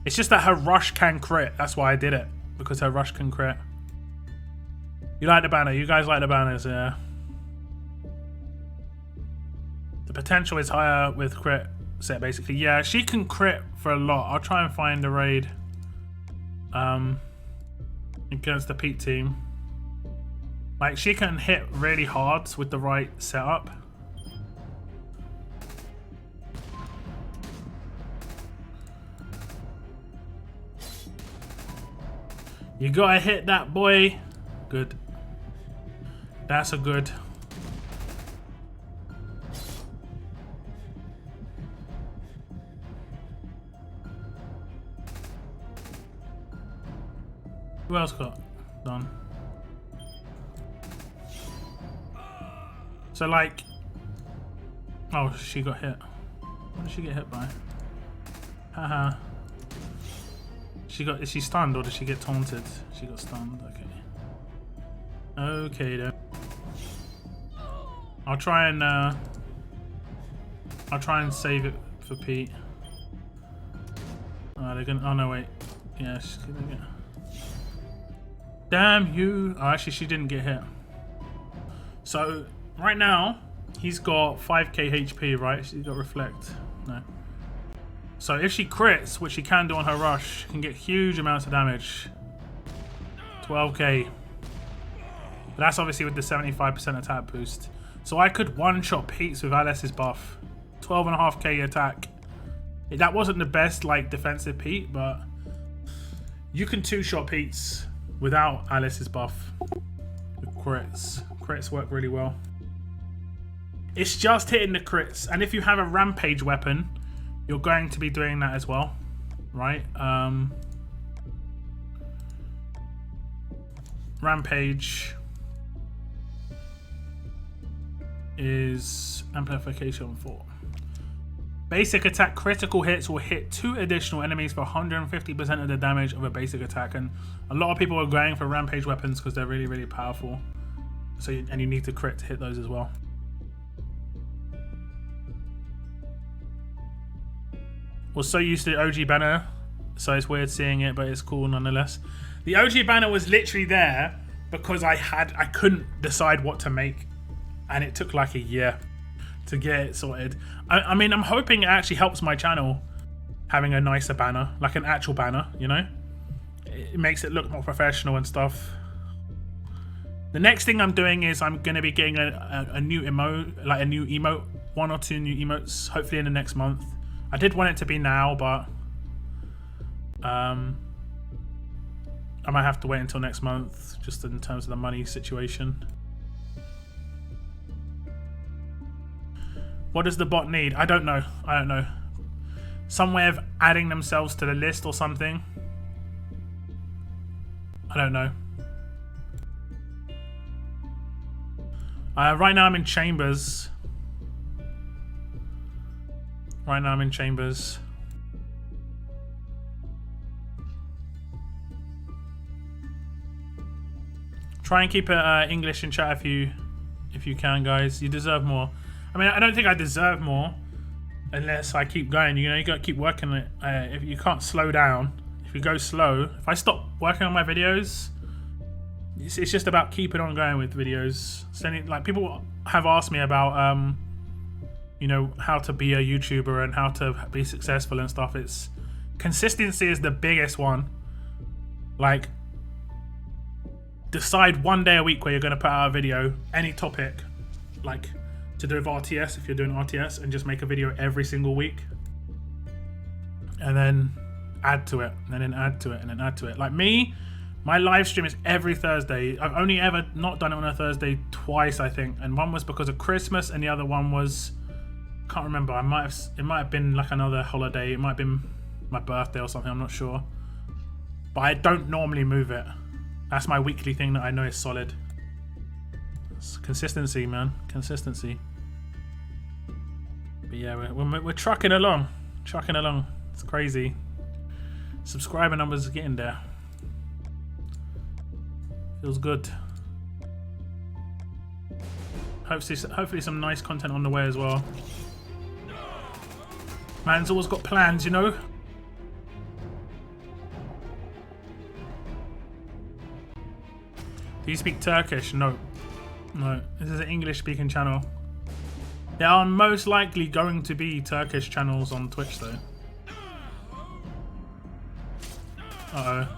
It's just that her rush can crit. That's why I did it. Because her rush can crit. You like the banner. You guys like the banners, yeah. The potential is higher with crit set basically. Yeah, she can crit for a lot. I'll try and find the raid against the Pete team. Like, she can hit really hard with the right setup. You gotta hit that, boy. Good. That's a good. Who else got done? So like, oh, she got hit. What did she get hit by? Haha. Is she stunned or did she get taunted? She got stunned. Okay. Okay then. I'll try and save it for Pete. Oh, they're gonna. Oh no, wait. Yeah, she's gonna get. Damn you! Oh, actually, she didn't get hit. So right now, he's got 5k HP, right? She's got reflect. No. So if she crits, which she can do on her rush, she can get huge amounts of damage. 12k. But that's obviously with the 75% attack boost. So I could one-shot Pete's with Alice's buff. 12.5k attack. That wasn't the best like defensive Pete, but You can two-shot Pete's without Alice's buff. The crits. Crits work really well. It's just hitting the crits. And if you have a rampage weapon, you're going to be doing that as well. Right? Rampage is amplification 4. Basic attack critical hits will hit 2 additional enemies for 150% of the damage of a basic attack, and a lot of people are going for rampage weapons because they're really, really powerful. So, and you need to crit to hit those as well. Was so used to the OG banner, so it's weird seeing it, but it's cool nonetheless. The OG banner was literally there because I couldn't decide what to make, and it took like a year to get it sorted. I mean, I'm hoping it actually helps my channel having a nicer banner, like an actual banner, you know? It makes it look more professional and stuff. The next thing I'm doing is I'm going to be getting a new emote, like a new emote, 1 or 2 new emotes, hopefully in the next month. I did want it to be now, but I might have to wait until next month, just in terms of the money situation. What does the bot need? I don't know. I don't know. Some way of adding themselves to the list or something. I don't know. Right now I'm in Chambers. Right now I'm in Chambers. Try and keep it English in chat if you can, guys. You deserve more. I mean, I don't think I deserve more unless I keep going. You know, you gotta keep working it. If you can't slow down, if you go slow, if I stop working on my videos, it's just about keeping on going with videos. Sending, like, people have asked me about, you know, how to be a YouTuber and how to be successful and stuff. It's consistency is the biggest one. Like, decide 1 day a week where you're gonna put out a video, any topic, like to do with RTS if you're doing RTS, and just make a video every single week, and then add to it, and then add to it, and then add to it. Like me, my live stream is every Thursday. I've only ever not done it on a Thursday twice, I think, and one was because of Christmas, and the other one was, can't remember. It might have been like another holiday. It might have been my birthday or something. I'm not sure, but I don't normally move it. That's my weekly thing that I know is solid. It's consistency, man. Consistency. But yeah, we're trucking along. Trucking along. It's crazy. Subscriber numbers are getting there. Feels good. Hopefully some nice content on the way as well. Man's always got plans, you know? Do you speak Turkish? No. No. This is an English speaking channel. There are most likely going to be Turkish channels on Twitch though. Uh-oh.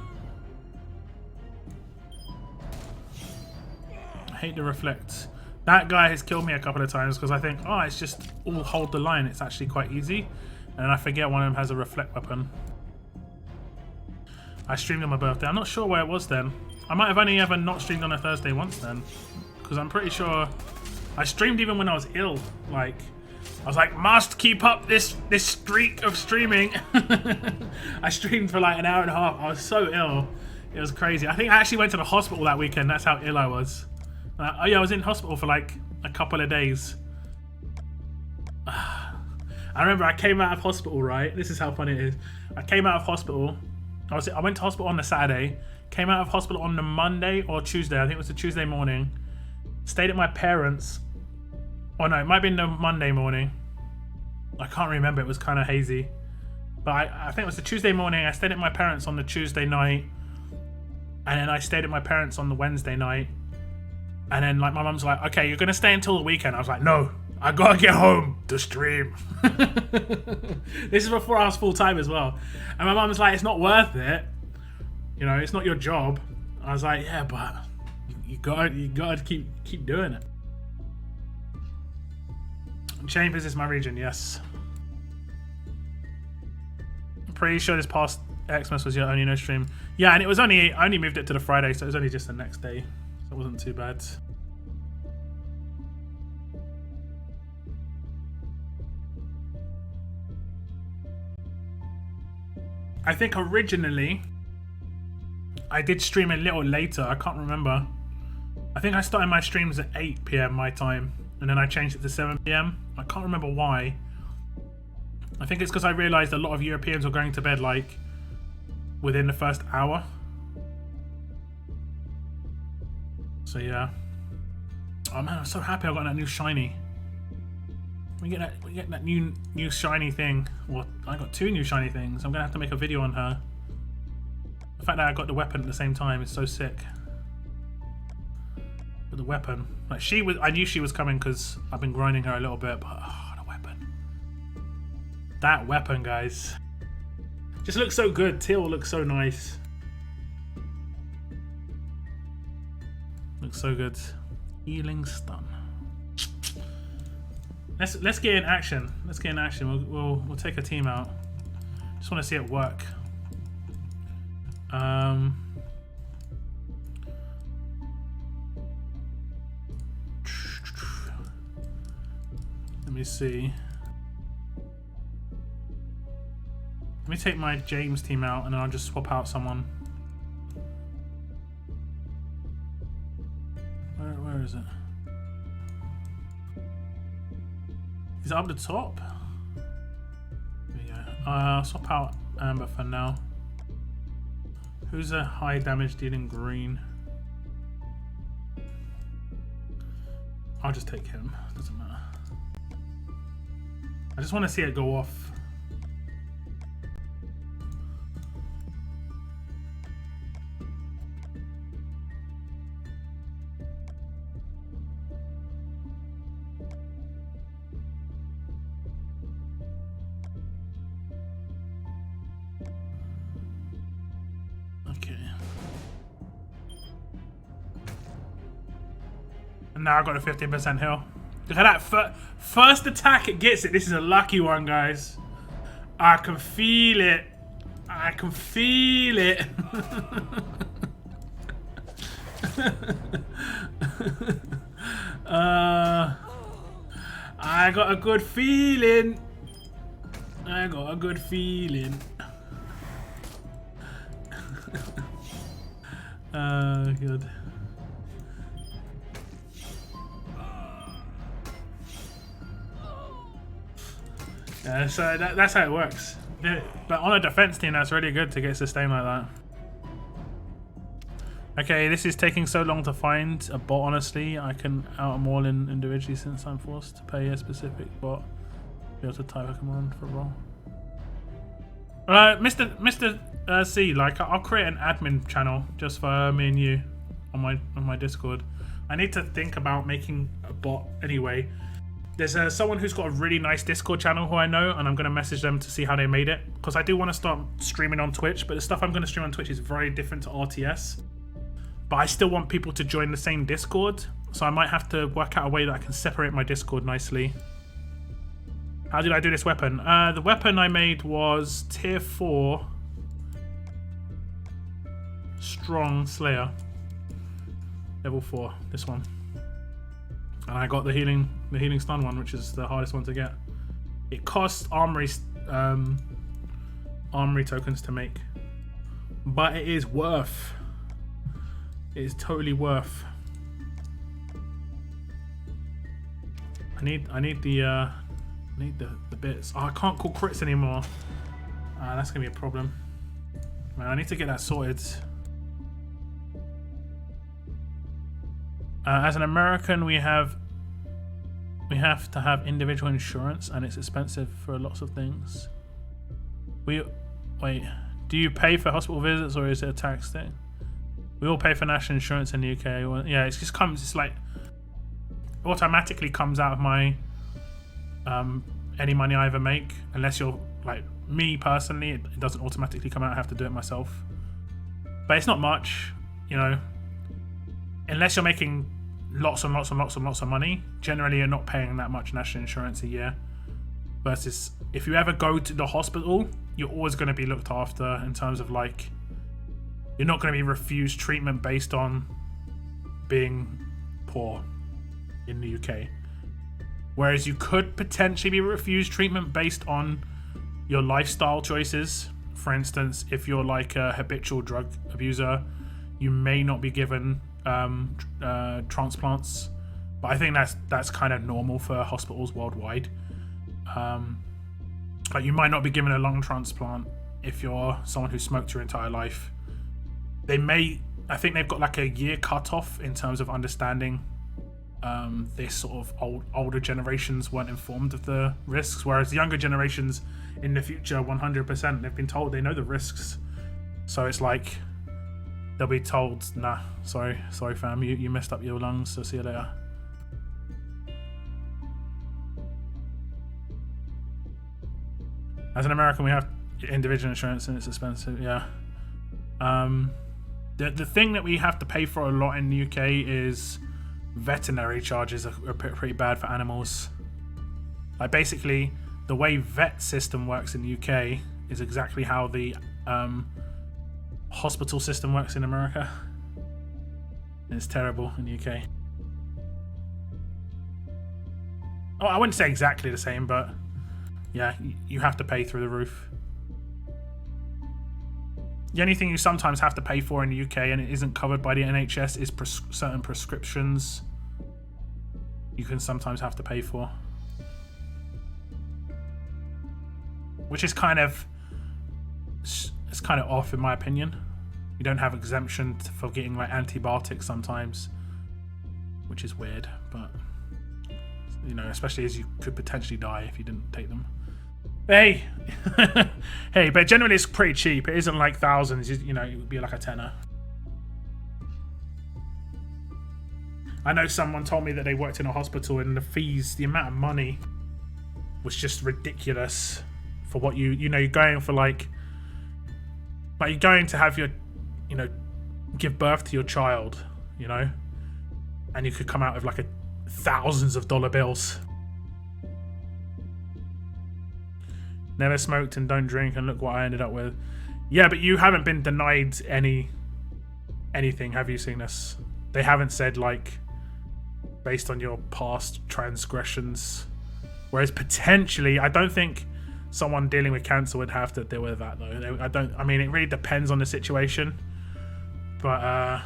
I hate the reflect. That guy has killed me a couple of times because I think, oh, it's just all hold the line. It's actually quite easy. And I forget one of them has a reflect weapon. I streamed on my birthday. I'm not sure where it was then. I might have only ever not streamed on a Thursday once then. Because I'm pretty sure I streamed even when I was ill. Like, I was like, must keep up this streak of streaming. I streamed for like an hour and a half. I was so ill. It was crazy. I think I actually went to the hospital that weekend. That's how ill I was. Oh yeah, I was in hospital for like a couple of days. I remember I came out of hospital, right? This is how funny it is. I came out of hospital. I went to hospital on the Saturday. Came out of hospital on the Monday or Tuesday. I think it was a Tuesday morning. Stayed at my parents'. Oh no, it might have been the Monday morning. I can't remember. It was kind of hazy. But I think it was the Tuesday morning. I stayed at my parents' on the Tuesday night. And then I stayed at my parents' on the Wednesday night. And then like my mum's like, okay, you're going to stay until the weekend. I was like, no, I got to get home to stream. This is before I was full time as well. And my mum's like, it's not worth it. You know, it's not your job. I was like, yeah, but you gotta keep doing it. Chambers is my region, yes. I'm pretty sure this past Xmas was your only no stream. Yeah, and it was only I only moved it to the Friday, so it was only just the next day. So it wasn't too bad. I think originally I did stream a little later. I can't remember. I think I started my streams at 8 p.m. my time, and then I changed it to 7 p.m. I can't remember why. I think it's because I realized a lot of Europeans were going to bed like within the first hour. So yeah. Oh man, I'm so happy I got that new shiny. We get that new shiny thing. Well, I got 2 new shiny things. I'm gonna have to make a video on her. The fact that I got the weapon at the same time is so sick. With the weapon, like I knew she was coming because I've been grinding her a little bit, but oh, the weapon. That weapon, guys, just looks so good. Teal looks so nice. Looks so good. Healing stun. Let's get in action. Let's get in action. We'll take a team out. Just want to see it work. Let me see. Let me take my James team out and then I'll just swap out someone. Where is it? Is it up the top? There you go. I'll swap out Amber for now. Who's a high damage dealing green? I'll just take him. Doesn't matter. I just want to see it go off. Okay. And now I got a 15% heal. Look at that first attack, it gets it. This is a lucky one, guys. I can feel it. I can feel it. I got a good feeling. I got a good feeling. Good. So that's how it works. But on a defense team, that's really good to get sustained like that. Okay, this is taking so long to find a bot, honestly. I can out them all individually since I'm forced to pay a specific bot to be able to type a command for a role. Mr. C, like, I'll create an admin channel just for me and you on my Discord. I need to think about making a bot anyway. There's someone who's got a really nice Discord channel who I know, and I'm going to message them to see how they made it. Because I do want to start streaming on Twitch, but the stuff I'm going to stream on Twitch is very different to RTS. But I still want people to join the same Discord, so I might have to work out a way that I can separate my Discord nicely. How did I do this weapon? The weapon I made was tier 4 strong slayer. Level 4, this one. And I got the healing stun one, which is the hardest one to get. It costs armory tokens to make, but it is worth. It is totally worth. I need the bits. Oh, I can't call crits anymore. That's gonna be a problem. Man, I need to get that sorted. As an American, we have to have individual insurance, and it's expensive for lots of things. Wait, do you pay for hospital visits, or is it a tax thing? We all pay for national insurance in the UK. Well, yeah, it just comes. It's like automatically comes out of my any money I ever make, unless you're like me personally. It doesn't automatically come out. I have to do it myself. But it's not much, you know. Unless you're making lots and lots and lots and lots of money, generally you're not paying that much national insurance a year. versus if you ever go to the hospital, you're always going to be looked after in terms of like, you're not going to be refused treatment based on being poor in the UK. Whereas you could potentially be refused treatment based on your lifestyle choices. For instance, if you're like a habitual drug abuser, you may not be given transplants. But I think that's kind of normal for hospitals worldwide. Like you might not be given a lung transplant if you're someone who smoked your entire life. I think they've got like a year cutoff in terms of understanding this sort of older generations weren't informed of the risks, whereas the younger generations in the future 100% they've been told, they know the risks. So it's like they'll be told, nah, sorry fam, you messed up your lungs, so see you later. As an American, we have individual insurance and it's expensive. Yeah. The thing that we have to pay for a lot in the UK is veterinary charges are pretty bad for animals. Like basically, the way vet system works in the UK is exactly how the hospital system works in America. It's terrible in the UK. Oh, I wouldn't say exactly the same, but yeah, you have to pay through the roof. The only thing you sometimes have to pay for in the UK, and it isn't covered by the NHS, is certain prescriptions you can sometimes have to pay for. Which is kind of off in my opinion. You don't have exemption for getting like antibiotics sometimes, which is weird, but you know, especially as you could potentially die if you didn't take them. Hey, hey, but generally it's pretty cheap. It isn't like thousands, you know, it would be like a tenner. I know someone told me that they worked in a hospital and the fees, the amount of money was just ridiculous for what you know, you're going for like you're going to have your, you know, give birth to your child, you know, and you could come out with like thousands of dollar bills. Never smoked and don't drink, and look what I ended up with. Yeah, but you haven't been denied anything, have you, seen this? They haven't said like based on your past transgressions. Whereas potentially, I don't think someone dealing with cancer would have to deal with that though. I mean, it really depends on the situation. But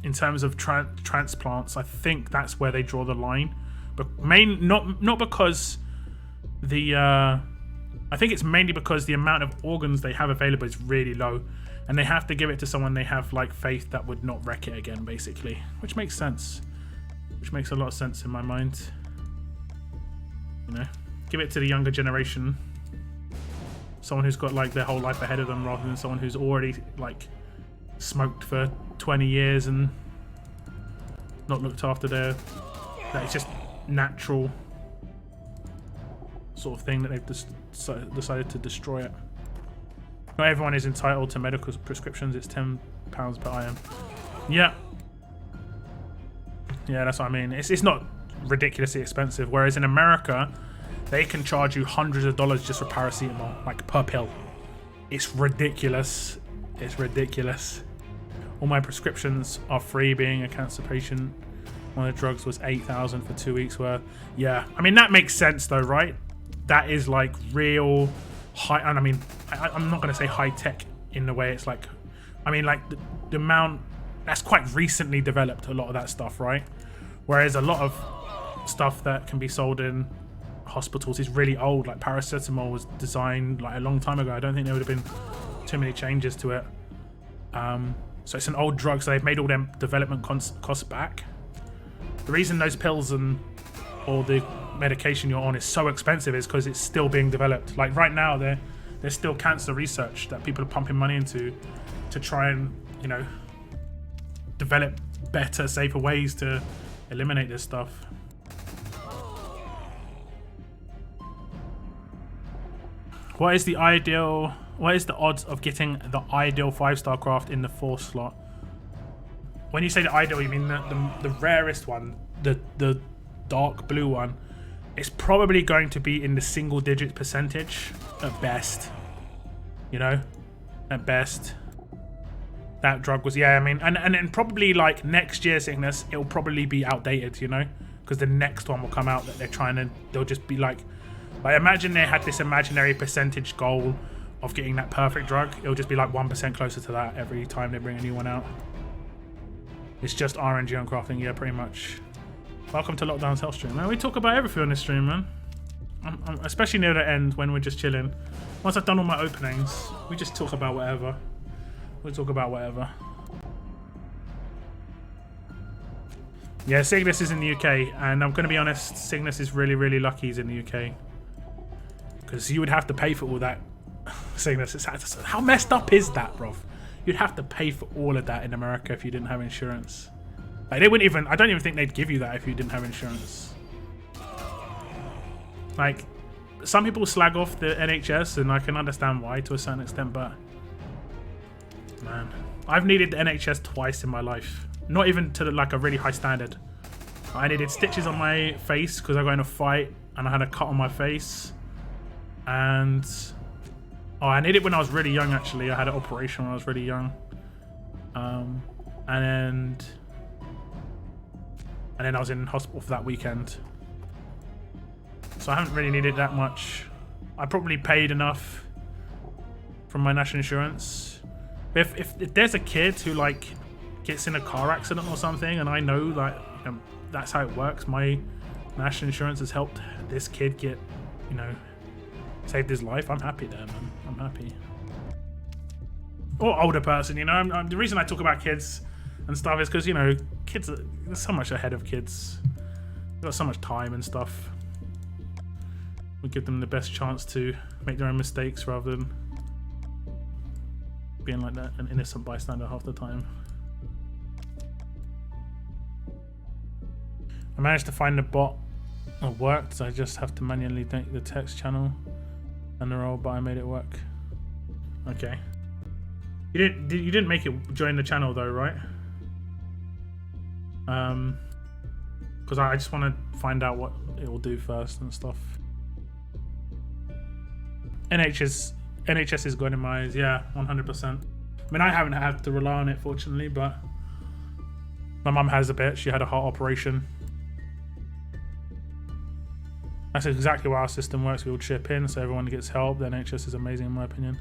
in terms of transplants, I think that's where they draw the line. But not because I think it's mainly because the amount of organs they have available is really low, and they have to give it to someone they have like faith that would not wreck it again, basically, which makes sense. Which makes a lot of sense in my mind. You know, give it to the younger generation, someone who's got like their whole life ahead of them, rather than someone who's already like smoked for 20 years and not looked after that it's just natural sort of thing that they've just decided to destroy it. Not everyone is entitled to medical prescriptions. It's £10 per item. Yeah, that's what I mean. It's not ridiculously expensive, whereas in America they can charge you hundreds of dollars just for paracetamol, like per pill. It's ridiculous. All my prescriptions are free. Being a cancer patient, one of the drugs was $8,000 for 2 weeks worth. Yeah, I mean that makes sense though, right? That is like real high, and I mean, I'm not going to say high tech in the way it's like, I mean like the amount, that's quite recently developed, a lot of that stuff, right? Whereas a lot of stuff that can be sold in hospitals is really old, like paracetamol was designed like a long time ago. I don't think there would have been too many changes to it. So it's an old drug, so they've made all them development costs back. The reason those pills and all the medication you're on is so expensive is because it's still being developed. Like right now, there's still cancer research that people are pumping money into to try and, you know, develop better, safer ways to eliminate this stuff. What is the odds of getting the ideal 5-star craft in the 4th slot? When you say the ideal, you mean the rarest one, the dark blue one. it's probably going to be in the single digit percentage at best. You know, at best. That drug was, yeah, I mean, and then probably like next year, Cygnus, it'll probably be outdated, you know, because the next one will come out that they're trying to, they'll just be like imagine they had this imaginary percentage goal of getting that perfect drug. It'll just be like 1% closer to that every time they bring a new one out. It's just RNG on crafting, yeah, pretty much. Welcome to Lockdown's Health Stream. Man, we talk about everything on this stream, man. Especially near the end when we're just chilling. Once I've done all my openings, we just talk about whatever. We'll talk about whatever. Yeah, Cygnus is in the UK, and I'm going to be honest, Cygnus is really, really lucky he's in the UK. Because you would have to pay for all that, Cygnus. How messed up is that, bro? You'd have to pay for all of that in America if you didn't have insurance. Like, they wouldn't even, I don't even think they'd give you that if you didn't have insurance. Like, some people slag off the NHS, and I can understand why to a certain extent, but man, I've needed the NHS twice in my life. Not even to like a really high standard. I needed stitches on my face because I got in a fight and I had a cut on my face. And I needed it when I was really young, actually. I had an operation when I was really young. And then I was in hospital for that weekend. So I haven't really needed that much. I probably paid enough from my national insurance. If there's a kid who like gets in a car accident or something, and I know that that's how it works, my national insurance has helped this kid get, you know, saved his life, I'm happy there, man. I'm happy. Or older person, you know. The reason I talk about kids and stuff is because, you know, kids are so much ahead of kids. They've got so much time and stuff. We give them the best chance to make their own mistakes rather than being like that, an innocent bystander half the time. I managed to find the bot that worked, so I just have to manually make the text channel and the role, but I made it work. Okay. You didn't make it join the channel though, right? Because I just want to find out what it will do first and stuff. NHS is good in my eyes, yeah, 100%. I mean, I haven't had to rely on it, fortunately, but my mum has a bit. She had a heart operation. That's exactly why our system works. We all chip in, so everyone gets help. The NHS is amazing, in my opinion.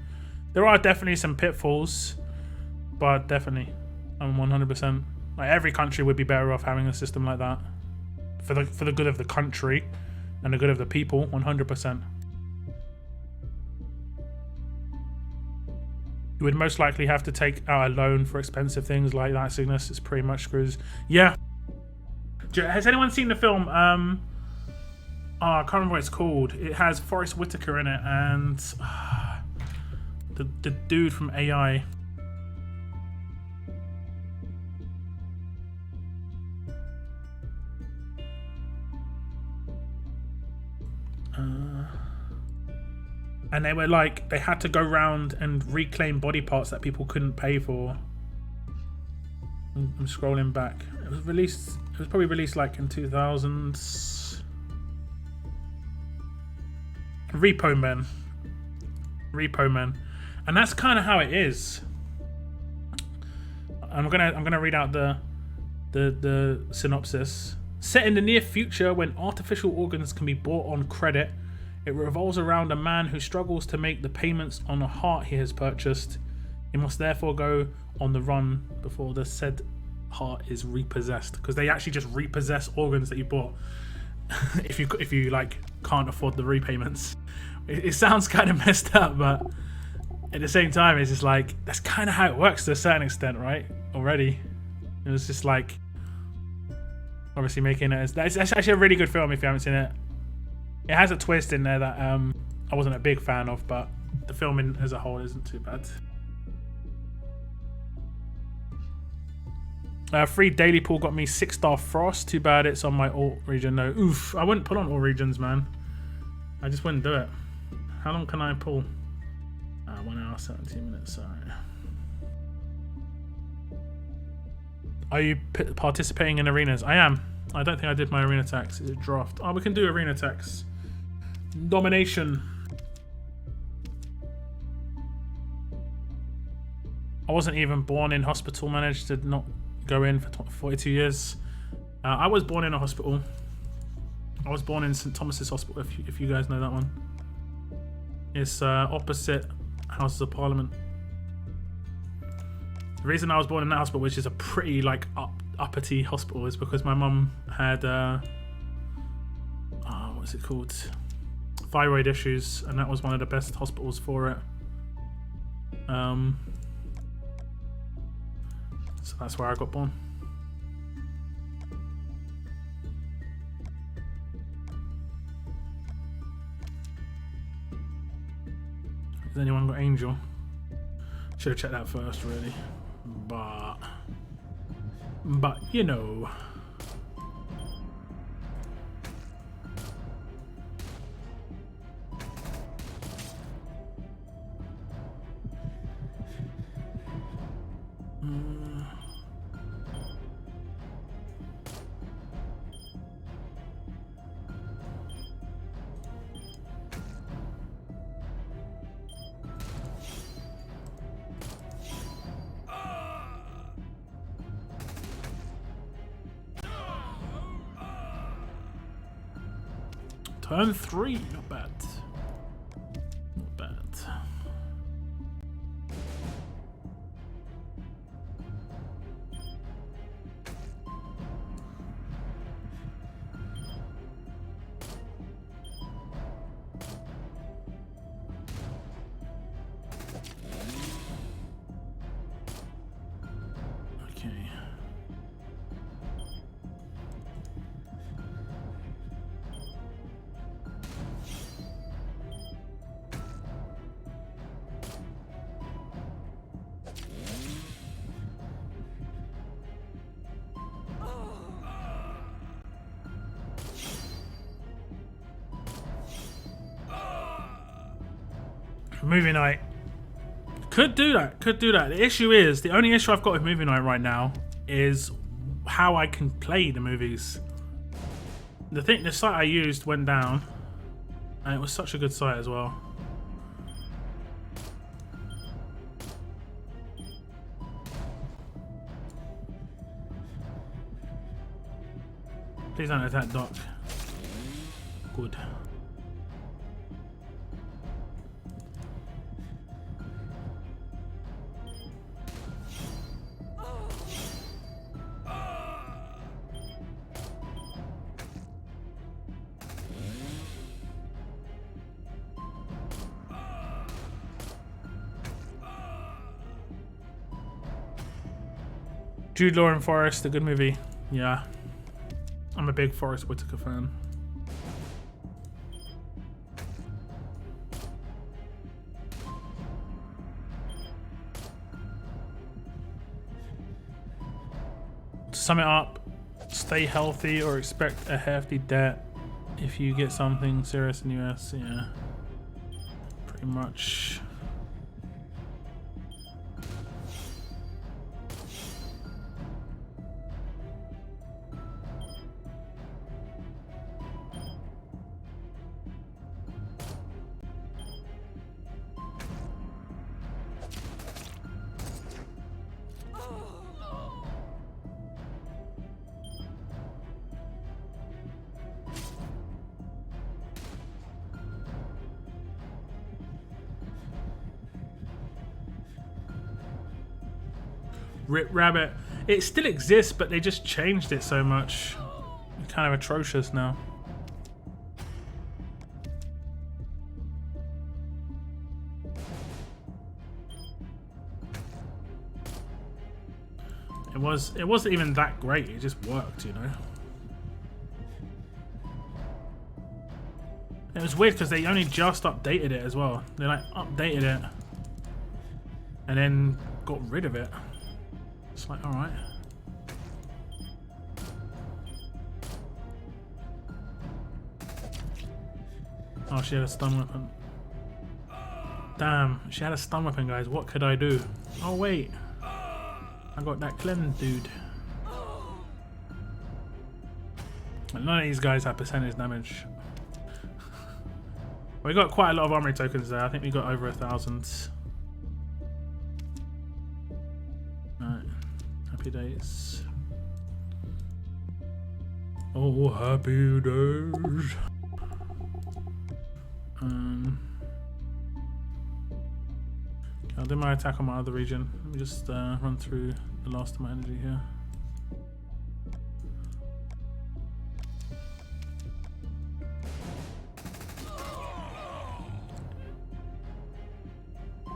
There are definitely some pitfalls, but definitely, I'm 100%. Like, every country would be better off having a system like that for the good of the country and the good of the people, 100%. You would most likely have to take out a loan for expensive things like that, Cygnus. It's pretty much screws. Yeah. Has anyone seen the film? I can't remember what it's called. It has Forrest Whitaker in it and the dude from AI. And they were like, they had to go round and reclaim body parts that people couldn't pay for. I'm scrolling back. It was probably released like in 2000s. Repo Men. And that's kind of how it is. I'm gonna read out the synopsis. Set in the near future when artificial organs can be bought on credit, it revolves around a man who struggles to make the payments on a heart he has purchased. He must therefore go on the run before the said heart is repossessed, because they actually just repossess organs that you bought if you like can't afford the repayments. It sounds kind of messed up, but at the same time, it's just like that's kind of how it works to a certain extent, right? Already, it was just like obviously making it. That's actually a really good film if you haven't seen it. It has a twist in there that I wasn't a big fan of, but the film as a whole isn't too bad. Free daily pool got me 6-star Frost. Too bad it's on my alt region. No, oof. I wouldn't pull on all regions, man. I just wouldn't do it. How long can I pull? 1 hour 17 minutes. Alright. Are you participating in arenas? I am. I don't think I did my arena tax. Is it draft? Oh, we can do arena tax. Domination. I wasn't even born in hospital. Managed to not go in for 42 years. I was born in a hospital. I was born in St Thomas's Hospital, if you guys know that one. It's opposite Houses of Parliament. The reason I was born in that hospital, which is a pretty like uppity hospital, is because my mum had what's it called? Thyroid issues, and that was one of the best hospitals for it. So that's where I got born. Has anyone got Angel? Should have checked that first, really. But you know. Turn 3, not bad. Not bad. Okay. Movie night. Could do that. The issue is, the only issue I've got with movie night right now is how I can play the movies. The site I used went down, and it was such a good site as well. Please don't attack Doc. Good. Jude Law and Forrest, a good movie. Yeah. I'm a big Forrest Whitaker fan. To sum it up, stay healthy or expect a hefty debt if you get something serious in the US. Yeah. Pretty much. Rip Rabbit. It still exists, but they just changed it so much. It's kind of atrocious now. It wasn't even that great. It just worked, you know. It was weird because they only just updated it as well. They like updated it and then got rid of it. It's like, alright. Oh, she had a stun weapon. Damn, she had a stun weapon, guys. What could I do? Oh, wait. I got that Clem dude. None of these guys have percentage damage. We got quite a lot of armory tokens there. I think we got over 1,000. Right. Happy days. Oh, happy days. I'll do my attack on my other region. Let me just run through the last of my energy here.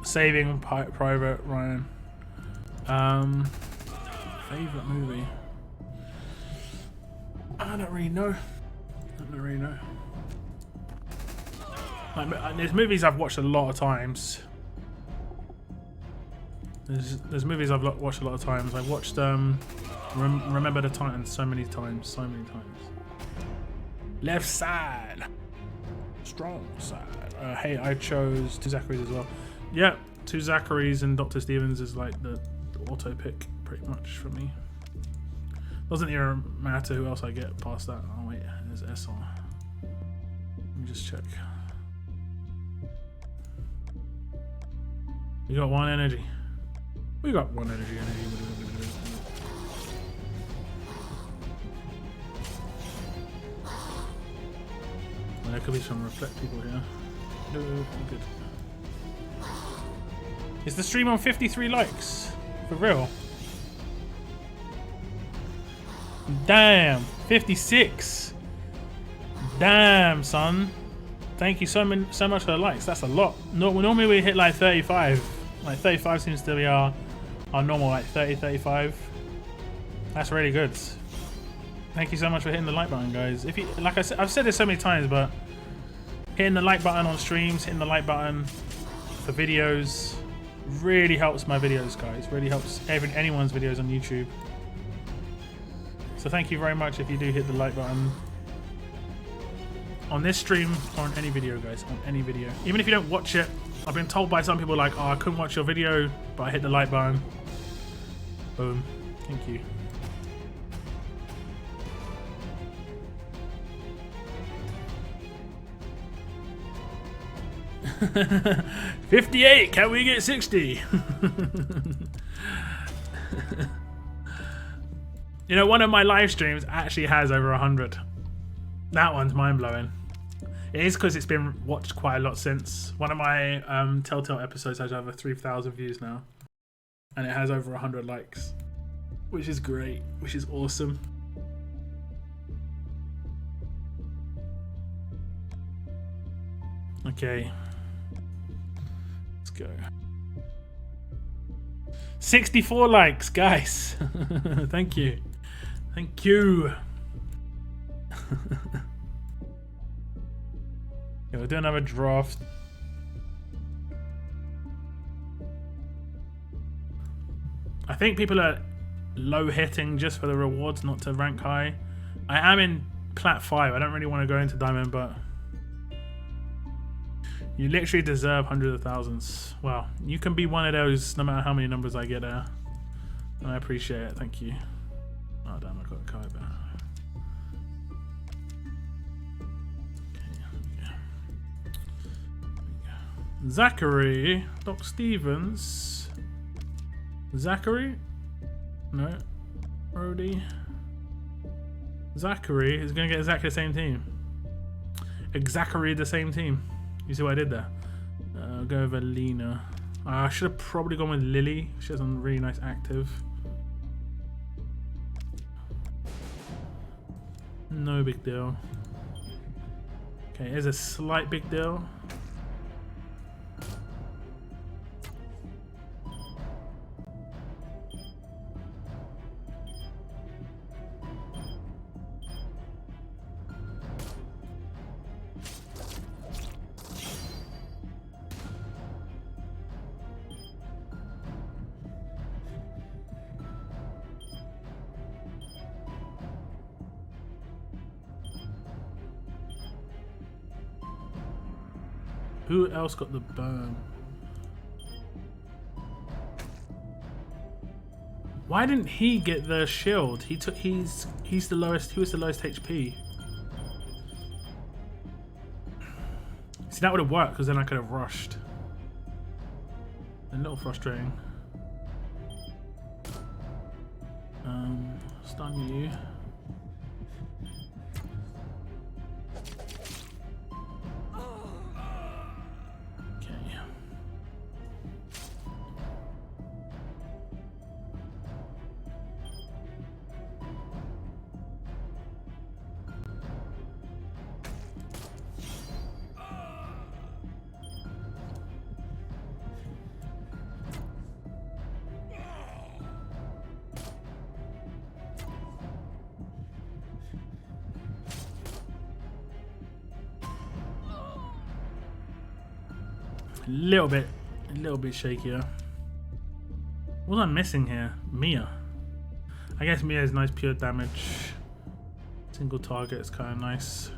Saving Private Ryan. Favorite movie? I don't really know. Like, there's movies I've watched a lot of times. There's movies I've watched a lot of times. I've watched Remember the Titans so many times. Left side, strong side. Hey, I chose 2 Zacharys as well. Yeah, 2 Zacharys and Dr. Stevens is like the auto pick pretty much for me. Doesn't even matter who else I get past that. Oh wait, there's SR. Let me just check. We got 1 energy. We got 1 energy. Well, there could be some reflect people here. No, I'm good. Is the stream on 53 likes? For real? Damn, 56. Damn, son. Thank you so much for the likes. That's a lot. No, normally we hit like 35. Like 35 seems to be our normal, like 30, 35. That's really good. Thank you so much for hitting the like button, guys. If you, like I said, I've said this so many times, but hitting the like button on streams, hitting the like button for videos really helps my videos, guys. Really helps anyone's videos on YouTube. So thank you very much if you do hit the like button on this stream or on any video, guys. On any video, even if you don't watch it. I've been told by some people like, oh, I couldn't watch your video, but I hit the like button. Boom. Thank you. $58. Can we get 60? You know, one of my live streams actually has over 100. That one's mind blowing. It is because it's been watched quite a lot since. One of my Telltale episodes has over 3,000 views now, and it has over 100 likes, which is great, which is awesome. Okay. Let's go. 64 likes, guys. Thank you. Thank you. Yeah, we'll do another draft. I think people are low hitting just for the rewards, not to rank high. I am in Plat 5. I don't really want to go into Diamond, but you literally deserve hundreds of thousands. Well, you can be one of those no matter how many numbers I get there. And I appreciate it. Thank you. Oh, damn, I got a card there. Zachary, Doc Stevens, Zachary, no, Brody, Zachary is going to get exactly the same team. Exactly the same team. You see what I did there? I'll go over Lena. I should have probably gone with Lily. She has a really nice active. No big deal. Okay, here's a slight big deal. Who else got the burn? Why didn't he get the shield? He's the lowest. He was the lowest HP. See, that would have worked because then I could have rushed. A little frustrating. Stun you. Okay. A little bit shakier. What was I missing here? Mia. I guess Mia is nice pure damage. Single target is kind of nice.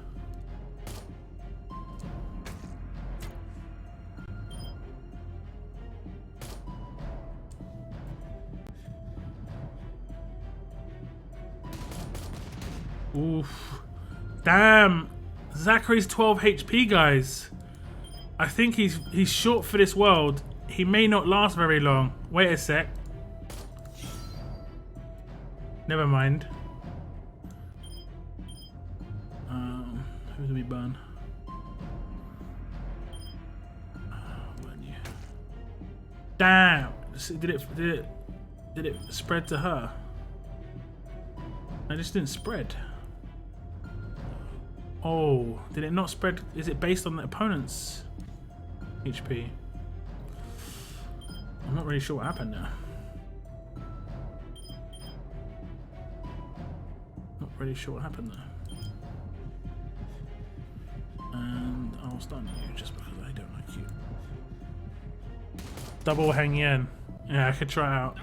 Oof. Damn. Zachary's 12 HP, guys. I think he's short for this world. He may not last very long. Wait a sec. Never mind. Who's gonna be burn? Burn you. Damn. Did it spread to her? I just didn't spread. Oh, did it not spread? Is it based on the opponent's HP? I'm not really sure what happened there. Not really sure what happened there. And I'll stun you just because I don't like you. Double Hang Yen. Yeah, I could try it out.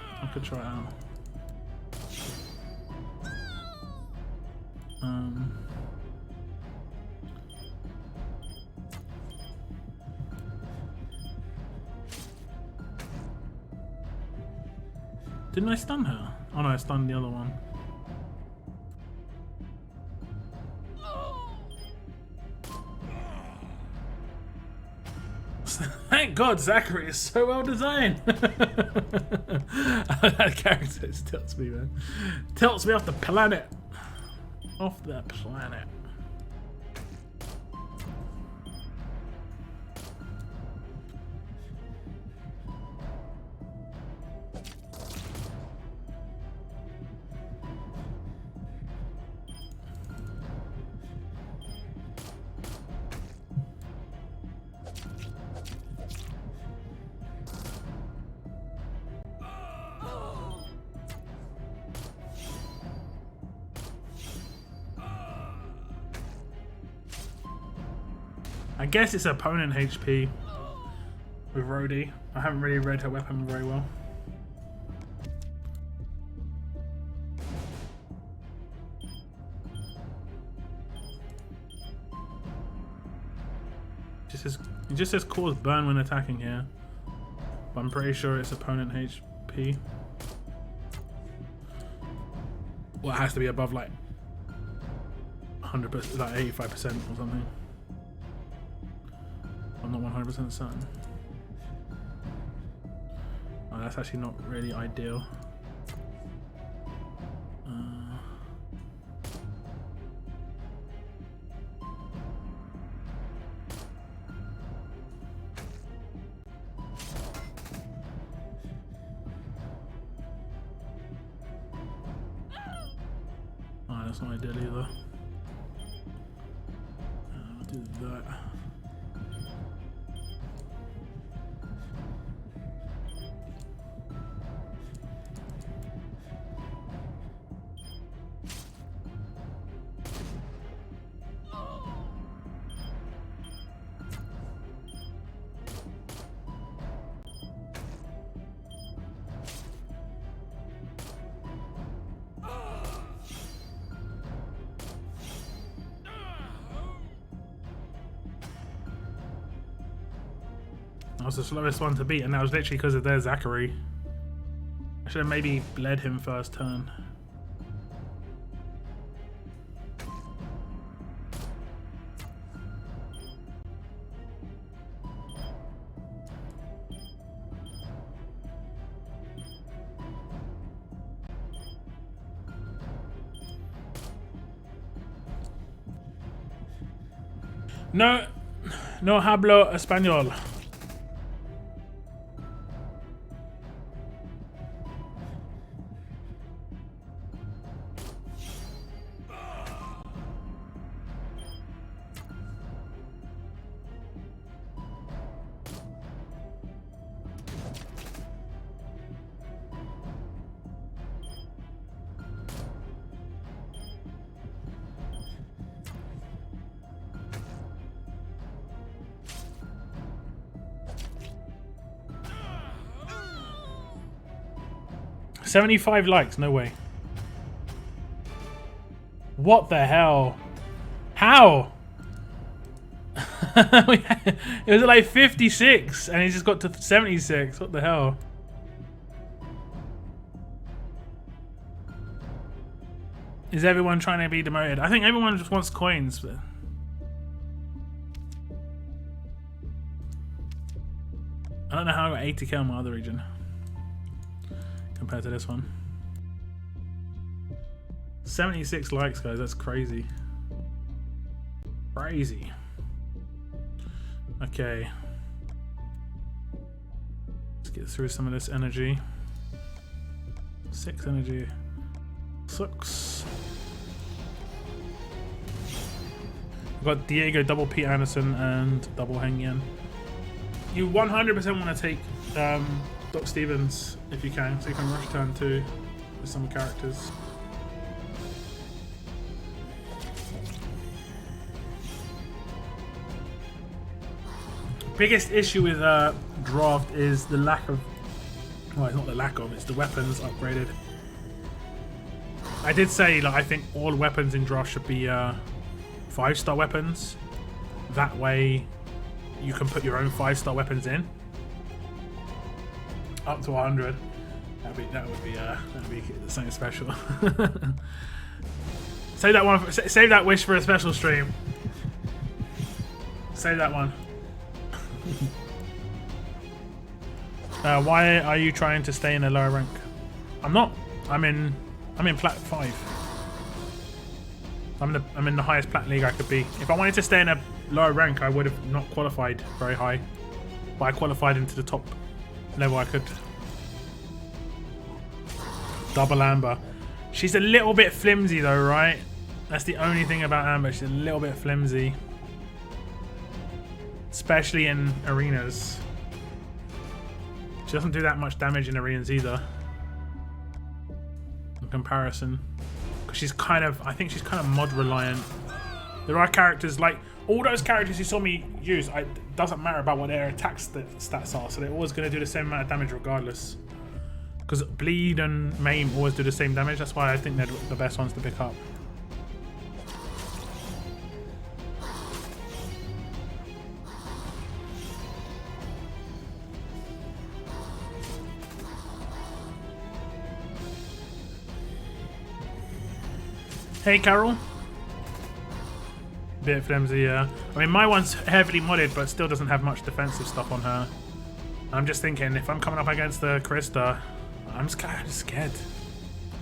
Didn't I stun her? Oh no, I stunned the other one. Thank God Zachary is so well designed. That character just tilts me, man. Tilts me off the planet. Off the planet. I guess it's opponent HP with Rhodey. I haven't really read her weapon very well. It just says cause burn when attacking here, but I'm pretty sure it's opponent HP. Well, it has to be above like 100%, like 85% or something. I'm not 100% certain. Oh, that's actually not really ideal. Oh, that's not ideal either. I'll do that. I was the slowest one to beat, and that was literally because of their Zachary. I should have maybe bled him first turn. No, no hablo español. $75 likes, no way. What the hell? How? It was like 56 and he just got to 76. What the hell? Is everyone trying to be demoted? I think everyone just wants coins. But I don't know how I got 80k on my other region compared to this one. 76 likes, guys. That's crazy. Crazy. Okay. Let's get through some of this energy. 6 energy. 6. We've got Diego, double Pete Anderson, and double Heng Yan. You 100% want to take Doc Stevens if you can, so you can rush turn 2 with some characters. Biggest issue with draft is the lack of, well, it's not the lack of, it's the weapons upgraded. I did say, like, I think all weapons in draft should be 5-star weapons. That way you can put your own 5-star weapons in. Up to 100. That would be something special. Save that one. Save that wish for a special stream. Save that one. Why are you trying to stay in a lower rank? I'm not. I'm in Plat 5. I'm in the highest Plat league I could be. If I wanted to stay in a lower rank, I would have not qualified very high. But I qualified into the top level I could. Double Amber. She's a little bit flimsy though, right? That's the only thing about Amber. She's a little bit flimsy. Especially in arenas. She doesn't do that much damage in arenas either. In comparison. Because she's kind of, I think she's kind of mod reliant. There are characters like, all those characters you saw me use, it doesn't matter about what their attack stats are, so they're always going to do the same amount of damage regardless. Because bleed and maim always do the same damage, that's why I think they're the best ones to pick up. Hey Carol. Bit flimsy, yeah. I mean, my one's heavily modded, but still doesn't have much defensive stuff on her. I'm just thinking, if I'm coming up against the Krista, I'm just kind of scared.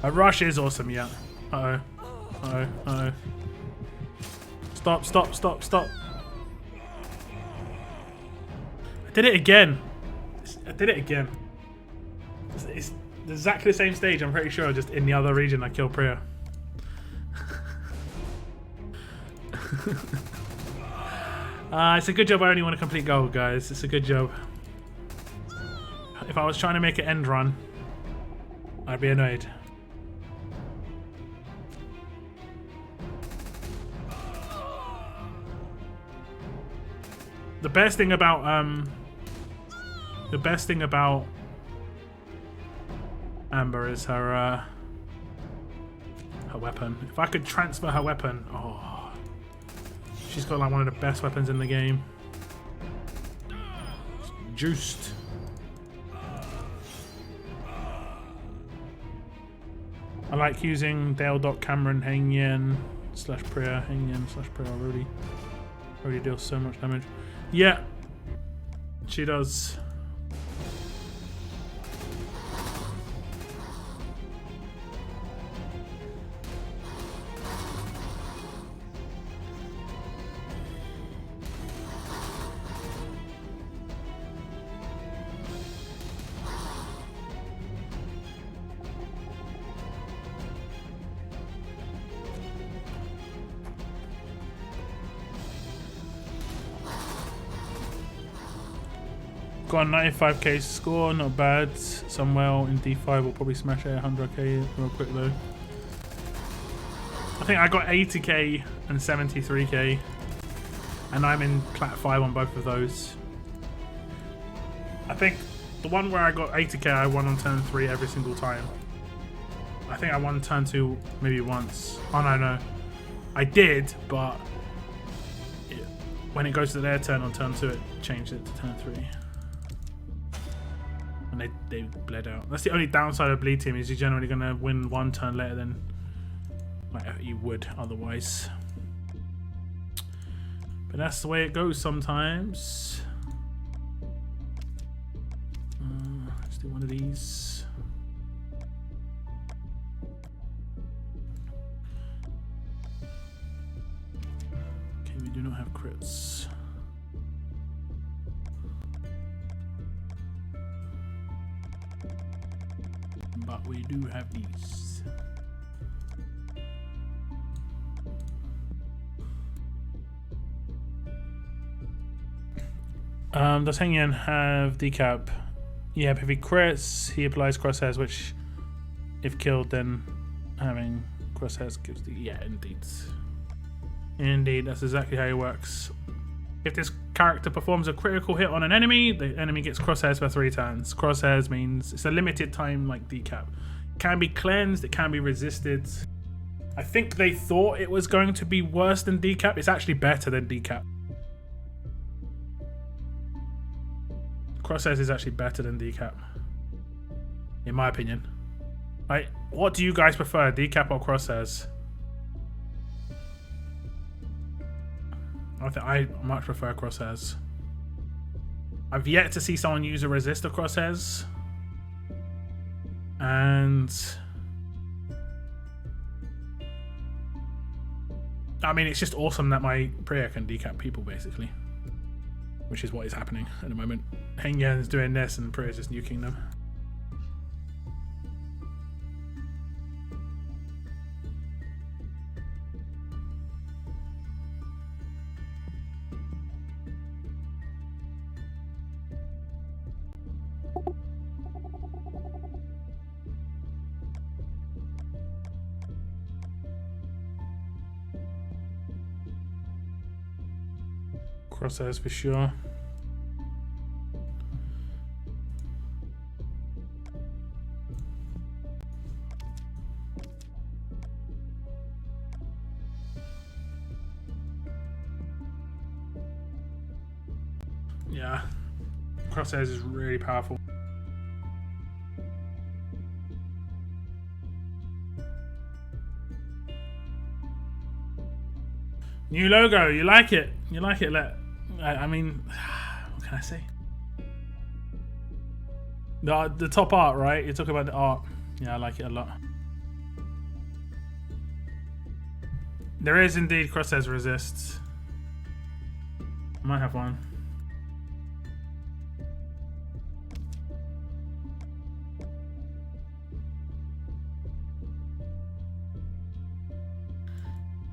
A rush is awesome, yeah. Uh-oh. Uh-oh. Uh-oh. Stop, stop, stop, stop. I did it again. I did it again. It's exactly the same stage, I'm pretty sure, just in the other region I killed Priya. It's a good job I only want to complete gold, guys. It's a good job. If I was trying to make an end run, I'd be annoyed. The best thing about Amber is her weapon. If I could transfer her weapon, oh. She's got like one of the best weapons in the game. Juiced. I like using Dale.Cameron, Heng Yen / Priya, Heng Yen / Priya already deals so much damage. Yeah, she does. Got a 95k score, not bad. Samuel in D5 will probably smash it 100k real quick though. I think I got 80k and 73k, and I'm in Plat 5 on both of those. I think the one where I got 80k, I won on turn 3 every single time. I think I won turn 2 maybe once. Oh no, I did, but when it goes to their turn on turn 2, it changed it to turn 3. And they bled out. That's the only downside of Bleed Team, is you're generally going to win one turn later than like you would otherwise. But that's the way it goes sometimes. Let's do one of these. Okay, we do not have crits. But we do have these. Does Heng Yen have decap? Yeah, but if he crits, he applies crosshairs, which, if killed, then having crosshairs gives the... Yeah, indeed. Indeed, that's exactly how it works. If this character performs a critical hit on an enemy, the enemy gets crosshairs for 3 turns. Crosshairs means it's a limited time like decap. It can be cleansed, it can be resisted. I think they thought it was going to be worse than decap. It's actually better than decap. Crosshairs is actually better than decap, in my opinion. Like, what do you guys prefer, decap or crosshairs? I much prefer crosshairs. I've yet to see someone use a resist of crosshairs, and I mean, it's just awesome that my Priya can decap people, basically, which is what is happening at the moment. Heng Yen's doing this and Priya's just nuking them. Crosshairs for sure. Yeah, crosshairs is really powerful. New logo, you like it? You like it? I mean, what can I say? The top art, right? You're talking about the art. Yeah, I like it a lot. There is indeed crosshairs resist. I might have one.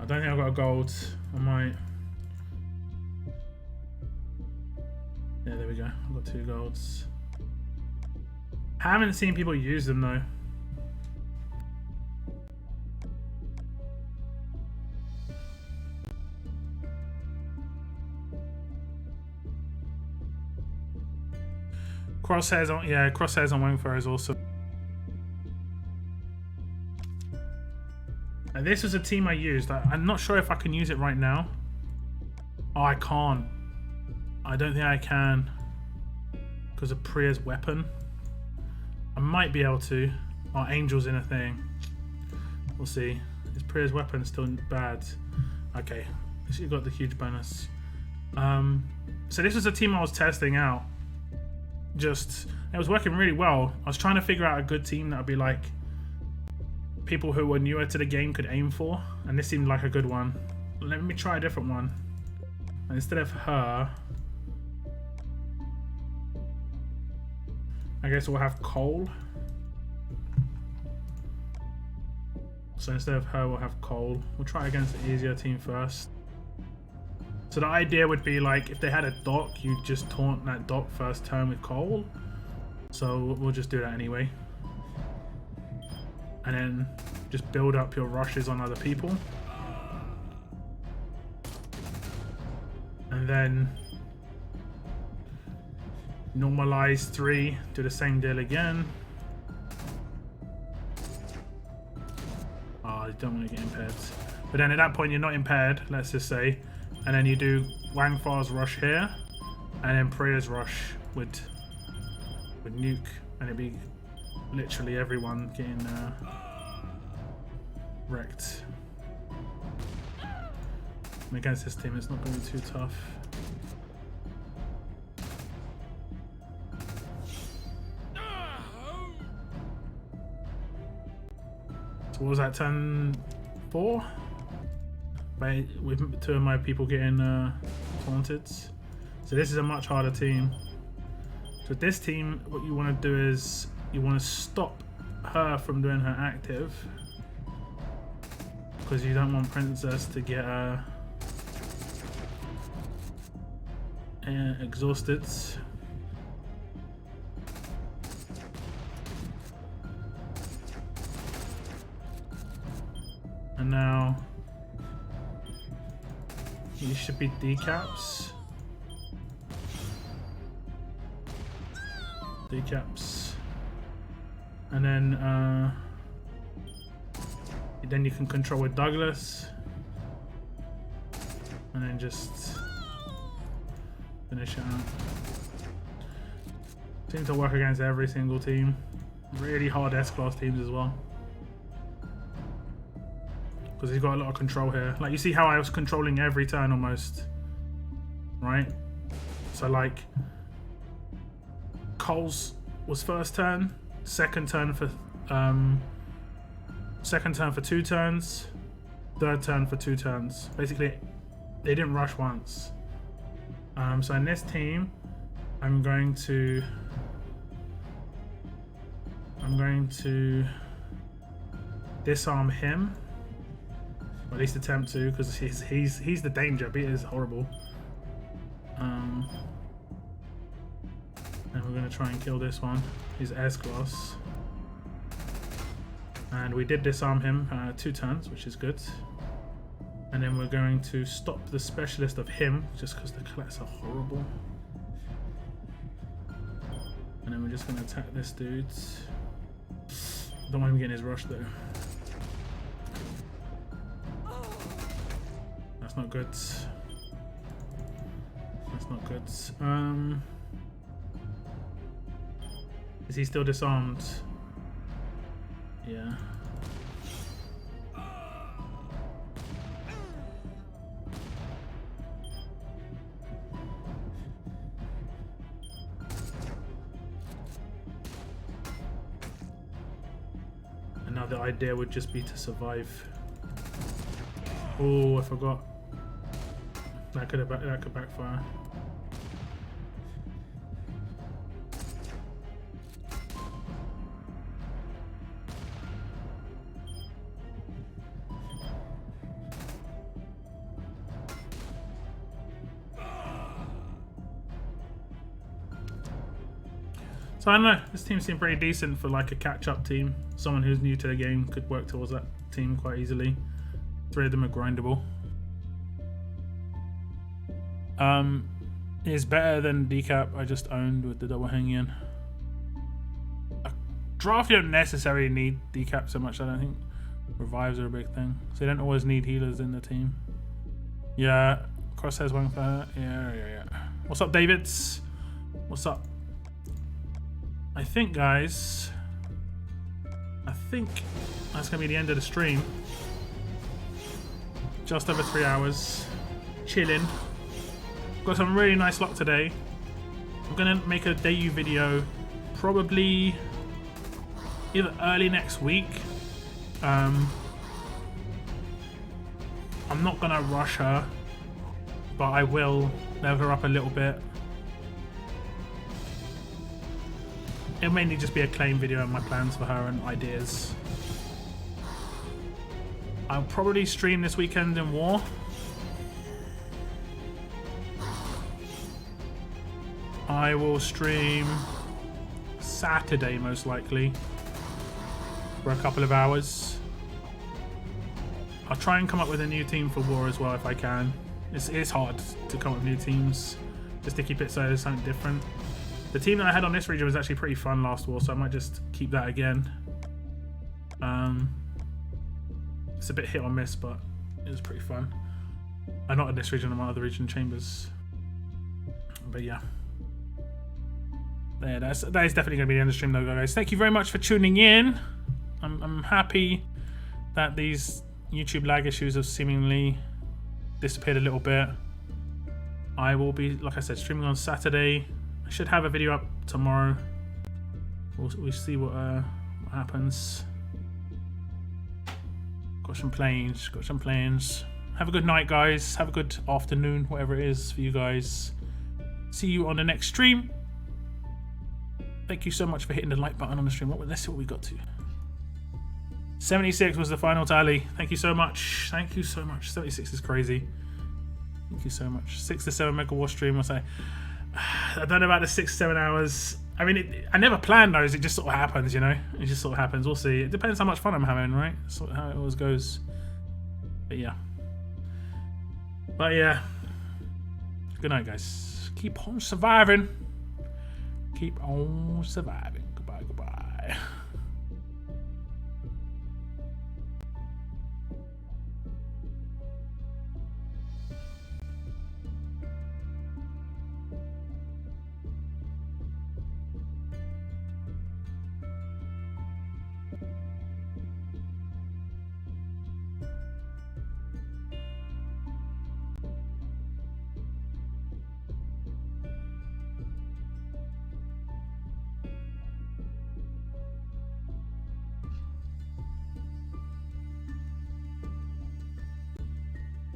I don't think I've got a gold. I might. Yeah, there we go. I've got 2 golds. Haven't seen people use them though. Crosshairs on, yeah, crosshairs on Wangfire is awesome. And this was a team I used. I'm not sure if I can use it right now. Oh, I can't. I don't think I can because of Priya's weapon. I might be able to. Oh, Angel's in a thing. We'll see. His Priya's weapon still bad. Okay, she got the huge bonus. So this was a team I was testing out. Just, it was working really well. I was trying to figure out a good team that would be like people who were newer to the game could aim for, and this seemed like a good one. Let me try a different one. And instead of her, I guess we'll have Cole. So instead of her, we'll have Cole. We'll try against the easier team first. So the idea would be like if they had a dock, you just taunt that dock first turn with Cole. So we'll just do that anyway. And then just build up your rushes on other people. And then normalize 3, do the same deal again. Oh, you don't want to get impaired. But then at that point you're not impaired, let's just say. And then you do Wang Fa's rush here, and then Priya's rush with Nuke, and it'd be literally everyone getting wrecked. And against this team, it's not going to be too tough. So what was that, turn 4? With 2 of my people getting taunted. So this is a much harder team. So this team, what you want to do is you want to stop her from doing her active, because you don't want Princess to get exhausted. And now these should be decaps. Decaps. And then you can control with Douglas. And then just finish it out. Seems to work against every single team. Really hard S-class teams as well. Because he's got a lot of control here. Like, you see how I was controlling every turn almost, right? So like, Cole's was first turn, second turn for 2 turns, third turn for 2 turns. Basically, they didn't rush once. So in this team, I'm going to disarm him. Or at least attempt to, because he's the danger. Beat is horrible. And we're gonna try and kill this one. He's S-class. And we did disarm him 2 turns, which is good. And then we're going to stop the specialist of him, just because the collets are horrible. And then we're just gonna attack this dude. Don't want him getting his rush though. That's not good. That's not good. Is he still disarmed? Yeah. And now the idea would just be to survive. Oh, I forgot. That could backfire. So I don't know, this team seemed pretty decent for like a catch-up team. Someone who's new to the game could work towards that team quite easily. 3 of them are grindable. Is better than decap I just owned with the double hang-in. Draft, you don't necessarily need decap so much, I don't think. Revives are a big thing. So you don't always need healers in the team. Yeah, Crosshairs one for her. Yeah. What's up, Davids? What's up? I think, guys, think that's going to be the end of the stream. Just over 3 hours. Chilling. Got some really nice luck today. I'm going to make a Dayu video probably either early next week. I'm not going to rush her, but I will level her up a little bit. It'll mainly just be a claim video and my plans for her and ideas. I'll probably stream this weekend in War. I will stream Saturday most likely for a couple of hours. I'll try and come up with a new team for War as well if I can. It's hard to come up with new teams just to keep it so there's something different. The team that I had on this region was actually pretty fun last War, so I might just keep that again. It's a bit hit or miss, but it was pretty fun. Not in this region, in my other region, Chambers. But yeah. There, that is definitely going to be the end of the stream though, guys. Thank you very much for tuning in. I'm happy that these YouTube lag issues have seemingly disappeared a little bit. I will be, like I said, streaming on Saturday. I should have a video up tomorrow. We'll see what happens. Got some planes. Have a good night, guys. Have a good afternoon, whatever it is for you guys. See you on the next stream. Thank you so much for hitting the like button on the stream. Let's see what we got to. 76 was the final tally. Thank you so much. Thank you so much. 76 is crazy. Thank you so much. 6 to 7 Mega War stream. I say, I don't know about the 6 to 7 hours. I mean, I never planned those. It just sort of happens, you know. It just sort of happens. We'll see. It depends how much fun I'm having, right? That's sort of how it always goes. But yeah. Good night, guys. Keep on surviving. Keep on surviving. Goodbye.